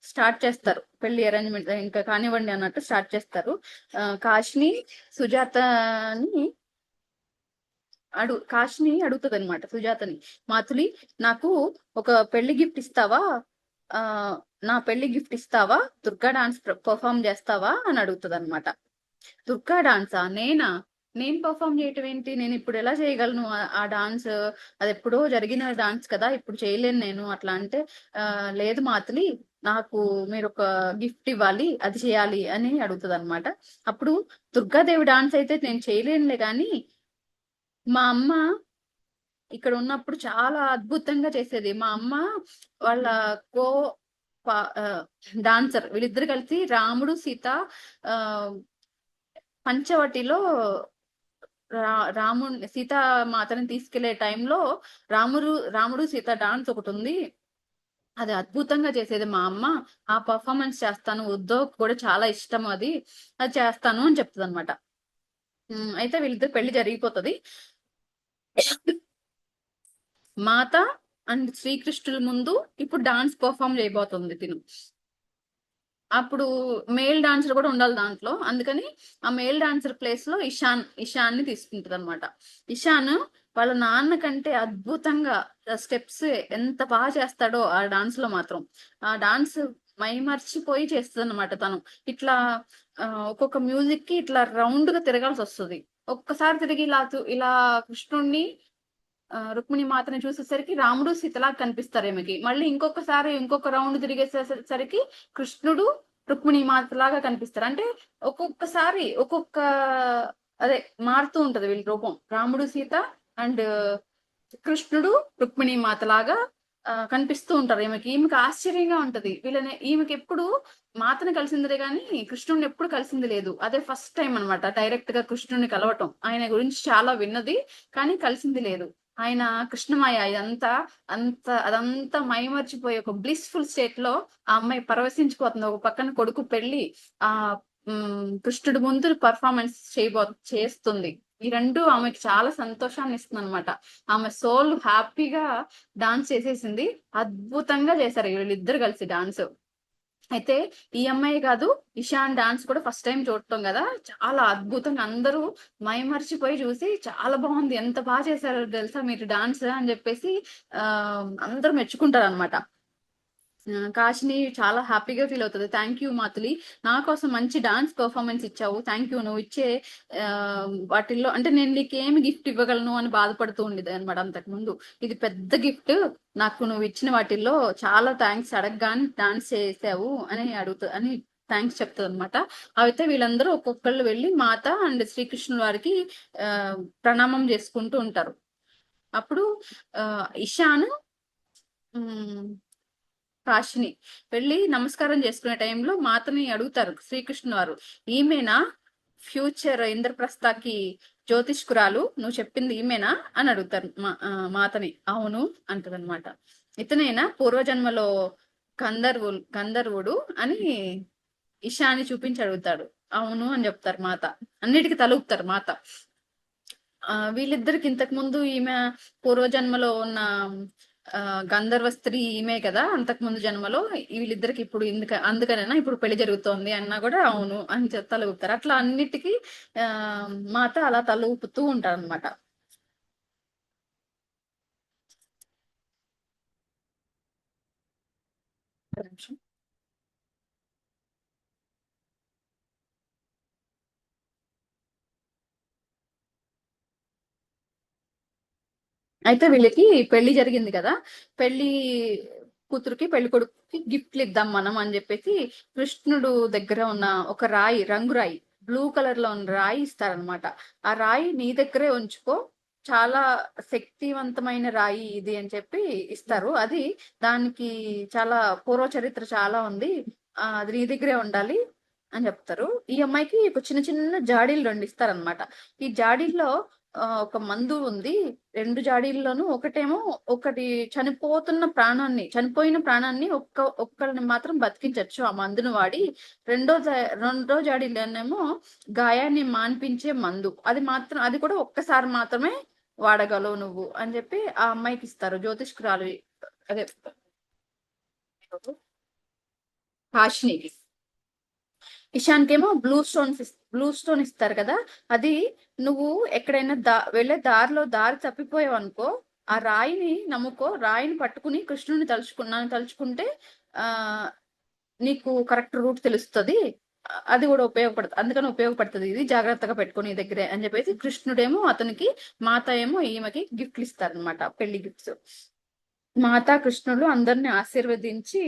స్టార్ట్ చేస్తారు. పెళ్లి అరేంజ్మెంట్ ఇంకా కానివ్వండి అన్నట్టు స్టార్ట్ చేస్తారు. కాశిని సుజాతని కాశిని అడుగుతుంది అనమాట సుజాతని. మాతులి, నాకు ఒక పెళ్లి గిఫ్ట్ ఇస్తావా, ఆ నా పెళ్లి గిఫ్ట్ ఇస్తావా, దుర్గా డాన్స్ పర్ఫామ్ చేస్తావా అని అడుగుతుంది అనమాట. దుర్గా డాన్సా? నేను పర్ఫామ్ చేయటం ఏంటి, నేను ఇప్పుడు ఎలా చేయగలను ఆ డాన్స్, అది ఎప్పుడో జరిగిన డాన్స్ కదా, ఇప్పుడు చేయలేను నేను అట్లా అంటే, లేదు మాతులి, నాకు మీరు ఒక గిఫ్ట్ ఇవ్వాలి, అది చేయాలి అని అడుగుతుంది అనమాట. అప్పుడు దుర్గాదేవి డాన్స్ అయితే నేను చేయలేనులే కానీ, మా అమ్మ ఇక్కడ ఉన్నప్పుడు చాలా అద్భుతంగా చేసేది. మా అమ్మ వాళ్ళ కో డాన్సర్ వీళ్ళిద్దరు కలిసి రాముడు సీత ఆ పంచవటిలో రాముడు సీతా మాతని తీసుకెళ్లే టైంలో రాముడు సీత డాన్స్ ఒకటి ఉంది, అది అద్భుతంగా చేసేది మా అమ్మ. ఆ పర్ఫార్మెన్స్ చేస్తాను, వద్దో కూడా చాలా ఇష్టం, అది చేస్తాను అని చెప్తుంది అనమాట. అయితే వీళ్ళిద్దరు పెళ్లి జరిగిపోతుంది. మాత అండ్ శ్రీకృష్ణుల ముందు ఇప్పుడు డాన్స్ పర్ఫామ్ చేయబోతుంది తిను. అప్పుడు మేల్ డాన్సర్ కూడా ఉండాలి దాంట్లో, అందుకని ఆ మేల్ డాన్సర్ ప్లేస్ లో ఇషాన్ ని తీసుకుంటది అనమాట. ఇషాన్ వాళ్ళ నాన్న కంటే అద్భుతంగా స్టెప్స్ ఎంత బాగా చేస్తాడో ఆ డాన్స్ లో మాత్రం. ఆ డాన్స్ మైమర్చిపోయి చేస్తుంది అనమాట తను. ఇట్లా ఒక్కొక్క మ్యూజిక్ కి ఇట్లా రౌండ్ గా తిరగాల్సి వస్తుంది. ఒక్కసారి తిరిగి ఇలా కృష్ణుణ్ణి రుక్మిణి మాతని చూసేసరికి రాముడు సీతలా కనిపిస్తారు ఈమెకి. మళ్ళీ ఇంకొకసారి ఇంకొక రౌండ్ తిరిగేసేసరికి కృష్ణుడు రుక్మిణి మాతలాగా కనిపిస్తారు. అంటే ఒక్కొక్కసారి అదే మారుతూ ఉంటది వీళ్ళ రూపం. రాముడు సీత అండ్ కృష్ణుడు రుక్మిణి మాతలాగా కనిపిస్తూ ఉంటారు ఈమెకి ఆశ్చర్యంగా ఉంటది. ఈమెకి ఎప్పుడు మాతను కలిసిందే గాని కృష్ణుడిని ఎప్పుడు కలిసింది లేదు. అదే ఫస్ట్ టైం అనమాట డైరెక్ట్ గా కృష్ణుడిని కలవటం. ఆయన గురించి చాలా విన్నది కానీ కలిసింది లేదు. ఆయన కృష్ణమాయ అదంతా మైమర్చిపోయి ఒక బ్లిస్ఫుల్ స్టేట్ లో ఆ అమ్మాయి పరవశించిపోతుంది. ఒక పక్కన కొడుకు పెళ్లి, ఆ కృష్ణుడి ముందు పర్ఫార్మెన్స్ చేస్తుంది. ఈ రెండు ఆమెకి చాలా సంతోషాన్ని ఇస్తుంది అనమాట. ఆమె సోల్ హ్యాపీగా డాన్స్ చేసేసింది. అద్భుతంగా చేశారు వీళ్ళిద్దరు కలిసి డాన్స్. అయితే ఈ అమ్మాయి కాదు, ఇషాన్ డాన్స్ కూడా ఫస్ట్ టైం చూడటం కదా, చాలా అద్భుతంగా అందరూ మైమర్చిపోయి చూసి చాలా బాగుంది, ఎంత బాగా చేశారో తెలుసా మీరు డాన్స్ అని చెప్పేసి అందరూ మెచ్చుకుంటారు అనమాట. కాశిని చాలా హ్యాపీగా ఫీల్ అవుతుంది. థ్యాంక్ యూ మాతులి, నా కోసం మంచి డాన్స్ పర్ఫార్మెన్స్ ఇచ్చావు, థ్యాంక్ యూ. నువ్వు ఇచ్చే వాటిల్లో అంటే నేను నీకేమి గిఫ్ట్ ఇవ్వగలను అని బాధపడుతూ ఉండేది అనమాట అంతకు ముందు. ఇది పెద్ద గిఫ్ట్, నాకు నువ్వు ఇచ్చిన వాటిల్లో చాలా థ్యాంక్స్, అడగగానే డాన్స్ చేసావు అని థ్యాంక్స్ చెప్తుంది అనమాట. అయితే వీళ్ళందరూ ఒక్కొక్కళ్ళు వెళ్ళి మాత అండ్ శ్రీకృష్ణుల వారికి ప్రణామం చేసుకుంటూ ఉంటారు. అప్పుడు ఇషాన్ కాశిని వెళ్ళి నమస్కారం చేసుకునే టైంలో మాతని అడుగుతారు శ్రీకృష్ణ వారు, ఈమెనా ఫ్యూచర్ ఇంద్రప్రస్థకి జ్యోతిష్కురాలు, నువ్వు చెప్పింది ఈమెనా అని అడుగుతారు మాతని. అవును అంటది అనమాట. ఇతనైనా పూర్వజన్మలో గంధర్వుడు అని ఇషాని చూపించి అడుగుతాడు. అవును అని చెప్తారు మాత. అన్నిటికీ తలుపుతారు మాత. వీళ్ళిద్దరికి ఇంతకు ముందు ఈమె పూర్వజన్మలో ఉన్న గంధర్వ స్త్రీ ఈమె కదా, అంతకు ముందు జన్మలో. వీళ్ళిద్దరికి ఇప్పుడు అందుకనైనా ఇప్పుడు పెళ్లి జరుగుతోంది అన్నా కూడా అవును అని తల ఊపుతారు. అట్లా అన్నిటికీ ఆ మాత అలా తల ఊపుతూ ఉంటారు అనమాట. అయితే వీళ్ళకి పెళ్లి జరిగింది కదా, పెళ్లి కూతురుకి పెళ్లి కొడుకుకి గిఫ్ట్లు ఇద్దాం మనం అని చెప్పేసి కృష్ణుడు దగ్గర ఉన్న ఒక రాయి, రంగు రాయి, బ్లూ కలర్ లో ఉన్న రాయి ఇస్తారనమాట. ఆ రాయి నీ దగ్గరే ఉంచుకో, చాలా శక్తివంతమైన రాయి ఇది అని చెప్పి ఇస్తారు. అది దానికి చాలా పూర్వ చరిత్ర చాలా ఉంది, అది నీ దగ్గరే ఉండాలి అని చెప్తారు. ఈ అమ్మాయికి ఒక చిన్న చిన్న జాడీలు రెండు ఇస్తారనమాట. ఈ జాడీల్లో ఒక మందు ఉంది. రెండు జాడీల్లోనూ ఒకటేమో ఒకటి చనిపోయిన ప్రాణాన్ని ఒక్కరిని మాత్రం బతికించవచ్చు ఆ మందును వాడి. రెండో జాడీలోనేమో గాయాన్ని మాన్పించే మందు. అది కూడా ఒక్కసారి మాత్రమే వాడగలవు నువ్వు అని చెప్పి ఆ అమ్మాయికి ఇస్తారు. జ్యోతిష్కురాలు, అదే హాషినికి. ఇషాన్కి ఏమో బ్లూ స్టోన్ ఇస్తారు కదా. అది నువ్వు ఎక్కడైనా వెళ్ళే దారి తప్పిపోయావు అనుకో, ఆ రాయిని నమ్ముకో, రాయిని పట్టుకుని కృష్ణుని తలుచుకుంటే ఆ నీకు కరెక్ట్ రూట్ తెలుస్తుంది. అది కూడా అందుకని ఉపయోగపడుతుంది, ఇది జాగ్రత్తగా పెట్టుకుని నీ దగ్గరే అని చెప్పేసి కృష్ణుడేమో అతనికి, మాత ఏమో ఈమెకి గిఫ్ట్లు ఇస్తారనమాట, పెళ్లి గిఫ్ట్స్. మాతా కృష్ణులు అందరిని ఆశీర్వదించి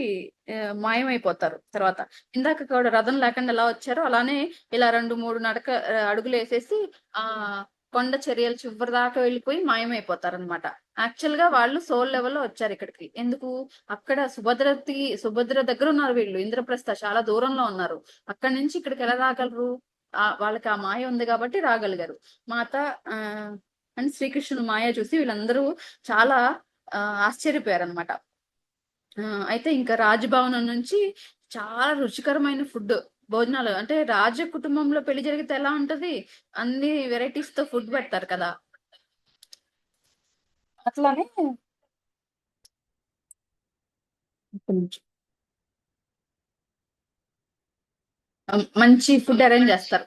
మాయమైపోతారు. తర్వాత ఇందాక కూడా రథం లేకుండా ఎలా వచ్చారో అలానే ఇలా 2-3 అడుగులు వేసేసి ఆ కొండ చర్యలు చివరి దాకా వెళ్ళిపోయి మాయమైపోతారు అనమాట. యాక్చువల్ గా వాళ్ళు సోల్ లెవెల్లో వచ్చారు ఇక్కడికి. ఎందుకు? అక్కడ సుభద్ర దగ్గర ఉన్నారు వీళ్ళు, ఇంద్రప్రస్థ చాలా దూరంలో ఉన్నారు. అక్కడి నుంచి ఇక్కడికి ఎలా రాగలరు? వాళ్ళకి ఆ మాయ ఉంది కాబట్టి రాగలిగారు. మాత ఆ అండ్ శ్రీకృష్ణుడు మాయ చూసి వీళ్ళందరూ చాలా ఆశ్చర్యపోయారనమాట. అయితే ఇంకా రాజభవనం నుంచి చాలా రుచికరమైన ఫుడ్, భోజనాలు, అంటే రాజ కుటుంబంలో పెళ్లి జరిగితే ఎలా ఉంటది, అన్ని వెరైటీస్ తో ఫుడ్ పెడతారు కదా, అట్లానే మంచి ఫుడ్ అరేంజ్ చేస్తారు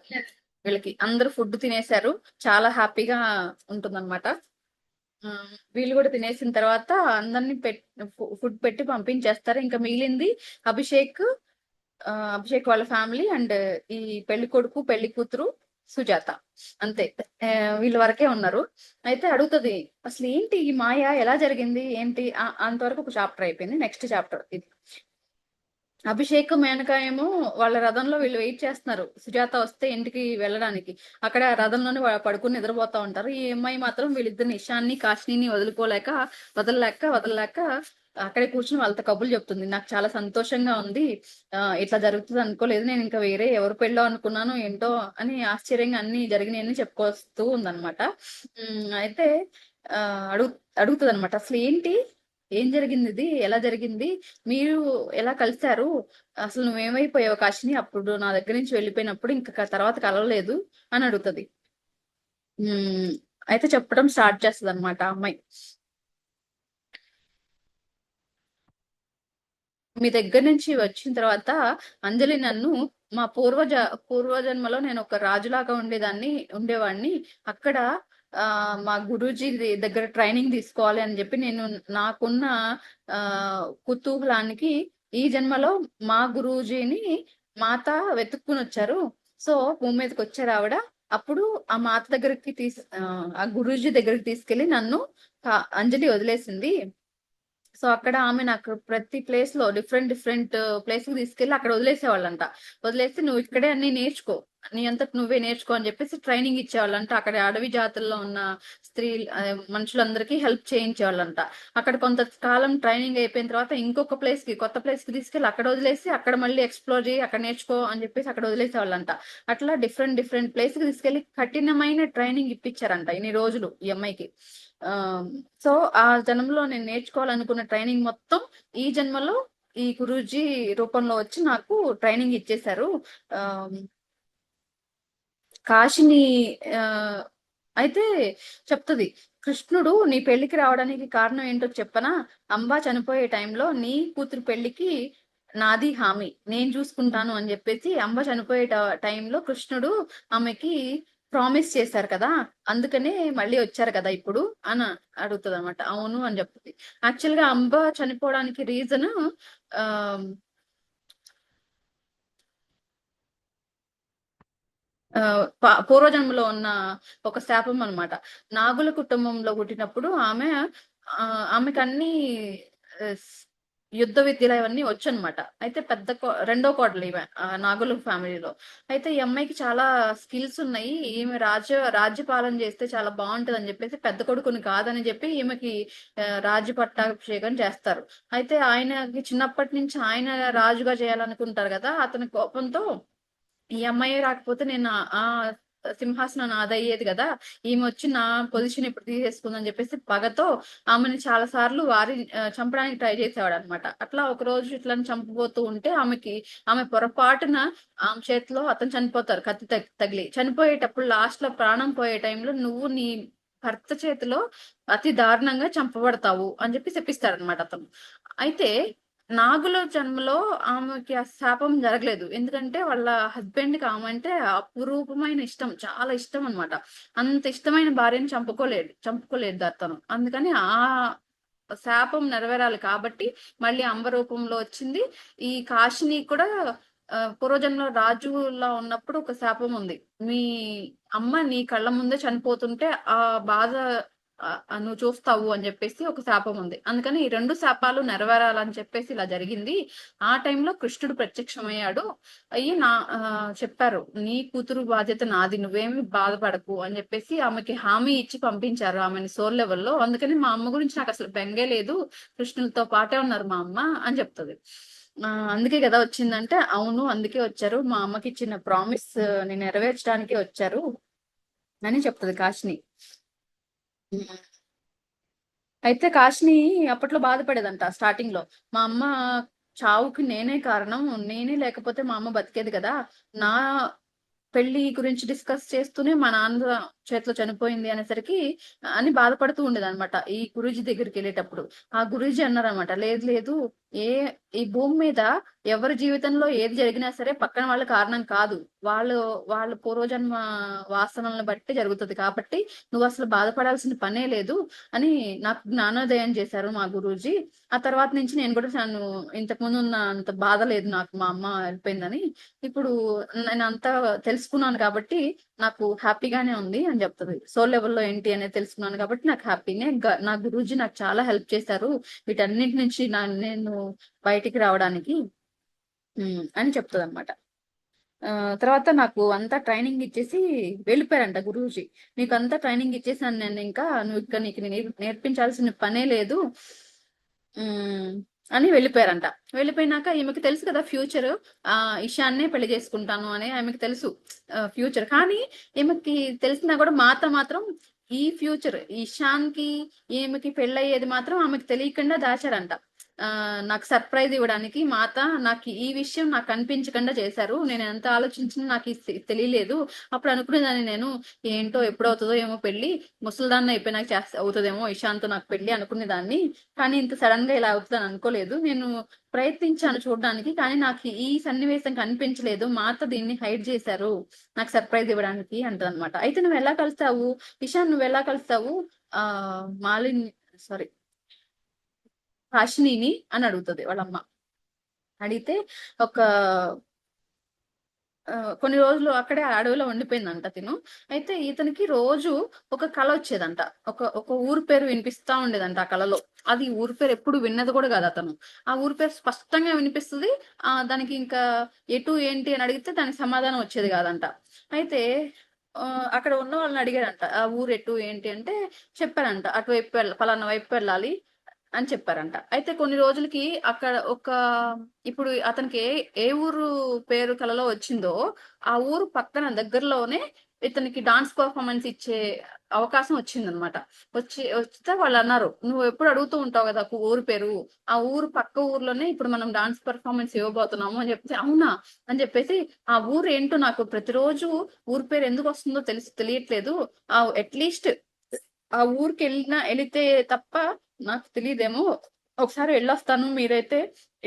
వీళ్ళకి. అందరూ ఫుడ్ తినేశారు, చాలా హ్యాపీగా ఉంటుందన్నమాట. వీళ్ళు కూడా తినేసిన తర్వాత అందరినీ ఫుడ్ పెట్టి పంపించేస్తారు. ఇంకా మిగిలింది అభిషేక్, అభిషేక్ వాళ్ళ ఫ్యామిలీ అండ్ ఈ పెళ్లి కొడుకు పెళ్లి కూతురు సుజాత, అంతే. వీళ్ళ వరకే ఉన్నారు. అయితే అడుగుతుంది, అసలు ఏంటి ఈ మాయ, ఎలా జరిగింది ఏంటి. అంతవరకు ఒక చాప్టర్ అయిపోయింది. నెక్స్ట్ చాప్టర్ ఇది. అభిషేక్ మేనక ఏమో వాళ్ళ రథంలో వీళ్ళు వెయిట్ చేస్తున్నారు సుజాత వస్తే ఇంటికి వెళ్ళడానికి. అక్కడ రథంలోనే పడుకుని నిద్రపోతా ఉంటారు. ఈ అమ్మాయి మాత్రం వీళ్ళిద్దరిని, ఇషాన్ని కాశీని వదలలేక అక్కడే కూర్చుని వాళ్ళతో కబుర్లు చెప్తుంది. నాకు చాలా సంతోషంగా ఉంది, ఇట్లా జరుగుతుంది అనుకోలేదు, నేను ఇంకా వేరే ఎవరు పెళ్ళో అనుకున్నాను ఏంటో అని ఆశ్చర్యంగా అన్ని జరిగినాయని చెప్పుకొస్తూ ఉందన్నమాట. అయితే ఆ అడుగుతుంది అనమాట, అసలు ఏంటి, ఏం జరిగింది, ఇది ఎలా జరిగింది, మీరు ఎలా కలిశారు, అసలు నువ్వేమైపోయావు కాశిని, అప్పుడు నా దగ్గర నుంచి వెళ్ళిపోయినప్పుడు ఇంకా తర్వాత కలవలేదు అని అడుగుతుంది. అయితే చెప్పడం స్టార్ట్ చేస్తుంది అనమాట అమ్మాయి. మీ దగ్గర నుంచి వచ్చిన తర్వాత అంజలి నన్ను, మా పూర్వజన్మలో నేను ఒక రాజులాగా ఉండేవాడిని. అక్కడ మా గురూజీ దగ్గర ట్రైనింగ్ తీసుకోవాలి అని చెప్పి నేను నాకున్న ఆ కుతూహలానికి ఈ జన్మలో మా గురూజీని మాత వెతుక్కుని వచ్చారు. సో భూమి మీదకి వచ్చారు ఆవిడ. అప్పుడు ఆ మాత దగ్గరికి ఆ గురూజీ దగ్గరికి తీసుకెళ్లి నన్ను అంజలి వదిలేసింది. సో అక్కడ ఆమె నాకు ప్రతి ప్లేస్ లో డిఫరెంట్ ప్లేస్ కి తీసుకెళ్లి అక్కడ వదిలేసేవాళ్ళంట. వదిలేసి నువ్వు ఇక్కడే అన్ని నేర్చుకో, నీ అంతకు నువ్వే నేర్చుకో అని చెప్పేసి ట్రైనింగ్ ఇచ్చేవాళ్ళంట. అక్కడ అడవి జాతుల్లో ఉన్న మనుషులందరికీ హెల్ప్ చేయించేవాళ్ళంట. అక్కడ కొంతకాలం ట్రైనింగ్ అయిపోయిన తర్వాత ఇంకొక కొత్త ప్లేస్ కి తీసుకెళ్లి అక్కడ వదిలేసి అక్కడ మళ్ళీ ఎక్స్ప్లోర్ చేయి, అక్కడ నేర్చుకో అని చెప్పేసి అక్కడ వదిలేసేవాళ్ళంట. అట్లా డిఫరెంట్ ప్లేస్ కి తీసుకెళ్లి కఠినమైన ట్రైనింగ్ ఇప్పించారంట ఇన్ని రోజులు ఈ అమ్మాయికి. ఆ సో ఆ జన్మలో నేను నేర్చుకోవాలనుకున్న ట్రైనింగ్ మొత్తం ఈ జన్మలో ఈ గురూజీ రూపంలో వచ్చి నాకు ట్రైనింగ్ ఇచ్చేశారు. ఆ కాశీని అయితే చెప్తది, కృష్ణుడు నీ పెళ్లికి రావడానికి కారణం ఏంటో చెప్పనా? అంబా చనిపోయే టైంలో నీ కూతురు పెళ్లికి నాది హామీ, నేను చూసుకుంటాను అని చెప్పేసి అంబ చనిపోయే టైంలో కృష్ణుడు ఆమెకి ప్రామిస్ చేశారు కదా, అందుకనే మళ్ళీ వచ్చారు కదా ఇప్పుడు అని అడుగుతుంది అనమాట. అవును అని చెప్తుంది. యాక్చువల్ గా అంబ చనిపోవడానికి రీజన్ ఆ ఆ పూర్వజన్మలో ఉన్న ఒక శాపం అన్నమాట. నాగుల కుటుంబంలో పుట్టినప్పుడు ఆమెకు అన్ని ఆ, స్- యుద్ధ విద్యలు అవన్నీ వచ్చనమాట. అయితే రెండో కోడలు ఈమె నాగుల ఫ్యామిలీలో. అయితే ఈ అమ్మాయికి చాలా స్కిల్స్ ఉన్నాయి, ఈమె రాజ్యపాలన చేస్తే చాలా బాగుంటది అని చెప్పేసి పెద్ద కొడుకుని కాదని చెప్పి ఈమెకి రాజ్య పట్టాభిషేకం చేస్తారు. అయితే ఆయనకి చిన్నప్పటి నుంచి ఆయన రాజుగా చేయాలనుకుంటారు కదా, అతని కోపంతో ఈ అమ్మాయి రాకపోతే నేను ఆ సింహాసనం నాదయ్యేది కదా, ఈమె వచ్చి నా పొజిషన్ ఇప్పుడు తీసేసుకుందని చెప్పేసి పగతో ఆమెని చాలా సార్లు చంపడానికి ట్రై చేసేవాడు అనమాట. అట్లా ఒక రోజు ఇట్లా చంపబోతూ ఉంటే ఆమె పొరపాటున ఆమె చేతిలో అతను చనిపోతారు, కత్తి తగిలి చనిపోయేటప్పుడు. లాస్ట్ లో ప్రాణం పోయే టైంలో నువ్వు నీ భర్త చేతిలో అతి దారుణంగా చంపబడతావు అని చెప్పి చెప్పిస్తాడనమాట అతను. అయితే నాగుల జన్మలో ఆమెకి ఆ శాపం జరగలేదు, ఎందుకంటే వాళ్ళ హస్బెండ్ కి ఆమె అంటే అపురూపమైన ఇష్టం, చాలా ఇష్టం అన్నమాట. అంత ఇష్టమైన భార్యని చంపుకోలేదు అతను. అందుకని ఆ శాపం నెరవేరాలి కాబట్టి మళ్ళీ అంబ రూపంలో వచ్చింది. ఈ కాశిని కూడా పూర్వజన్మలో రాజులా ఉన్నప్పుడు ఒక శాపం ఉంది. మీ అమ్మ నీ కళ్ళ ముందే చనిపోతుంటే ఆ బాధ నువ్వు చూస్తావు అని చెప్పేసి ఒక శాపం ఉంది. అందుకని ఈ రెండు శాపాలు నెరవేరాలని చెప్పేసి ఇలా జరిగింది. ఆ టైంలో కృష్ణుడు ప్రత్యక్షమయ్యాడు. అయ్యి చెప్పారు, నీ కూతురు బాధ్యత నాది, నువ్వేమి బాధపడకు అని చెప్పేసి ఆమెకి హామీ ఇచ్చి పంపించారు ఆమెని సోల్ లెవెల్లో. అందుకని మా అమ్మ గురించి నాకు అసలు బెంగే లేదు, కృష్ణులతో పాటే ఉన్నారు మా అమ్మ అని చెప్తుంది. అందుకే కదా వచ్చిందంటే, అవును అందుకే వచ్చారు, మా అమ్మకి ఇచ్చిన ప్రామిస్ ని నెరవేర్చడానికి వచ్చారు అని చెప్తుంది కాశిని. అయితే కాశిని అప్పట్లో బాధపడేదంట స్టార్టింగ్ లో. మా అమ్మ చావుకి నేనే కారణం, నేనే లేకపోతే మా అమ్మ బతికేది కదా, నా పెళ్లి గురించి డిస్కస్ చేస్తూనే మా నాన్న చేతిలో చనిపోయింది అనేసరికి అని బాధపడుతూ ఉండేది అనమాట ఈ గురూజీ దగ్గరికి వెళ్ళేటప్పుడు. ఆ గురూజీ అన్నారనమాట, లేదు లేదు, ఏ ఈ భూమి మీద ఎవరి జీవితంలో ఏది జరిగినా సరే పక్కన వాళ్ళ కారణం కాదు, వాళ్ళు వాళ్ళ పూర్వజన్మ వాసనలను బట్టి జరుగుతుంది, కాబట్టి నువ్వు అసలు బాధపడాల్సిన పనే లేదు అని నాకు జ్ఞానోదయం చేశారు మా గురూజీ. ఆ తర్వాత నుంచి నేను కూడా నన్ను ఇంతకు ముందు ఉన్న అంత బాధ లేదు నాకు, మా అమ్మ వెళ్ళిపోయిందని. ఇప్పుడు నేను అంతా తెలుసుకున్నాను కాబట్టి నాకు హ్యాపీగానే ఉంది అని చెప్తుంది. సోల్ లెవెల్లో ఏంటి అనేది తెలుసుకున్నాను కాబట్టి నాకు హ్యాపీనే. నా గురూజీ నాకు చాలా హెల్ప్ చేశారు వీటన్నిటి నుంచి నేను బయటికి రావడానికి అని చెప్తుంది అనమాట. తర్వాత నాకు అంతా ట్రైనింగ్ ఇచ్చేసి వెళ్ళిపోయారంట గురూజీ. నీకు అంతా ట్రైనింగ్ ఇచ్చేసాను నేను, ఇంకా నువ్వు ఇక్కడ నీకు నేర్పించాల్సిన పనే లేదు అని వెళ్ళిపోయారంట. వెళ్ళిపోయినాక ఈమెకి తెలుసు కదా ఫ్యూచర్, ఇషాన్నే పెళ్లి చేసుకుంటాను అని ఆమెకి తెలుసు ఫ్యూచర్. కానీ ఈమెకి తెలిసినా కూడా మాత్రం ఈ ఫ్యూచర్ ఇషాన్ కి ఈమెకి పెళ్ళయ్యేది మాత్రం ఆమెకి తెలియకుండా దాచారంట. ఆ నాకు సర్ప్రైజ్ ఇవ్వడానికి మాత నాకు ఈ విషయం నాకు కనిపించకుండా చేశారు, నేను ఎంత ఆలోచించినా నాకు తెలియలేదు. అప్పుడు అనుకునేదాన్ని నేను, ఏంటో ఎప్పుడవుతుందో ఏమో పెళ్లి, ముసలిదాన్ని అయిపోయినాక అవుతుందేమో ఇషాంత్ నాకు పెళ్లి అనుకునేదాన్ని, కానీ ఇంత సడన్ గా ఇలా అవుతుందని అనుకోలేదు. నేను ప్రయత్నించాను చూడడానికి, కానీ నాకు ఈ సన్నివేశం కనిపించలేదు, మాత దీన్ని హైడ్ చేశారు నాకు సర్ప్రైజ్ ఇవ్వడానికి అంటదన్నమాట. అయితే నువ్వు ఎలా కలుస్తావు ఇషాన్, నువ్వు ఎలా కలుస్తావు ఆ మాలిని, సారీ హాషినిని అని అడుగుతుంది వాళ్ళమ్మ. అడిగితే ఒక కొన్ని రోజులు అక్కడే అడవిలో ఉండిపోయిందంట తిను. అయితే ఇతనికి రోజు ఒక కళ వచ్చేదంట, ఒక ఒక ఊరు పేరు వినిపిస్తా ఉండేదంట ఆ కళలో. అది ఊరి పేరు ఎప్పుడు విన్నది కూడా కాదు అతను. ఆ ఊరి పేరు స్పష్టంగా వినిపిస్తుంది. దానికి ఇంకా ఎటు ఏంటి అని అడిగితే దానికి సమాధానం వచ్చేది కాదంట. అయితే ఆ అక్కడ ఉన్న వాళ్ళని అడిగాడంట, ఆ ఊరు ఎటు ఏంటి అంటే చెప్పారంట, అటువైపు పలానా వైపు వెళ్ళాలి అని చెప్పారంట. అయితే కొన్ని రోజులకి అక్కడ ఇప్పుడు అతనికి ఏ ఊరు పేరు కలలో వచ్చిందో ఆ ఊరు పక్కన దగ్గరలోనే ఇతనికి డాన్స్ పర్ఫార్మెన్స్ ఇచ్చే అవకాశం వచ్చిందనమాట. వస్తే వాళ్ళు అన్నారు, నువ్వు ఎప్పుడు అడుగుతూ ఉంటావు కదా ఊరు పేరు, ఆ ఊరు పక్క ఊర్లోనే ఇప్పుడు మనం డాన్స్ పర్ఫార్మెన్స్ ఇవ్వబోతున్నాము అని చెప్తే, అవునా అని చెప్పేసి, ఆ ఊరు ఏంటో నాకు ప్రతిరోజు ఊరు పేరు ఎందుకు వస్తుందో తెలియట్లేదు, ఆ అట్లీస్ట్ ఆ ఊరికి వెళితే తప్ప నాకు తెలియదేమో, ఒకసారి వెళ్ళొస్తాను, మీరైతే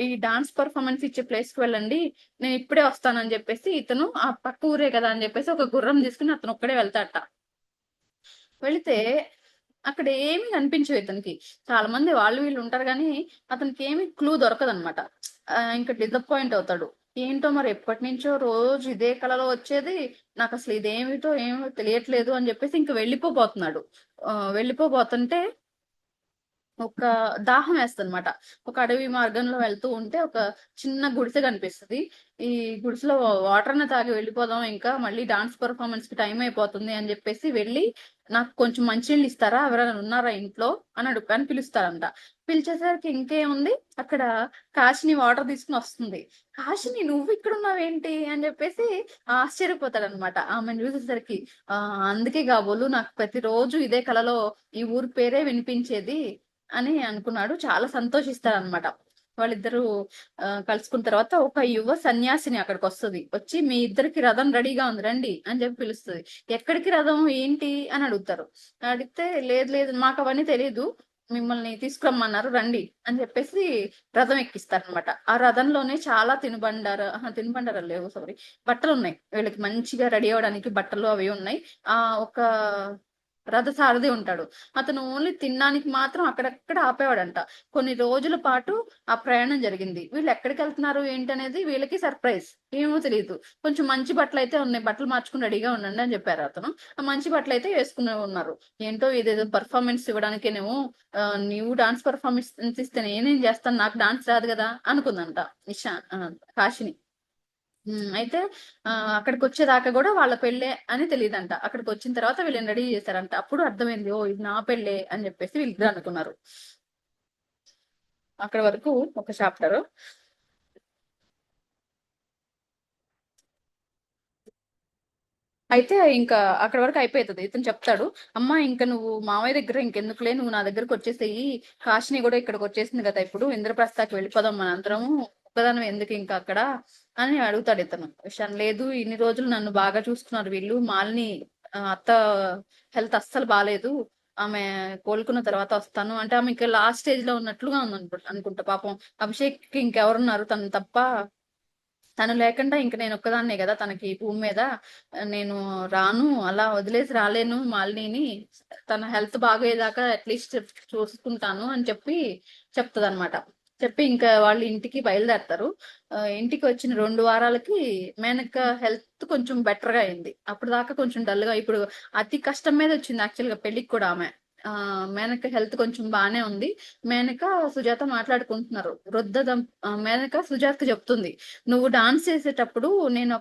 ఈ డాన్స్ పర్ఫార్మెన్స్ ఇచ్చే ప్లేస్ కి వెళ్ళండి, నేను ఇప్పుడే వస్తానని చెప్పేసి, ఇతను ఆ పక్క ఊరే కదా అని చెప్పేసి ఒక గుర్రం తీసుకుని అతను ఒక్కడే వెళ్తాడట. వెళితే అక్కడ ఏమీ కనిపించవు ఇతనికి. చాలా మంది వాళ్ళు వీళ్ళు ఉంటారు కానీ అతనికి ఏమి క్లూ దొరకదనమాట. ఇంకా డిసప్పాయింట్ అవుతాడు. ఏంటో మరి ఎప్పటి నుంచో రోజు ఇదే కళలో వచ్చేది, నాకు అసలు ఇదేమిటో ఏమో తెలియట్లేదు అని చెప్పేసి ఇంక వెళ్ళిపోబోతున్నాడు. వెళ్ళిపోబోతుంటే ఒక దాహం వేస్తదనమాట. ఒక అడవి మార్గంలో వెళ్తూ ఉంటే ఒక చిన్న గుడిసె కనిపిస్తది. ఈ గుడిసెలో వాటర్ ని తాగి వెళ్ళిపోదాం, ఇంకా మళ్ళీ డాన్స్ పర్ఫార్మెన్స్ కి టైం అయిపోతుంది అని చెప్పేసి వెళ్ళి, నాకు కొంచెం మంచినీళ్ళు ఇస్తారా, ఎవరైనా ఉన్నారా ఇంట్లో అని పిలుస్తారంట. పిలిచేసరికి ఇంకేముంది, అక్కడ కాశిని వాటర్ తీసుకుని వస్తుంది. కాశిని నువ్వు ఇక్కడ ఉన్నావేంటి అని చెప్పేసి ఆశ్చర్యపోతాడనమాట ఆమెను చూసేసరికి. అందుకే కాబోలు నాకు ప్రతిరోజు ఇదే కలలో ఈ ఊరి పేరే వినిపించేది అని అనుకున్నాడు. చాలా సంతోషిస్తారనమాట. వాళ్ళిద్దరూ కలుసుకున్న తర్వాత ఒక యువ సన్యాసిని అక్కడికి వస్తుంది. వచ్చి, మీ ఇద్దరికి రథం రెడీగా ఉంది రండి అని చెప్పి పిలుస్తుంది. ఎక్కడికి రథం ఏంటి అని అడుగుతారు. అడిగితే, లేదు లేదు మాకు అవన్నీ తెలియదు, మిమ్మల్ని తీసుకురమ్మన్నారు రండి అని చెప్పేసి రథం ఎక్కిస్తారనమాట. ఆ రథంలోనే చాలా తినుబండారాలు లేవు, సారీ, బట్టలు ఉన్నాయి. వీళ్ళకి మంచిగా రెడీ అవ్వడానికి బట్టలు అవి ఉన్నాయి. ఒక రథసారథి ఉంటాడు. అతను ఓన్లీ తినడానికి మాత్రం అక్కడక్కడ ఆపేవాడంట. కొన్ని రోజుల పాటు ఆ ప్రయాణం జరిగింది. వీళ్ళు ఎక్కడికి వెళ్తున్నారు ఏంటనేది వీళ్ళకి సర్ప్రైజ్, ఏమో తెలియదు. కొంచెం మంచి బట్టలు అయితే ఉన్నాయి, బట్టలు మార్చుకుని రెడీగా ఉండండి అని చెప్పారు అతను. ఆ మంచి బట్టలు అయితే వేసుకునే ఉన్నారు. ఏంటో ఇదేదో పర్ఫార్మెన్స్ ఇవ్వడానికేనేమో, నీవు డాన్స్ పర్ఫార్మెన్స్ ఇస్తే నేనేం చేస్తాను, నాకు డాన్స్ రాదు కదా అనుకుందంట కాశిని. అయితే అక్కడికి వచ్చేదాకా కూడా వాళ్ళ పెళ్ళే అని తెలియదంట. అక్కడికి వచ్చిన తర్వాత వీళ్ళని రెడీ చేశారంట. అప్పుడు అర్థమైంది, ఓ ఇది నా పెళ్ళే అని చెప్పేసి వీళ్ళిద్దరు అనుకున్నారు. అక్కడ వరకు ఒక చాప్టర్. అయితే ఇంకా అక్కడ వరకు అయిపోతుంది. ఇతను చెప్తాడు, అమ్మా ఇంకా నువ్వు మామయ్య దగ్గర ఇంకెందుకులే, నువ్వు నా దగ్గరకు వచ్చేసేయి, కాశిని కూడా ఇక్కడికి వచ్చేసింది కదా, ఇప్పుడు ఇంద్రప్రస్థకి వెళ్ళిపోదాం మన అందరము, ఒక్కదానం ఎందుకు ఇంకా అక్కడ అని అడుగుతాడు ఇతను. విషయం లేదు, ఇన్ని రోజులు నన్ను బాగా చూసుకున్నారు వీళ్ళు, మాలిని అత్త హెల్త్ అస్సలు బాగాలేదు, ఆమె కోలుకున్న తర్వాత వస్తాను అంటే, ఆమె ఇంకా లాస్ట్ స్టేజ్ లో ఉన్నట్లుగా ఉంది అనుకుంటా. పాపం అభిషేక్ ఇంకెవరున్నారు, తను తప్ప, తను లేకుండా ఇంక నేను ఒక్కదాన్నే కదా తనకి ఈ భూమి మీద, నేను రాను, అలా వదిలేసి రాలేను మాలినిని, తన హెల్త్ బాగోయేదాకా అట్లీస్ట్ చూసుకుంటాను అని చెప్పి చెప్తుంది అనమాట. చెప్పి ఇంకా వాళ్ళు ఇంటికి బయలుదేరతారు. ఇంటికి వచ్చిన 2 వారాలకి మేనక హెల్త్ కొంచెం బెటర్ గా అయింది. అప్పుడు దాకా కొంచెం డల్ గా, ఇప్పుడు అతి కష్టం మీద వచ్చింది యాక్చువల్ గా పెళ్లికి కూడా ఆమె. మేనక హెల్త్ కొంచెం బానే ఉంది. మేనక సుజాత మాట్లాడుకుంటున్నారు. మేనక సుజాతకి చెప్తుంది, నువ్వు డాన్స్ చేసేటప్పుడు నేను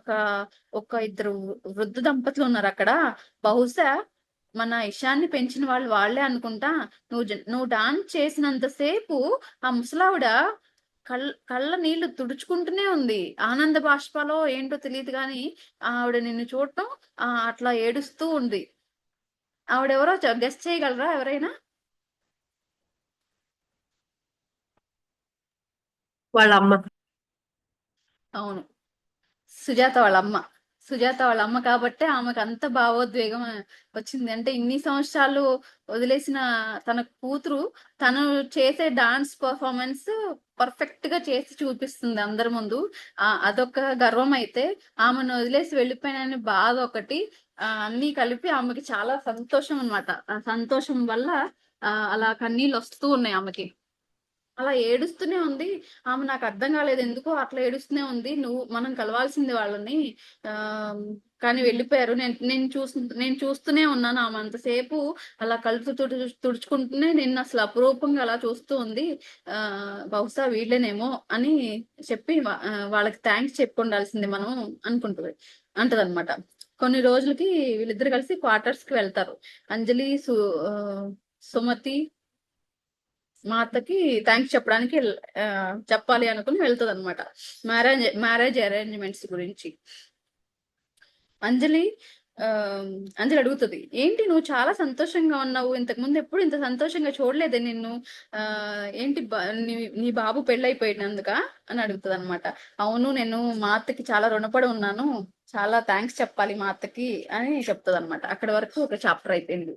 ఒక ఇద్దరు వృద్ధ దంపతులు ఉన్నారు అక్కడ, బహుశా మన ఇషాన్ని పెంచిన వాళ్ళు వాళ్ళే అనుకుంటా, నువ్వు డాన్స్ చేసినంత సేపు ఆ ముసలావిడ కళ్ళ నీళ్లు తుడుచుకుంటూనే ఉంది, ఆనంద బాష్పాలో ఏంటో తెలియదు గాని ఆవిడ నిన్ను చూడటం అట్లా ఏడుస్తూ ఉంది. ఆవిడెవరో గెస్ట్ చేయగలరా ఎవరైనా? వాళ్ళ అమ్మ. అవును, సుజాత వాళ్ళ అమ్మ కాబట్టే ఆమెకు అంత భావోద్వేగం వచ్చింది. అంటే ఇన్ని సంవత్సరాలు వదిలేసిన తన కూతురు తను చేసే డాన్స్ పర్ఫార్మెన్స్ పర్ఫెక్ట్ గా చేసి చూపిస్తుంది అందరి ముందు. అదొక గర్వం అయితే, ఆమెను వదిలేసి వెళ్ళిపోయిన బాధ ఒకటి, అన్ని కలిపి ఆమెకి చాలా సంతోషం అనమాట. ఆ సంతోషం వల్ల అలా కన్నీళ్ళు వస్తూ ఉన్నాయి ఆమెకి. అలా ఏడుస్తూనే ఉంది ఆమె. నాకు అర్థం కాలేదు ఎందుకో అట్లా ఏడుస్తూనే ఉంది. మనం కలవాల్సింది వాళ్ళని, ఆ కానీ వెళ్ళిపోయారు. నేను చూస్తూనే ఉన్నాను ఆమె అంతసేపు అలా కలుపు తుడుచుకుంటూనే నిన్ను అసలు అపురూపంగా అలా చూస్తూ ఉంది. ఆ బహుశా వీళ్ళేనేమో అని చెప్పి వాళ్ళకి థ్యాంక్స్ చెప్పి ఉండాల్సింది మనం అనుకుంటుంది అంటదనమాట. కొన్ని రోజులకి వీళ్ళిద్దరు కలిసి క్వార్టర్స్ కి వెళ్తారు. అంజలి, సుమతి మా అత్తకి థ్యాంక్స్ చెప్పడానికి చెప్పాలి అనుకుని వెళ్తుంది అనమాట. మ్యారేజ్ అరేంజ్మెంట్స్ గురించి. అంజలి ఆ అంజలి అడుగుతుంది, ఏంటి నువ్వు చాలా సంతోషంగా ఉన్నావు, ఇంతకు ముందు ఎప్పుడు ఇంత సంతోషంగా చూడలేదే నిన్ను. ఆ ఏంటి నీ బాబు పెళ్ళైపోయినందుక అని అడుగుతుంది అనమాట. అవును, నేను మా అత్తకి చాలా రుణపడి ఉన్నాను, చాలా థ్యాంక్స్ చెప్పాలి మా అత్తకి అని చెప్తుంది అనమాట. అక్కడి వరకు ఒక చాప్టర్ అయిపోయింది.